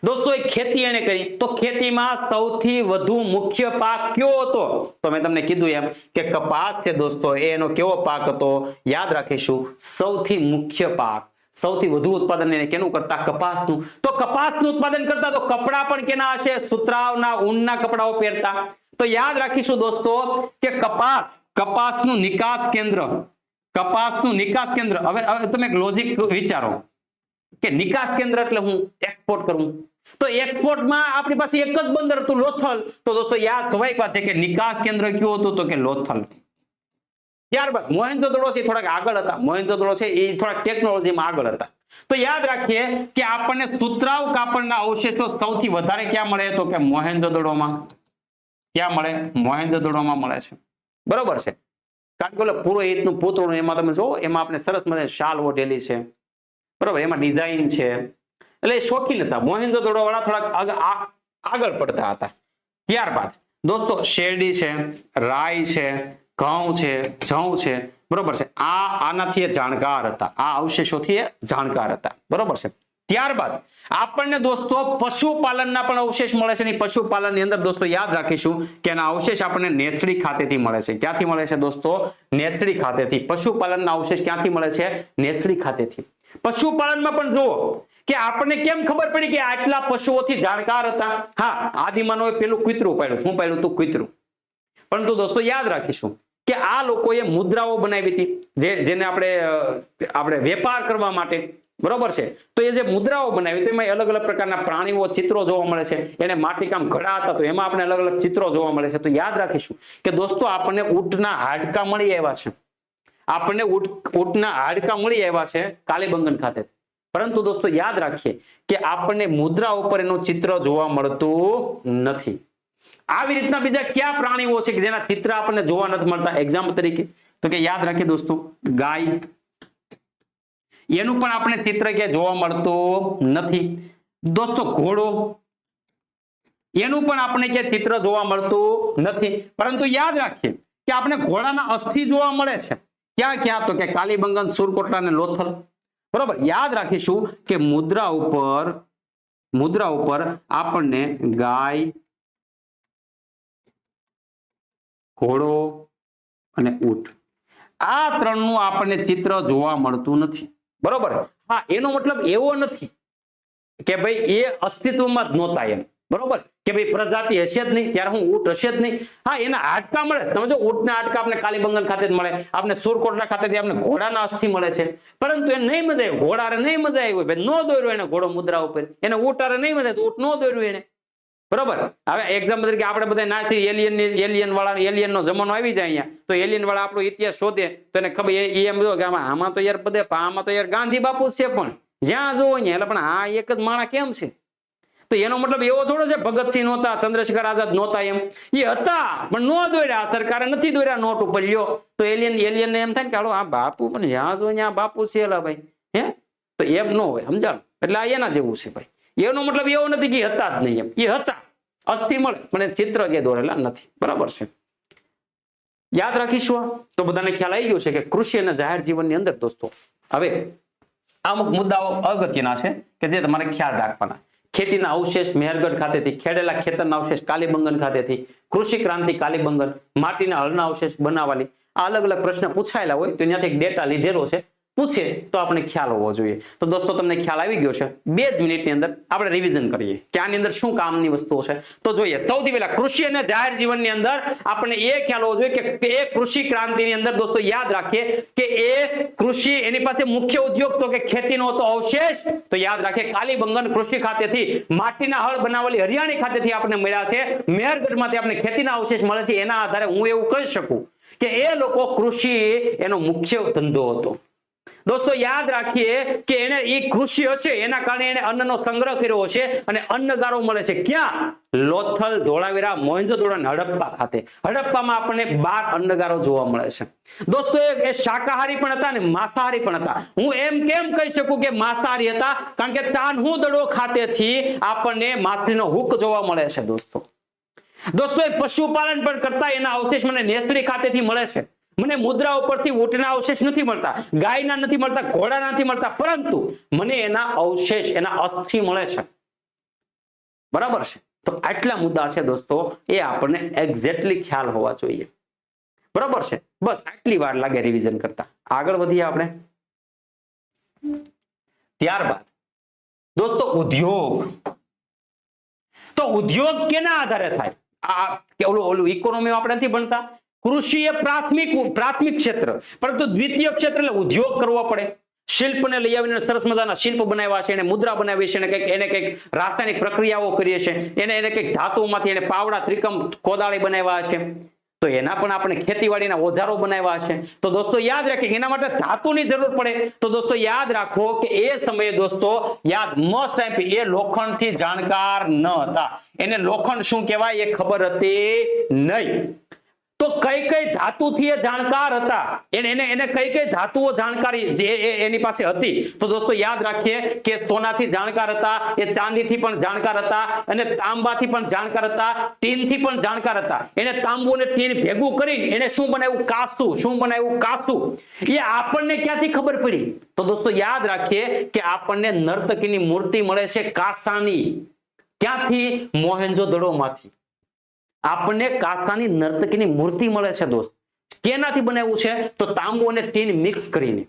દોસ્તો એ ખેતી એને કરી, તો ખેતીમાં સૌથી વધુ મુખ્ય પાક કયો હતો? તો મેં તમને કીધું એમ કે કપાસ છે દોસ્તો, એનો કેવો પાક હતો? યાદ રાખીશું સૌથી મુખ્ય પાક. સૌથી વધુ ઉત્પાદન એને કેનું કરતા? કપાસનું. તો કપાસનું ઉત્પાદન કરતા તો કપડા પણ કેના હશે? સુતરાવના ઊનના કપડાઓ પહેરતા. તો યાદ રાખીશું દોસ્તો કે કપાસનું નિકાસ કેન્દ્ર, કપાસનું નિકાસ કેન્દ્ર. હવે તમે લોજિક વિચારો કે નિકાસ કેન્દ્ર એટલે હું એક્સપોર્ટ કરવું, તો એક્સપોર્ટમાં આપણી પાસે એક જ બંદર હતું, લોથલ. તો દોસ્તો યાદ ખવાય પાસે કે નિકાસ કેન્દ્ર કયું હતું? તો કે લોથલ. ત્યારબાદ મોહેન્જોદડો છે થોડાક આગળ હતા. મોહેન્જોદડો છે એ થોડાક ટેકનોલોજીમાં આગળ હતા. તો યાદ રાખીએ કે આપણને સુતરાઉ કાપડના અવશેષો સૌથી વધારે ક્યાં મળે? તો કે મોહેન્જોદડોમાં. ક્યાં મળે? મોહેન્જોદડોમાં મળે છે. બરોબર છે. કારણ કે ઓલો પુરોહિતનું પૂતળું એમાં તમે જો, એમાં આપણે સરસ મજાની શાલ ઓઢેલી છે, બરોબર, એમાં ડિઝાઇન છે. એટલે એ શોખીન હતા. મોહેન્જોદડો વાળા થોડાક આગળ પડતા હતા. ત્યારબાદ દોસ્તો શેરડી છે, રાઈ છે, ઘઉં છે, જવ છે, બરોબર છે. આનાથી એ જાણકાર હતા. આ અવશેષોથી એ જાણકાર હતા. બરોબર છે. ત્યારબાદ આપણને દોસ્તો પશુપાલનના પણ અવશેષ મળે છે. પશુપાલનની અંદર દોસ્તો યાદ રાખીશું કે એના અવશેષ આપણને નેસડી ખાતેથી મળે છે. ક્યાંથી મળે છે દોસ્તો? નેસડી ખાતેથી. પશુપાલનના અવશેષ ક્યાંથી મળે છે? નેસડી ખાતેથી. પશુપાલનમાં પણ જુઓ કે આપણને કેમ ખબર પડી કે આટલા પશુઓથી જાણકાર હતા? હા, આદિમાનવે પેલું કૂતરું પાડ્યું. શું પાડ્યું હતું? કૂતરું. પરંતુ દોસ્તો યાદ રાખીશું કે આ લોકોએ મુદ્રાઓ બનાવી હતી, જેને આપણે વેપાર કરવા માટે, બરોબર છે. તો એ જે મુદ્રાઓ બનાવી તો એમાં અલગ અલગ પ્રકારના પ્રાણીઓ ચિત્રો જોવા મળે છે. એને માટીકામ ઘડા હતા તો એમાં આપણે અલગ અલગ ચિત્રો જોવા મળે છે. તો યાદ રાખીશું કે દોસ્તો આપણને ઊંટના હાડકા મળી આવ્યા છે. આપણને ઊંટના હાડકા મળી આવ્યા છે કાલીબંગન ખાતે. પરંતુ દોસ્તો યાદ રાખીએ કે આપણને મુદ્રા ઉપર એનું ચિત્ર જોવા મળતું નથી. આવી રીતના બીજા કયા પ્રાણીઓ છે કે જેના ચિત્ર આપણને જોવા નથી મળતા? એક્ઝામ્પલ તરીકે તો કે યાદ રાખીએ દોસ્તો ગાય, એનું પણ આપણે ચિત્ર કે જોવા મળતું નથી. દોસ્તો ઘોડો, એનું પણ આપણે કે ચિત્ર જોવા મળતું નથી. પરંતુ યાદ રાખીએ કે આપણે ઘોડાના અસ્થિ જોવા મળે છે. ક્યાં ક્યાં? તો કે કાલીબંગન, સુરકોટલા અને લોથલ. બરોબર. યાદ રાખીશું કે મુદ્રા ઉપર આપણને ગાય, ઘોડો અને ઊંટ, આ ત્રણનું આપણને ચિત્ર જોવા મળતું નથી. બરોબર. હા, એનો મતલબ એવો નથી કે ભાઈ એ અસ્તિત્વમાં જ નહોતા એમ. બરોબર કે ભાઈ પ્રજાતિ હશે જ નહીં ત્યારે હું ઊંટ હશે જ નહીં. હા, એના હાડકા મળે. તમે જો ઊંટના હાડકા આપણે કાલીબંગન ખાતે જ મળે, આપણે સુરકોટલા ખાતેથી આપણે ઘોડાના અસ્થિ મળે છે. પરંતુ એને નહીં મજા આવી, ઘોડારે નહીં મજા આવી હોય, નો દોર્યો એને ઘોડો મુદ્રા ઉપર, એને ઊંટારે નહીં મજા આવી, ઊંટ નો દોર્યું એને. બરોબર. હવે એક્ઝામ્પલ તરીકે આપણે બધા નાથી એલિયન નો જમાનો આવી જાય અહીંયા, તો એલિયન વાળા આપણો ઇતિહાસ શોધે તો એને ખબર એમ જો કે આમાં તો યાર ગાંધી બાપુ છે, પણ જ્યાં જોવો અહીંયા એટલે પણ આ એક જ માણા કેમ છે? તો એનો મતલબ એવો થોડો છે ભગતસિંહ નહોતા, ચંદ્રશેખર આઝાદ નહોતા એમ. એ હતા પણ નો દોર્યા, સરકારે નથી દોર્યા નોટ ઉપર. લ્યો તો એલિયન ને એમ થાય ને કે હાલો આ બાપુ, પણ જ્યાં જો ત્યાં બાપુ છે એલા ભાઈ, હે? તો એમ ન હોય, સમજાણું? એટલે આ એના જેવું છે ભાઈ. એનો મતલબ એવો નથી કે હતા જ નહીં એમ. એ હતા, અસ્થિ મળે, પણ ચિત્ર કે દોરેલા નથી. બરાબર છે. યાદ રાખીશું. તો બધાને ખ્યાલ આવી ગયો છે કે કૃષિ અને જાહેર જીવનની અંદર દોસ્તો હવે અમુક મુદ્દાઓ અગત્યના છે કે જે તમારે ખ્યાલ રાખવાના. ખેતીના અવશેષ મેહરગઢ ખાતેથી, ખેડેલા ખેતરના અવશેષ કાલીબંગન ખાતેથી, કૃષિ ક્રાંતિ કાલીબંગન, માટીના હળના અવશેષ બનાવાલી. આ અલગ અલગ પ્રશ્ન પૂછાયેલા હોય તો ત્યાંથી એક ડેટા લીધેલો છે, પૂછે તો આપણે ખ્યાલ હોવો જોઈએ. તો દોસ્તો તમને ખ્યાલ આવી ગયો છે. 2 જ મિનિટની અંદર આપણે રિવિઝન કરીએ કે આની અંદર શું કામની વસ્તુઓ છે. તો જોઈએ સૌથી પહેલા કૃષિ અને જાહેર જીવનની અંદર આપણને એ ખ્યાલ હોવો જોઈએ કે એ કૃષિ ક્રાંતિની અંદર દોસ્તો યાદ રાખીએ કે એ કૃષિ, એની પાસે મુખ્ય ઉદ્યોગ તો કે ખેતીનો હતો અવશેષ. તો યાદ રાખીએ કાલીબંગન કૃષિ ખાતેથી, માટીના હળ બનાવેલી હરિયાણી ખાતેથી આપણને મળ્યા છે, મેહરગઢમાંથી આપણે ખેતીના અવશેષ મળે છે. એના આધારે હું એવું કહી શકું કે એ લોકો કૃષિ એનો મુખ્ય ધંધો હતો. દોસ્તો યાદ રાખીએ કે એને એ કૃષિ હશે એના કારણે એને અન્નનો સંગ્રહ કર્યો હશે અને અન્નગારો મળે છે. ક્યાં? લોથલ, ધોળાવીરા, મોહેન્જોદડો અને હડપ્પા ખાતે. હડપ્પામાં આપણને 12 અન્નગારો જોવા મળે છે. દોસ્તો એ શાકાહારી પણ હતા અને માંસાહારી પણ હતા. હું એમ કેમ કહી શકું કે માંસાહારી હતા? કારણ કે ચાન્હુદડો ખાતેથી આપણને માછલીનો હુક જોવા મળે છે. દોસ્તો એ પશુપાલન પણ કરતા. એના અવશેષ મને નેસડી ખાતેથી મળે છે. મને મુદ્રા ઉપરથી ઊંટના અવશેષ નથી મળતા, ગાયના નથી મળતા, ઘોડાના નથી મળતા, પરંતુ મને એના અવશેષ, એના અસ્થિ મળે છે. બરાબર છે. તો આટલા મુદ્દા છે દોસ્તો, એ આપણને એક્ઝેક્ટલી ખ્યાલ હોવા જોઈએ. બરાબર છે. બસ આટલી વાર લાગે રિવિઝન કરતા. આગળ વધીએ આપણે. ત્યારબાદ દોસ્તો ઉદ્યોગ. તો ઉદ્યોગ કેના આધારે થાય? ઓલું ઇકોનોમી આપણે નથી ભણતા. કૃષિ એ પ્રાથમિક ક્ષેત્ર, પરંતુ દ્વિતીય ક્ષેત્ર એટલે ઉદ્યોગ કરવો પડે. શિલ્પને લઈ આવીને સરસ મજાના શિલ્પ બનાવ્યા છે, એને મુદ્રા બનાવી છે, એને કંઈક રાસાયણિક પ્રક્રિયાઓ કરી છે, એને કંઈક ધાતુમાંથી એને પાવડા, ત્રિકમ, કોદાળી બનાવ્યા છે. તો એના પણ આપણે ખેતીવાડીના ઓજારો બનાવ્યા છે. તો દોસ્તો યાદ રાખીએ એના માટે ધાતુની જરૂર પડે. તો દોસ્તો યાદ રાખો કે એ સમયે દોસ્તો યાદ મોસ્ટ ટાઈમ એ લોખંડથી જાણકાર ન હતા. એને લોખંડ શું કહેવાય એ ખબર હતી નહીં. તો કઈ કઈ ધાતુથી એ જાણકાર હતા, એને કઈ કઈ ધાતુઓ જાણકારી એની પાસે હતી. તો દોસ્તો યાદ રાખીએ કે સોનાથી જાણકાર હતા, એ ચાંદીથી પણ જાણકાર હતા, અને તાંબાથી પણ જાણકાર હતા, ટીનથી પણ જાણકાર હતા. એને તાંબુ અને ટીન ભેગું કરીને એને શું બનાવ્યું? કાંસુ. શું બનાવ્યું? કાંસુ. એ આપણને ક્યાંથી ખબર પડી? તો દોસ્તો યાદ રાખીએ કે આપણને નર્તકીની મૂર્તિ મળે છે કાંસાની. ક્યાંથી? મોહેન્જો-દડોમાંથી આપણને કાંસાની નર્તકીની મૂર્તિ મળે છે દોસ્ત. કેનાથી બનાવ્યું છે? તો તાંબુ અને ટીન મિક્સ કરીને.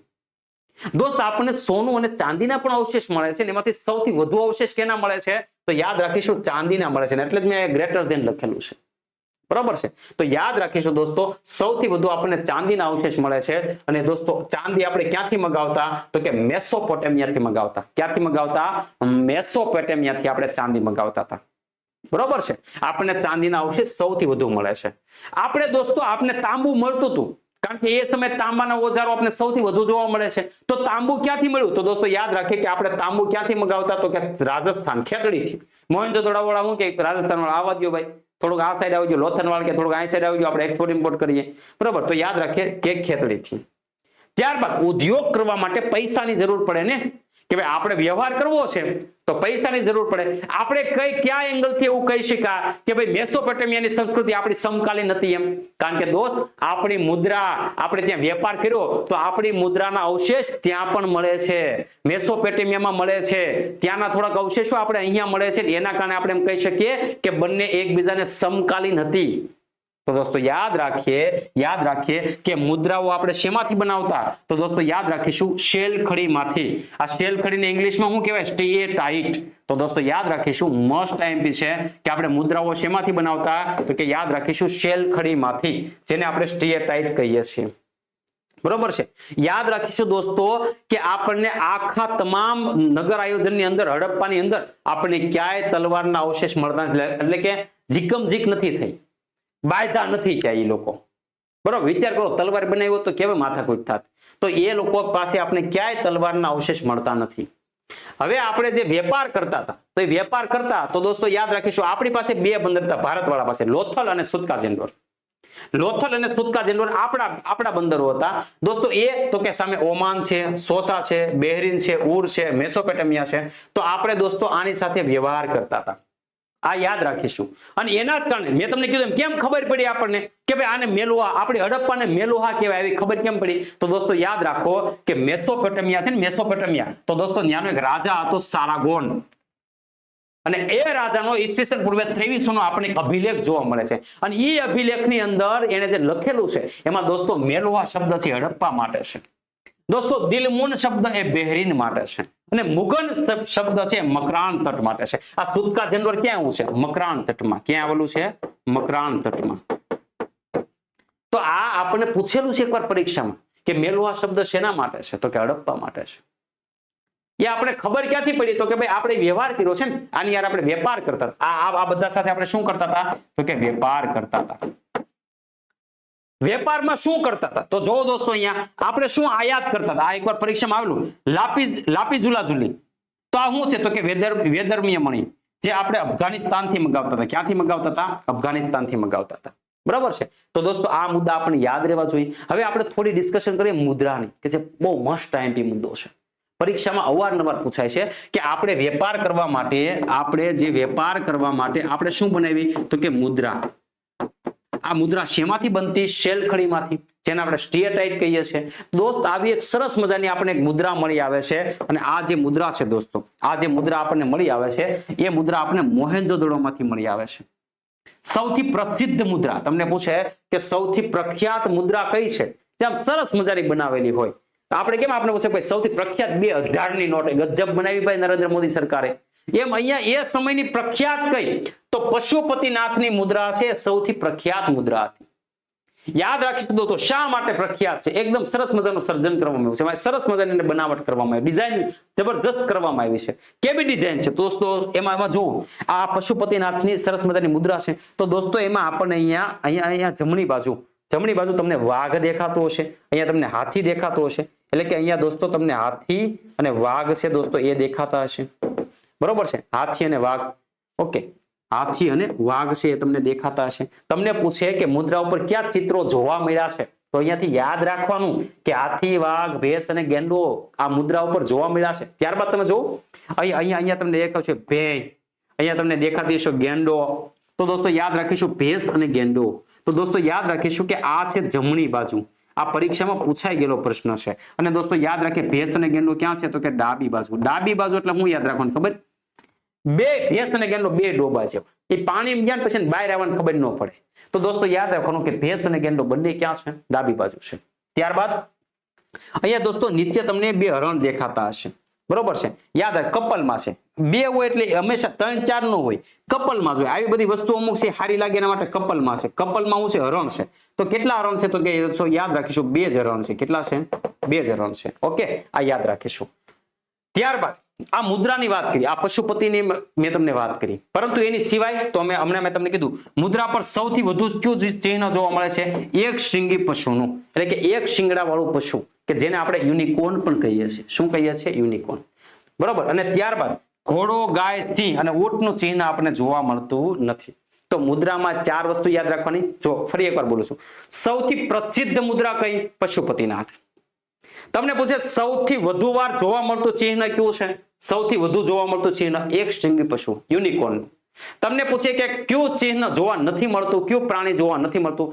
દોસ્ત આપણને સોનું અને ચાંદીના પણ અવશેષ મળે છે, એમાંથી સૌથી વધુ અવશેષ કેના મળે છે? તો યાદ રાખીશું ચાંદીના મળે છે, એટલે જ મેં ગ્રેટર ધેન લખેલું છે. બરાબર છે? તો યાદ રાખીશું દોસ્તો સૌથી વધુ આપણને ચાંદીના અવશેષ મળે છે. અને દોસ્તો ચાંદી આપણે ક્યાંથી મગાવતા? તો કે મેસોપોટેમિયાથી મગાવતા. ક્યાંથી મગાવતા? મેસોપોટેમિયાથી આપણે ચાંદી મગાવતા હતા. બરોબર છે? આપણને ચાંદીના અવશેષ સૌથી વધુ મળે છે. આપણે દોસ્તો આપણને તાંબુ મળતું હતું, કારણ કે એ સમયે તાંબાના ઓજારો આપણે સૌથી વધુ જોવા મળે છે. તો તાંબુ ક્યાંથી મળ્યું? તો દોસ્તો યાદ રાખીએ કે આપણે તાંબુ ક્યાંથી મગાવતા? તો કે રાજસ્થાન, ખેતડીથી. મોહેન્જો-દડો વાળા શું કે રાજસ્થાન વાળા આવવા દો ભાઈ, થોડુંક આ સાઈડ આવજો, લોથલવાડ કે થોડુંક આ સાઈડ આવજો, આપણે એક્સપોર્ટ ઇમ્પોર્ટ કરીએ. બરોબર? તો યાદ રાખીએ કે ખેતડીથી. ત્યારબાદ ઉદ્યોગ કરવા માટે પૈસાની જરૂર પડે ને, કે ભાઈ આપણે વ્યવહાર કરવો છે તો પૈસાની જરૂર પડે. આપણે કયા એંગલથી એવું કહી શકાય કે ભાઈ મેસોપોટેમિયાની સંસ્કૃતિ આપણી સમકાલીન હતી એમ? કારણ કે દોસ્ત આપણી મુદ્રા, આપણે ત્યાં વેપાર કર્યો તો આપણી મુદ્રાના અવશેષ ત્યાં પણ મળે છે, મેસોપોટેમિયામાં મળે છે. ત્યાંના થોડાક અવશેષો આપણે અહીંયા મળે છે, એના કારણે આપણે એમ કહી શકીએ કે બંને એકબીજાને સમકાલીન હતી. તો દોસ્તો યાદ રાખીએ કે મુદ્રાઓ આપણે શેમાંથી બનાવતા? તો દોસ્તો યાદ રાખીશું શેલખડીમાંથી. આ શેલખડીને ઇંગ્લિશમાં શું કહેવાય? સ્ટેટાઇટ. તો દોસ્તો યાદ રાખીશું મોસ્ટ ટાઈમ છે કે આપણે મુદ્રાઓ શેમાંથી બનાવતા? તો કે યાદ રાખીશું શેલખડીમાંથી, જેને આપણે સ્ટેટાઇટ કહીએ છીએ. બરોબર છે? યાદ રાખીશું દોસ્તો કે આપણને આખા તમામ નગર આયોજનની અંદર, હડપ્પાની અંદર આપણને ક્યાંય તલવારના અવશેષ મળતા નથી, એટલે કે જીકમજીક નથી થઈ, બાયધા નથી ક્યાં એ લોકો. બરોબર? વિચાર કરો, તલવાર બનાવ્યો તો કેવી માથાકૂટ થાત. તો એ લોકો પાસે આપણે ક્યાંય તલવારના અવશેષ મળતા નથી. હવે આપણે જે વેપાર કરતા હતા, તો એ વેપાર કરતા તો દોસ્તો યાદ રાખીશું આપણી પાસે બે બંદર હતા ભારતવાળા પાસે, લોથલ અને સુતકા જેન્ડોર. લોથલ અને સુતકા જેન્ડોર આપણા બંદરો હતા દોસ્તો. એ તો કે સામે ઓમાન છે, સોસા છે, બહેરીન છે, ઉર છે, મેસોપોટેમિયા છે. તો આપણે દોસ્તો આની સાથે વ્યવહાર કરતા હતા. આ યાદ રાખીશું. અને એના જ કારણે મેં તમને કીધું કેમ ખબર પડી આપણને કે ભાઈ આને મેલુહા, આપણે હડપ્પાને મેલુહા કહેવાય, એવી ખબર કેમ પડી? તો દોસ્તો યાદ રાખો કે મેસોપોટેમિયા છે ને, મેસોપોટેમિયા, તો દોસ્તો ત્યાંનો એક રાજા હતો સારાગોન. અને એ રાજાનો ઈસવીસન પૂર્વે 2300 નો આપણે એક અભિલેખ જોવા મળે છે. અને એ અભિલેખની અંદર એને જે લખેલું છે એમાં દોસ્તો મેલુહા શબ્દ છે હડપ્પા માટે છે. દોસ્તો દિલમુન શબ્દ એ બહેરીન માટે છે, અને મુગન શબ્દ છે મકરાન તટ માટે છે. આ સુતકા જેન્ડોર ક્યાં આવું છે? મકરાન તટમાં. ક્યાં આવેલું છે? મકરાન તટમાં. તો આ આપણને પૂછેલું છે એકવાર પરીક્ષામાં કે મેલુહા શબ્દ શેના માટે છે? તો કે હડપ્પા માટે છે. એ આપણે ખબર ક્યાંથી પડી? તો કે ભાઈ આપણે વ્યવહાર કર્યો છે ને, આની યાર આપણે વેપાર કરતા હતા. આ બધા સાથે આપણે શું કરતા હતા? તો કે વેપાર કરતા હતા. વેપારમાં શું કરતા હતા? તો જો દોસ્તો અહીંયા આપણે શું આયાત કરતા હતા? આ એકવાર પરીક્ષામાં આવેલું લાપીઝુલાઝુલી. તો આ શું છે? તો કે વેદર્મીય મણી, જે આપણે અફઘાનિસ્તાનથી મંગાવતા હતા. ક્યાંથી મંગાવતા હતા? અફઘાનિસ્તાનથી મંગાવતા હતા. બરાબર છે? તો દોસ્તો આ મુદ્દા આપણે યાદ રહેવા જોઈએ. હવે આપણે થોડી ડિસ્કશન કરીએ મુદ્રાની, કે જે બહુ મસ્ત ટાઈમપી મુદ્દો છે. પરીક્ષામાં અવારનવાર પૂછાય છે કે આપણે વેપાર કરવા માટે આપણે શું બનાવી? તો કે મુદ્રા. આ મુદ્રા શેમાંથી બનતી? શેલખડીમાંથી, જેને આપણે સ્ટેટાઇટ કહીએ છીએ. દોસ્ત આવી એક સરસ મજાની આપણે એક મુદ્રા મળી આવે છે. અને આ જે મુદ્રા છે દોસ્તો, આ જે મુદ્રા આપણને મળી આવે છે એ મુદ્રા આપણને મોહેન્જો-દડોમાંથી મળી આવે છે. સૌથી પ્રસિદ્ધ મુદ્રા તમને પૂછે કે સૌથી પ્રખ્યાત મુદ્રા કઈ છે, જે આમ સરસ મજાની બનાવેલી હોય. આપણે કેમ આપણે પૂછે ભાઈ સૌથી પ્રખ્યાત 2000 ની નોટ ગજબ બનાવી ભાઈ નરેન્દ્ર મોદી સરકારે, એમ અહીંયા એ સમયની પ્રખ્યાત કઈ? તો પશુપતિનાથની મુદ્રા છે, સૌથી પ્રખ્યાત મુદ્રા હતી. યાદ રાખીશું દોસ્તો શા માટે પ્રખ્યાત છે. એકદમ સરસ મજાનું સર્જન કરવામાં આવ્યું છે, એમાં સરસ મજાની બનાવટ કરવામાં આવી, ડિઝાઇન જબરજસ્ત કરવામાં આવી છે. કેવી ડિઝાઇન છે દોસ્તો, એમાં જોવો આ પશુપતિનાથની સરસ મજાની મુદ્રા છે. તો દોસ્તો એમાં આપણને અહીંયા જમણી બાજુ તમને વાઘ દેખાતો હશે, અહીંયા તમને હાથી દેખાતો હશે. એટલે કે અહીંયા દોસ્તો તમને હાથી અને વાઘ છે દોસ્તો એ દેખાતા હશે. બરોબર છે, હાથી અને વાઘ. ઓકે, હાથી અને વાઘ છે એ તમને દેખાતા હશે. તમને પૂછે કે મુદ્રા ઉપર ક્યાં ચિત્રો જોવા મળ્યા છે, તો અહીંયાથી યાદ રાખવાનું કે હાથી, વાઘ, ભેંસ અને ગેંડો આ મુદ્રા ઉપર જોવા મળ્યા છે. ત્યારબાદ તમે જુઓ અહીંયા તમને દેખાશે ભેં, અહીંયા તમને દેખાતી હશે ગેંડો. તો દોસ્તો યાદ રાખીશું ભેંસ અને ગેંડો. તો દોસ્તો યાદ રાખીશું કે આ છે જમણી બાજુ. આ પરીક્ષામાં પૂછાઈ ગયેલો પ્રશ્ન છે. અને દોસ્તો યાદ રાખીએ ભેંસ અને ગેંડો ક્યાં છે, તો કે ડાબી બાજુ. ડાબી બાજુ એટલે હું યાદ રાખવાનું ખબર, બે ભેંસ અને ગેંડો બે ડોબા છે. એ પાણી ગયા પછી બહાર આવવાની ખબર ન પડે. તો દોસ્તો યાદ રાખવાનું કે ભેંસ અને ગેંડો બંને ક્યાં છે, ડાબી બાજુ છે. ત્યારબાદ અહીંયા દોસ્તો નીચે તમને બે હરણ દેખાતા હશે. બરોબર છે, યાદ રાખ કપલમાં છે. બે હોય એટલે હંમેશા 3-4 નો હોય, કપલમાં જ હોય. આવી બધી વસ્તુ અમુક છે સારી લાગે એના માટે કપલમાં છે. કપલમાં હું છે હરણ છે. તો કેટલા હરણ છે, તો કે યાદ રાખીશું 2 જ હરણ છે. કેટલા છે, 2 જ હરણ છે. ઓકે, આ યાદ રાખીશું. ત્યારબાદ આ મુદ્રાની વાત કરી, આ પશુપતિની મેં તમને વાત કરી, પરંતુ એની સિવાય તો હમણાં મેં તમને કીધું મુદ્રા પર સૌથી વધુ કયું ચિહ્ન જોવા મળે છે, એક શૃંગી પશુનું. એટલે કે એક શિંગડા વાળું પશુ કે જેને આપણે યુનિકોર્ન પણ કહીએ છીએ. શું કહીએ છીએ, યુનિકોર્ન. બરોબર. અને ત્યારબાદ ઘોડો, ગાય, સિંહ અને ઊંટનું ચિહ્ન આપણને જોવા મળતું નથી. તો મુદ્રામાં 4 વસ્તુ યાદ રાખવાની. જો ફરી એકવાર બોલું છું, સૌથી પ્રસિદ્ધ મુદ્રા કઈ, પશુપતિનાથ. તમને પૂછે સૌથી વધુ વાર જોવા મળતું ચિહ્ન કયું છે, સૌથી વધુ જોવા મળતું ચિહ્ન એક શૃંગી પશુ, યુનિકોર્ન. તમને પૂછે કે કયું ચિહ્ન જોવા નથી મળતું, કયું પ્રાણી જોવા નથી મળતું,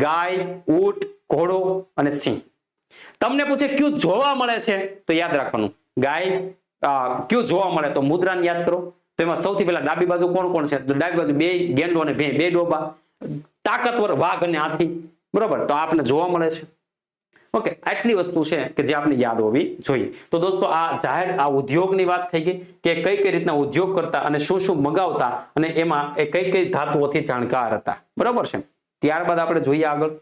ગાય, ઊંટ, ઘોડો અને સિંહ. તમને પૂછે કયું જોવા મળે છે, તો યાદ રાખવાનું ગાય કયું જોવા મળે, તો મુદ્રાને યાદ કરો. તો એમાં સૌથી પહેલા ડાબી બાજુ કોણ છે, તો ડાબી બાજુ બે ગેંડો અને બે ડોબા, તાકાતવર વાઘ અને હાથી. બરોબર, તો આપણે જોવા મળે છે. ઓકે, આટલી વસ્તુ છે કે જે આપણે યાદ હોવી જોઈએ. તો દોસ્તો આ ઉદ્યોગની વાત થઈ ગઈ કે કઈ રીતના ઉદ્યોગ કરતા અને શું મગાવતા અને એમાં એ કઈ ધાતુઓથી જાણકાર હતા. બરોબર છે. ત્યારબાદ આપણે જોઈએ આગળ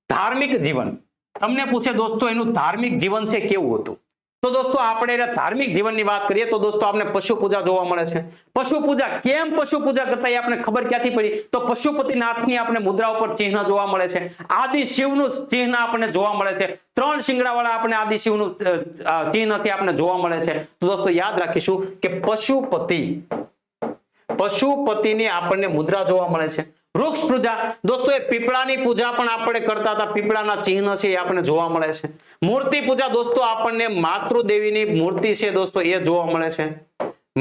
ધાર્મિક જીવન. તમને પૂછે દોસ્તો એનું ધાર્મિક જીવન છે કેવું હતું. તો દોસ્તો આપણે એના ધાર્મિક જીવનની વાત કરીએ તો દોસ્તો આપણે પશુ પૂજા જોવા મળે છે. પશુ પૂજા કેમ પશુ પૂજા કરતા એ આપણે ખબર ક્યાંથી પડી, તો પશુપતિનાથની આપણે મુદ્રા ઉપર ચિહ્ન જોવા મળે છે. આદિ શિવનું ચિહ્ન આપણને જોવા મળે છે. 3 શિંગડા વાળા આપણે આદિ શિવનું ચિહ્ન છે આપણે જોવા મળે છે. તો દોસ્તો યાદ રાખીશું કે પશુપતિની આપણને મુદ્રા જોવા મળે છે. વૃક્ષ પૂજા દોસ્તો એ પીપળાની પૂજા પણ આપણે કરતા હતા, પીપળાના ચિહ્ન છે એ આપણને જોવા મળે છે. મૂર્તિ પૂજા દોસ્તો આપણને માતૃદેવીની મૂર્તિ છે દોસ્તો એ જોવા મળે છે.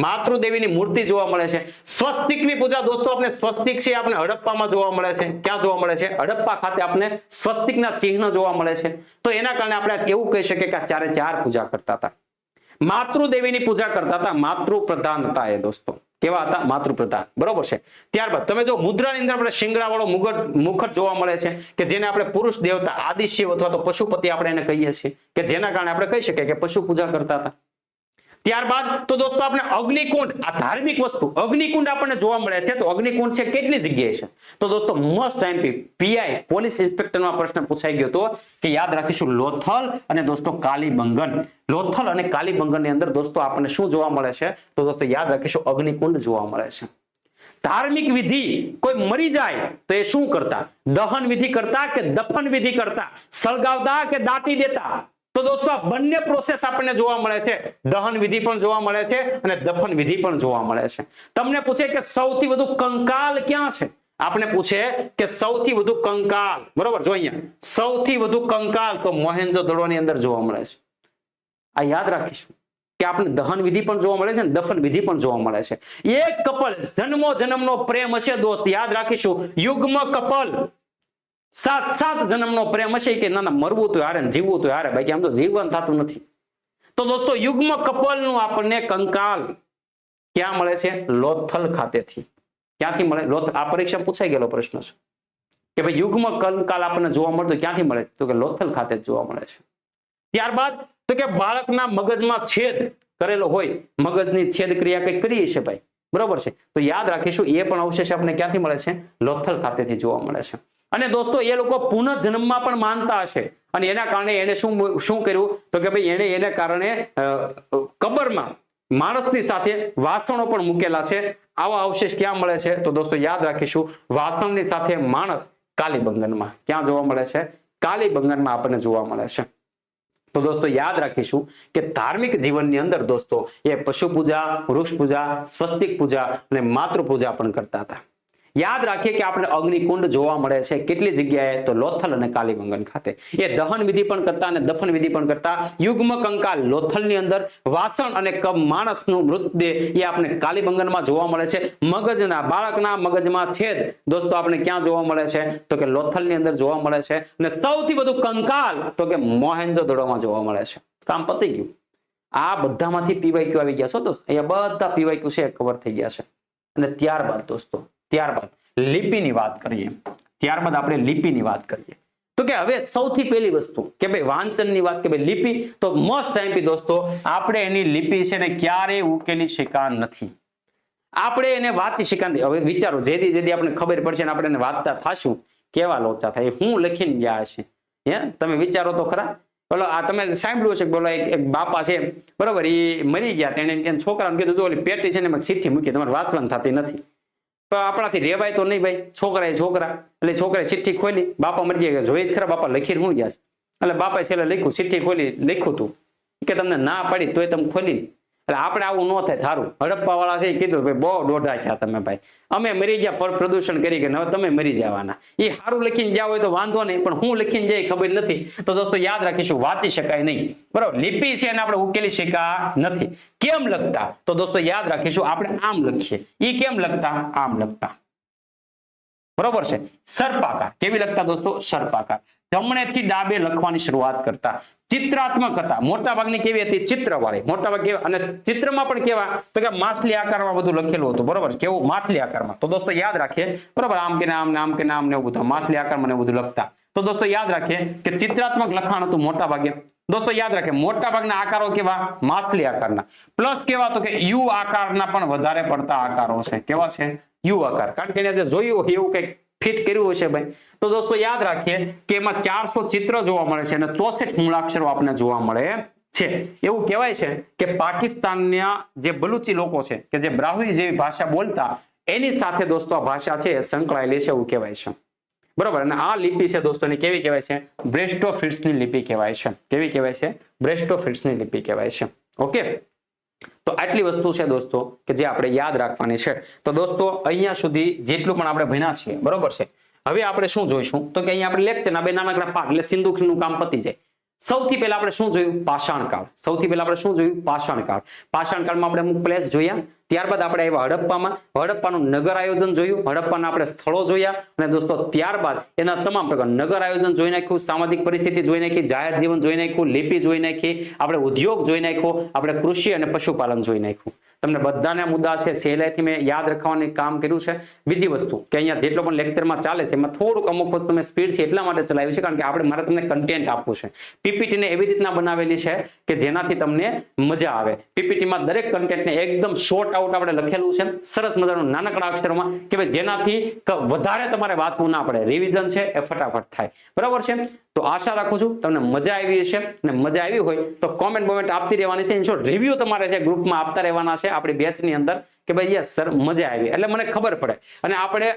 માતૃદેવીની મૂર્તિ જોવા મળે છે. સ્વસ્તિકની પૂજા દોસ્તો આપણે સ્વસ્તિક છે આપણે હડપ્પામાં જોવા મળે છે. ક્યાં જોવા મળે છે, હડપ્પા ખાતે આપણે સ્વસ્તિકના ચિહ્ન જોવા મળે છે. તો એના કારણે આપણે એવું કહી શકીએ કે આ 4 પૂજા કરતા હતા. માતૃદેવીની પૂજા કરતા હતા, માતૃ પ્રધાન હતા એ દોસ્તો. કેવા હતા, માતૃપ્રધાન. બરોબર છે. ત્યારબાદ તમે જો મુદ્રાની અંદર આપણે શિંગડા વાળો મુખટ જોવા મળે છે કે જેને આપણે પુરુષ દેવતા આદિ શિવ અથવા તો પશુપતિ આપણે એને કહીએ છીએ કે જેના કારણે આપણે કહી શકીએ કે પશુ પૂજા કરતા હતા. ત્યારબાદ તો દોસ્તો આપણે અગ્નિકુંડ, આ ધાર્મિક વસ્તુ અગ્નિકુંડ આપણને જોવા મળે છે. તો અગ્નિકુંડ છે કેટલી જગ્યાએ છે, તો દોસ્તો મોસ્ટ ટાઈમ પીઆઈ પોલીસ ઇન્સ્પેક્ટરનો પ્રશ્ન પૂછાઈ ગયો હતો કે યાદ રાખીશું લોથલ અને દોસ્તો કાલીબંગન. લોથલ અને કાલીબંગનની અંદર દોસ્તો આપણને શું જોવા મળે છે, તો દોસ્તો યાદ રાખીશું અગ્નિકુંડ જોવા મળે છે. ધાર્મિક વિધિ કોઈ મરી જાય તો એ શું કરતા, દહન વિધિ કરતા કે દફન વિધિ કરતા, સળગાવતા કે દાટી દેતા. તો દોસ્તો આ બંને પ્રોસેસ આપણને જોવા મળે છે. દહન વિધિ પણ જોવા મળે છે અને દફન વિધિ પણ જોવા મળે છે. તમને પૂછે કે સૌથી વધુ કંકાલ ક્યાં છે, આપણે પૂછે કે સૌથી વધુ કંકાલ. બરોબર, જો અહીંયા સૌથી વધુ કંકાલ તો મોહેન્જો-દડોની અંદર જોવા મળે છે. આ યાદ રાખીશું કે આપણે દહન વિધિ પણ જોવા મળે છે અને દફન વિધિ પણ જોવા મળે છે. એક કપલ જન્મનો પ્રેમ હશે દોસ્ત, યાદ રાખીશું યુગ્મ કપલ 7 જન્મનો પ્રેમ હશે કે ના મરવું તો હારે જીવવું તો હારે, બાકી આમ તો જીવન થતું નથી. તો દોસ્તો યુગ્મ કપલનું આપણને કંકાલ ક્યાં મળે છે, લોથલ ખાતેથી. ક્યાંથી મળે, આ પરીક્ષા પૂછાઈ ગયેલો પ્રશ્ન છે કે ભાઈ યુગ્મ કંકાલ આપણને જોવા મળતો ક્યાંથી મળે છે, તો કે લોથલ ખાતે જ જોવા મળે છે. ત્યારબાદ તો કે બાળકના મગજમાં છેદ કરેલો હોય, મગજની છેદ ક્રિયા કઈ કરી છે ભાઈ, બરોબર છે. તો યાદ રાખીશું એ પણ અવશેષ આપણે ક્યાંથી મળે છે? લોથલ ખાતેથી જોવા મળે છે. અને દોસ્તો એ લોકો પુનઃજન્મમાં પણ માનતા હશે અને એના કારણે એને શું કર્યું તો કે ભાઈ એને કારણે કબરમાં માણસની સાથે વાસણો પણ મૂકેલા છે. આવા અવશેષ ક્યાં મળે છે? તો દોસ્તો યાદ રાખીશું વાસણની સાથે માણસ કાલીબંગનમાં. ક્યાં જોવા મળે છે? કાલીબંગનમાં આપણને જોવા મળે છે. તો દોસ્તો યાદ રાખીશું કે ધાર્મિક જીવનની અંદર દોસ્તો એ પશુ પૂજા, વૃક્ષ પૂજા, સ્વસ્તિક પૂજા અને માતૃ પૂજા પણ કરતા હતા. યાદ રાખીએ કે આપણે અગ્નિકુંડ જોવા મળે છે કેટલી જગ્યાએ? તો લોથલ અને કાલીબંગન ખાતે. એ દહન વિધિ પણ કરતા અને દફન વિધિ પણ કરતા. યુગ્મ કંકાલ લોથલની અંદર, વાસણ અને માણસનું મૃતદેહ એ આપણે કાલીબંગનમાં જોવા મળે છે. મગજના બાળકના મગજમાં છેદ દોસ્તો આપણે ક્યાં જોવા મળે છે? તો કે લોથલની અંદર જોવા મળે છે. અને સૌથી વધુ કંકાલ તો કે મોહેન્જો-દડોમાં જોવા મળે છે. કામ પતી ગયું. આ બધામાંથી પીવાયક્યુ આવી ગયા છો દોસ્તો. અહીંયા બધા પીવાયક્યુ છે કવર થઈ ગયા છે. અને ત્યારબાદ લિપિની વાત કરીએ. ત્યારબાદ આપણે લિપિની વાત કરીએ તો કે હવે સૌથી પહેલી વસ્તુ કે ભાઈ વાંચનની વાત કે ભાઈ લિપિ તો મોસ્ટ ટાઈમ દોસ્તો આપણે એની લિપિ છે ને ક્યારેય ઉકેલી શક્યા નથી. આપણે એને વાંચી શક્યા નથી. હવે વિચારો જેદી આપણે ખબર પડશે ને આપણે એને વાંચતા થાશું કેવા લોચા થાય. હું લખીને ગયા છે તમે વિચારો તો ખરા. બોલો આ તમે સાંભળ્યું છે બોલો એક બાપા છે બરોબર એ મરી ગયા તેને છોકરાને કીધું જો ઓલી પેટી છે ને મેં ચિઠ્ઠી મૂકી તમારે વાંચવાનું થતી નથી. તો આપણાથી રેવાય તો નહીં ભાઈ. છોકરા એટલે છોકરાએ ચિઠ્ઠી ખોલી બાપા મરી ગયા જોઈ જ ખરા બાપા લખીને હું ગયા છે. એટલે બાપાએ છેલ્લે લખ્યું ચિઠ્ઠી ખોલી લખ્યું તું કે તમને ના પાડી તોય તમે ખોલી. એટલે આપણે આવું ન થાય. સારું હડપ્પા વાળા છે એ કીધું ભાઈ બહુ દોઢા થયા તમે ભાઈ અમે મરી ગયા પર પ્રદૂષણ કરી ગયા હવે તમે મરી જવાના. એ સારું લખીને ગયા હોય તો વાંધો નહીં પણ હું લખીને જાય ખબર નથી. તો દોસ્તો યાદ રાખીશું વાંચી શકાય નહીં. બરોબર લિપિ છે એને આપણે ઉકેલી શક્યા નથી. કેમ લખતા? તો દોસ્તો યાદ રાખીશું આપણે આમ લખીએ. એ કેમ લખતા? આમ લખતા. બરોબર છે. સર્પાકાર. કેવી લખતા દોસ્તો? સર્પાકાર. જમણેથી ડાબે લખવાની શરૂઆત કરતા. ચિત્રાત્મક હતા. મોટા ભાગની કેવી હતી? ચિત્રવાળી. મોટા ભાગ કેવા અને ચિત્રમાં પણ કેવા તો કે માછલી આકારમાં બધું લખેલું હતું. બરોબર કેવું? માછલી આકારમાં. તો દોસ્તો યાદ રાખીએ બરોબર આમ કે નામ નામ કે નામ ને એવું બધું માછલી આકારમાં ને બધું લખતા. તો દોસ્તો યાદ રાખીએ કે ચિત્રાત્મક લખાણ હતું મોટા ભાગે. દોસ્તો યાદ રાખીએ મોટા ભાગના આકારો કેવા? માછલી આકારના. પ્લસ કેવા તો કે યુ આકારના પણ વધારે પડતા આકારો છે. કેવા છે? યુ આકાર. કારણ કે એને જે જોયું હોય એવું કંઈક ફિટ કર્યું હશે ભાઈ. તો દોસ્તો યાદ રાખીએ કે એમાં 400 ચિત્ર જોવા મળે છે અને 64 મૂળાક્ષરો આપણને જોવા મળે છે. એવું કહેવાય છે કે પાકિસ્તાનના જે બલુચી લોકો છે કે જે બ્રાહ્મી જેવી ભાષા બોલતા એની સાથે દોસ્તો આ ભાષા છે સંકળાયેલી છે એવું કહેવાય છે. બરોબર. અને આ લિપિ છે દોસ્તો કેવી કહેવાય છે? બ્રેસ્ટોફિટ્સની લિપિ કહેવાય છે. કેવી કહેવાય છે? બ્રેસ્ટોફિટ્સની લિપિ કહેવાય છે. ઓકે. તો આટલી વસ્તુ છે દોસ્તો કે જે આપણે યાદ રાખવાની છે. તો દોસ્તો અહીંયા સુધી જેટલું પણ આપણે ભણ્યા છીએ બરોબર છે. હવે આપણે શું જોઈશું તો કે અહીંયા આપણે લેક્ચરના બે નાનકડા પાઠ એટલે સિંધુકીનું કામ પતી જાય. સૌથી પહેલા આપણે શું જોયું? પાષાણકાળ. સૌથી પહેલા આપણે શું જોયું? પાષાણકાળ. પાષાણકાળમાં આપણે અમુક પ્લેસ જોયા. ત્યારબાદ આપણે આવ્યા હડપ્પામાં. હડપ્પાનું નગર આયોજન જોયું. હડપ્પાના આપણે સ્થળો જોયા અને દોસ્તો ત્યારબાદ એના તમામ પ્રકાર નગર આયોજન જોઈ નાખ્યું, સામાજિક પરિસ્થિતિ જોઈ નાખી, જાહેર જીવન જોઈ નાખ્યું, લિપિ જોઈ નાખી, આપણે ઉદ્યોગ જોઈ નાખ્યો, આપણે કૃષિ અને પશુપાલન જોઈ નાખ્યું. તમને બધાના મુદ્દા છે સહેલાઈથી મેં યાદ રાખવાનું કામ કર્યું છે. બીજી વસ્તુ કે અહીંયા જેટલો પણ લેક્ચરમાં ચાલે છે એમાં થોડુંક અમુક વખત તમે સ્પીડથી એટલા માટે ચલાવ્યું છે કારણ કે આપણે મારે તમને કન્ટેન્ટ આપવું છે. પીપીટીને એવી રીતના બનાવેલી છે કે જેનાથી તમને મજા આવે. પીપીટીમાં દરેક કન્ટેન્ટને એકદમ શોર્ટ આઉટ આપણે લખેલું છે સરસ મજાનું નાનકડા અક્ષરોમાં કે ભાઈ જેનાથી વધારે તમારે વાંચવું ના પડે. રિવિઝન છે એ ફટાફટ થાય. બરાબર છે. તો આશા રાખું છું તમને મજા આવી હશે અને મજા આવી હોય તો કોમેન્ટ આપતી રહેવાની છે. ઇનશોર્ટ રિવ્યુ તમારે છે ગ્રુપમાં આપતા રહેવાના છે આપણી બેચની અંદર કે ભાઈ યસ સર મજા આવી એટલે મને ખબર પડે. અને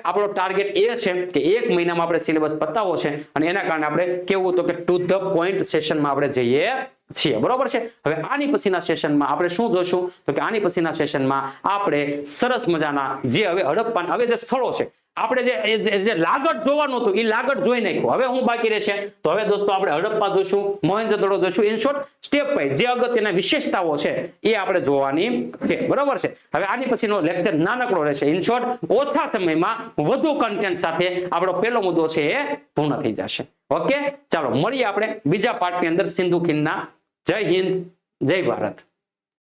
આપણો ટાર્ગેટ એ છે કે 1 મહિનામાં આપણે સિલેબસ પતાવવો છે અને એના કારણે આપણે કેવું તો કે ટુ ધ પોઈન્ટ સેશનમાં આપણે જઈએ છીએ. બરોબર છે. હવે આની પછીના સેશનમાં આપણે શું જોશું તો કે આની પછીના સેશનમાં આપણે સરસ મજાના જે હવે હડપ્પા હવે જે સ્થળો છે આપણે જે લાગડ જોવાનું હતું એ લાગડ જોઈ નાખ્યું. હવે હું બાકી રહેશે તો હવે દોસ્તો આપણે હડપ્પા જોઈશું, મોહેન્જો-દડો જોઈશું. ઇન શોર્ટ સ્ટેપ બાય જે અગત્યના વિશેષતાઓ છે એ આપણે જોવાની છે. બરોબર છે. હવે આની પછીનો લેક્ચર નાનકડો રહેશે. ઇન શોર્ટ ઓછા સમયમાં વધુ કન્ટેન્ટ સાથે આપણો પહેલો મુદ્દો છે એ પૂર્ણ થઈ જશે. ઓકે ચાલો મળીએ આપણે બીજા પાર્ટની અંદર સિંધુ ખીણના. જય હિન્દ, જય ભારત.